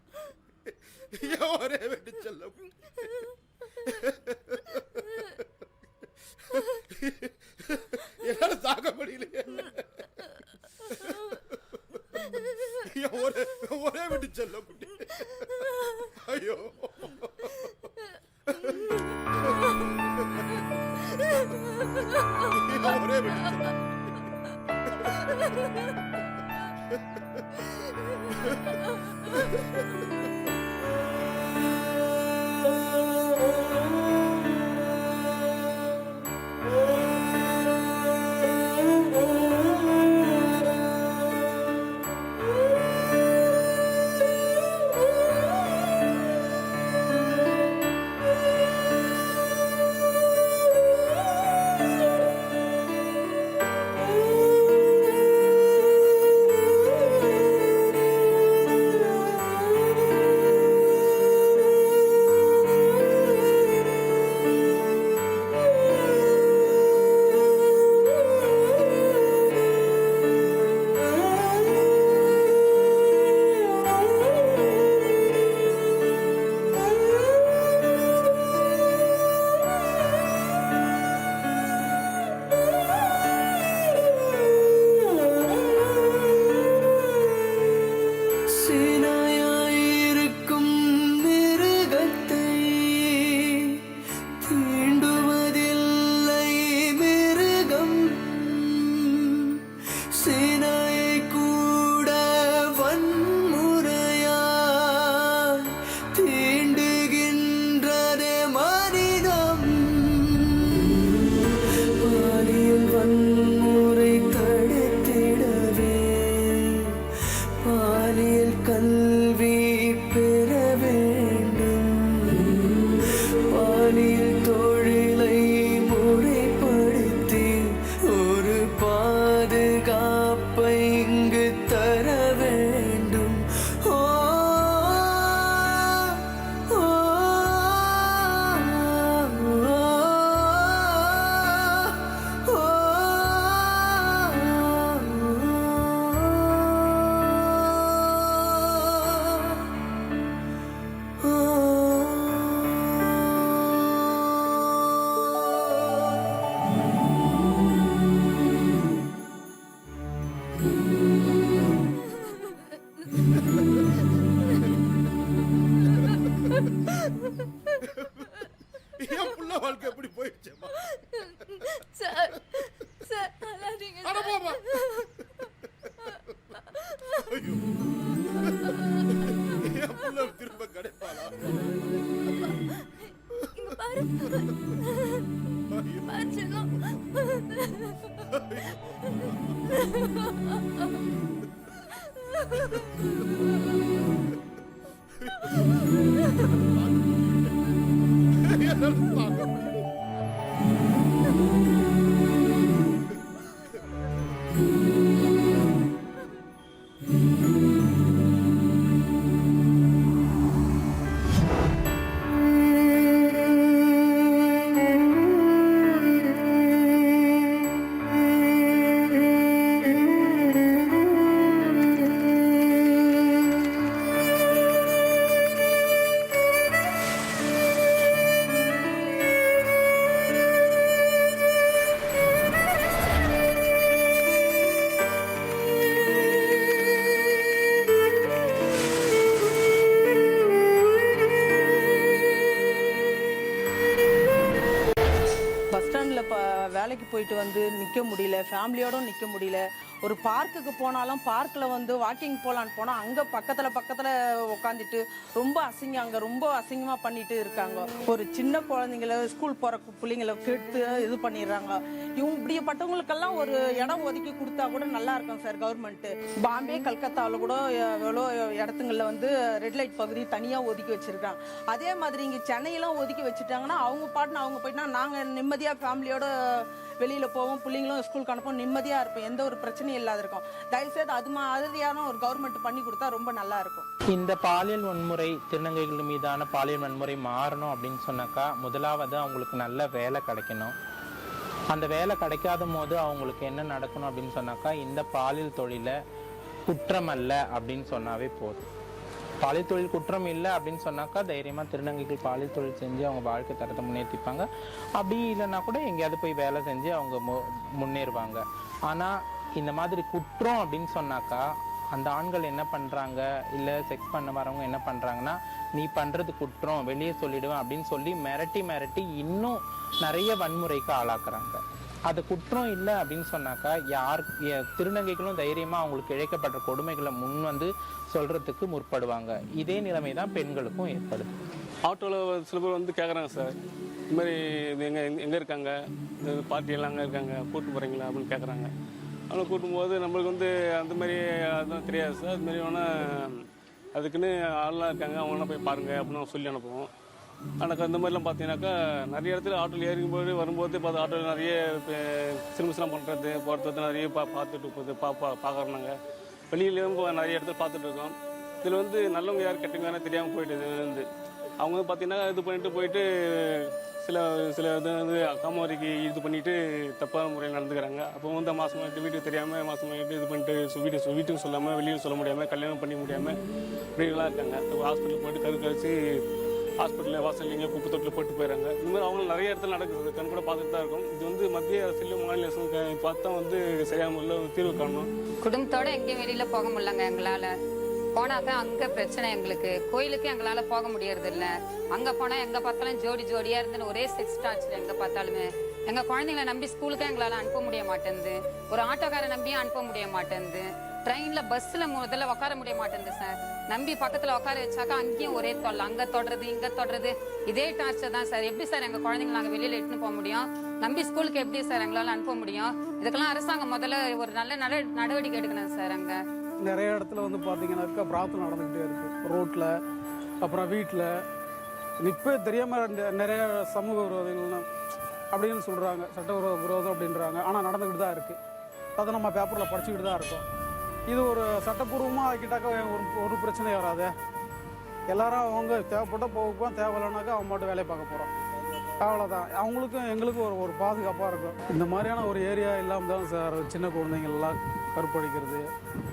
ஒரே விட்டு செல்ல முடி. என்னால தாங்க முடியலையே. ஒரே விட்டு செல்ல குட்டி. ஐயோ ஒரே விட்டு செல்ல. என் புள்ள வாழ்க்கை எப்படி போயிடுச்சேம்மா? சார் சார் அழாதீங்க அட போம்மா. ஐயோ. என் புள்ள திரும்ப கிடைப்பாளா? இங்க பாரு. பாரு செல்லம். வேலைக்கு போயிட்டு வந்து நிற்க முடியல, ஃபேமிலியோடும் நிற்க முடியல. ஒரு பார்க்குக்கு போனாலும் பார்க்கில் வந்து வாக்கிங் போகலான்னு போனால் அங்கே பக்கத்தில் உட்காந்துட்டு ரொம்ப அங்கே ரொம்ப அசிங்கமாக பண்ணிட்டு இருக்காங்க. ஒரு சின்ன குழந்தைங்கள ஸ்கூல் போகிற பிள்ளைங்களை கெடுத்து இது பண்ணிடுறாங்க. இப்படிப்பட்டவங்களுக்கெல்லாம் ஒரு இடம் ஒதுக்கி கொடுத்தா கூட நல்லா இருக்கும் சார் கவர்மெண்ட்டு. பாம்பே கல்கத்தாவில் கூட எவ்வளோ இடத்துங்களில் வந்து ரெட் லைட் பகுதி தனியாக ஒதுக்கி வச்சுருக்காங்க. அதே மாதிரி இங்கே சென்னையெல்லாம் ஒதுக்கி வச்சுட்டாங்கன்னா அவங்க பாட்டுன்னு அவங்க போயிட்டா நாங்கள் நிம்மதியாக ஃபேமிலியோட வெளியில் போவோம், பிள்ளைங்களும் ஸ்கூலுக்கு அனுப்போம், நிம்மதியாக இருப்போம், எந்த ஒரு பிரச்சனையும் இல்லாத இருக்கும். தயவுசெய்து அது மாதிரியான ஒரு கவர்மெண்ட் பண்ணி கொடுத்தா ரொம்ப நல்லா இருக்கும். இந்த பாலியல் வன்முறை, திருநங்கைகள் மீதான பாலியல் வன்முறை மாறணும் அப்படின்னு சொன்னாக்கா முதலாவது அவங்களுக்கு நல்ல வேலை கிடைக்கணும். அந்த வேலை கிடைக்காத போது அவங்களுக்கு என்ன நடக்கணும் அப்படின்னு சொன்னாக்கா இந்த பாலியல் தொழிலை குற்றம் அல்ல அப்படின்னு சொன்னாவே போதும். பாலியல் தொழில் குற்றம் இல்லை அப்படின்னு சொன்னாக்கா தைரியமாக திருநங்கைகள் பாலியல் தொழில் செஞ்சு அவங்க வாழ்க்கை தரத்தை முன்னேற்றிப்பாங்க. அப்படி இல்லைன்னா கூட எங்கேயாவது போய் வேலை செஞ்சு அவங்க முன்னேறுவாங்க. ஆனால் இந்த மாதிரி குற்றம் அப்படின்னு சொன்னாக்கா அந்த ஆண்கள் என்ன பண்ணுறாங்க, இல்லை செக்ஸ் பண்ண வரவங்க என்ன பண்ணுறாங்கன்னா, நீ பண்ணுறது குற்றம், வெளியே சொல்லிடுவேன் அப்படின்னு சொல்லி மிரட்டி மிரட்டி இன்னும் நிறைய வன்முறைக்கு ஆளாக்குறாங்க. அது குற்றம் இல்லை அப்படின்னு சொன்னாக்கா திருநங்கைகளும் தைரியமாக அவங்களுக்கு இழைக்கப்பட்ட கொடுமைகளை முன் வந்து சொல்கிறதுக்கு முற்படுவாங்க. இதே நிலைமை தான் பெண்களுக்கும் ஏற்படுது. ஆட்டோவில் சில பேர் வந்து கேட்குறாங்க சார், இது மாதிரி எங்கே இருக்காங்க, இந்த பார்ட்டியெல்லாம் அங்கே இருக்காங்க, கூப்பிட்டு போகிறீங்களா அப்படின்னு கேட்குறாங்க. அவனை கூட்டும்போது நம்மளுக்கு வந்து அந்த மாதிரி அதுதான் தெரியாது சார். அது மாதிரி வேணால் அதுக்குன்னு ஆள்லாம் இருக்காங்க, அவங்களாம் போய் பாருங்கள் அப்படின்னு சொல்லி அனுப்புவோம். ஆனால் அந்த மாதிரிலாம் பார்த்தீங்கன்னாக்கா நிறைய இடத்துல ஆட்டோவில் ஏறிக்கும்போது வரும்போது பார்த்து ஆட்டோவில் நிறைய சிறுமிஸ்லாம் பண்ணுறது போகிறது நிறைய பார்த்துட்டு போகுது பார்க்குறாங்க. வெளியிலேயும் நிறைய இடத்துல பார்த்துட்டு இருக்கோம். இதில் வந்து நல்லவங்க யார் கெட்டவங்க தெரியாமல் போயிட்டு வந்து அவங்க வந்து பார்த்தீங்கன்னா இது பண்ணிட்டு போயிட்டு சில இது வந்து காமவரிக்கு இது பண்ணிட்டு தப்பான முறையில் நடந்துக்கிறாங்க. அப்போ வந்து மாதமாகிட்டு வீட்டுக்கு தெரியாமல் மாதமாகிட்டு இது பண்ணிட்டு வீட்டுக்கு சொல்லாமல் வெளியும் சொல்ல முடியாமல் கல்யாணம் பண்ணி முடியாமல் இப்படிலாம் இருக்காங்க. ஹாஸ்பிட்டலுக்கு போயிட்டு கருக்கழிச்சு ஹாஸ்பிட்டலில் வாசல் எங்கேயோ குப்பை தொட்டில் போட்டு போயிடறாங்க. இந்த மாதிரி அவங்களும் நிறைய இடத்துல நடக்குது, கண் கூட பார்த்துட்டு தான் இருக்கும். இது வந்து மத்திய அரசியலும் மாநில அரசும் பார்த்தா வந்து சரியான முறையில் தீர்வு காணணும். குடும்பத்தோடு எங்கேயும் வெளியில் போக முடியலங்க எங்களால். போனாக்கா அங்கே பிரச்சனை, எங்களுக்கு கோயிலுக்கு எங்களால் போக முடியறது இல்லை. அங்கே போனால் எங்கே பார்த்தாலும் ஜோடியாக இருந்துன்னு ஒரே செக்ஸ் டார்ச்சர். எங்கே பார்த்தாலுமே எங்கள் குழந்தைங்களை நம்பி ஸ்கூலுக்கு எங்களால் அனுப்ப முடிய மாட்டேங்குது. ஒரு ஆட்டோக்காரை நம்பியும் அனுப்ப முடிய மாட்டேங்குது. ட்ரெயினில் பஸ்ஸில் முதல்ல உட்கார முடிய மாட்டேங்குது சார். நம்பி பக்கத்தில் உட்கார வச்சாக்கா அங்கேயும் ஒரே தொல்லை, அங்கே தொடுறது இங்கே தொடுறது, இதே டார்ச்சர் தான் சார். எப்படி சார் எங்கள் குழந்தைங்க நாங்கள் வெளியில் இட்டுன்னு போக முடியும்? நம்பி ஸ்கூலுக்கு எப்படி சார் எங்களால் அனுப்ப முடியும்? இதுக்கெல்லாம் அரசாங்கம் முதல்ல ஒரு நல்ல நடவடிக்கை எடுக்கணும் சார். அங்கே நிறைய இடத்துல வந்து பார்த்தீங்கன்னாக்கா பிரார்த்தனை நடந்துக்கிட்டே இருக்குது, ரோட்டில், அப்புறம் வீட்டில். இப்போ தெரியாமல் நிறைய சமூக விரோதங்கள் அப்படின்னு சொல்கிறாங்க, சட்ட விரோதம் அப்படின்றாங்க. ஆனால் நடந்துக்கிட்டு தான் இருக்குது. அதை நம்ம பேப்பரில் படிச்சுக்கிட்டு தான் இருக்கோம். இது ஒரு சட்டப்பூர்வமாக ஆக்கிட்டாக்கா ஒரு பிரச்சனையும் வராது. எல்லாரும் அவங்க தேவைப்பட்டால் போகும்போது, தேவையில்லைனாக்கா அவங்க மட்டும் வேலையை பார்க்க போகிறோம், அவ்வளோதான். அவங்களுக்கும் எங்களுக்கும் ஒரு பாதுகாப்பாக இருக்கும். இந்த மாதிரியான ஒரு ஏரியா இல்லாமல் தான் சார் சின்ன குழந்தைங்கள்லாம் கற்பழிக்கிறது.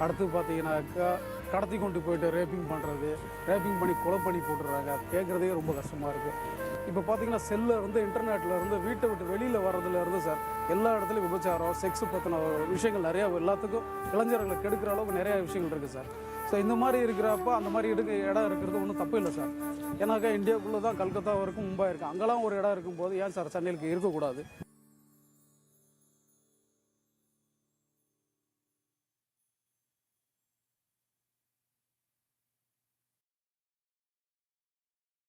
அடுத்து பார்த்தீங்கன்னாக்கா கடத்தி கொண்டு போயிட்டு ரேப்பிங் பண்ணுறது, ரேப்பிங் பண்ணி கொலை பண்ணி போட்டுடுறாங்க. கேட்குறதே ரொம்ப கஷ்டமாக இருக்குது. இப்போ பார்த்தீங்கன்னா செல்லில் இருந்து இன்டர்நெட்டில் இருந்து வீட்டை விட்டு வெளியில் வர்றதுலேருந்து சார் எல்லா இடத்துலையும் விபச்சாரம், செக்ஸ் பற்றின விஷயங்கள் நிறையா எல்லாத்துக்கும் இளைஞர்களை கெடுக்கிற அளவுக்கு நிறையா விஷயங்கள் இருக்குது சார். ஸோ இந்த மாதிரி இருக்கிறப்ப அந்த மாதிரி இடம் இருக்கிறது ஒன்றும் தப்பு இல்லை சார். ஏன்னாக்கா இந்தியாவுக்குள்ளே தான் கல்கத்தா வரைக்கும் மும்பை இருக்குது. அங்கெல்லாம் ஒரு இடம் இருக்கும்போது ஏன் சார் சென்னைக்கு இருக்கக்கூடாது?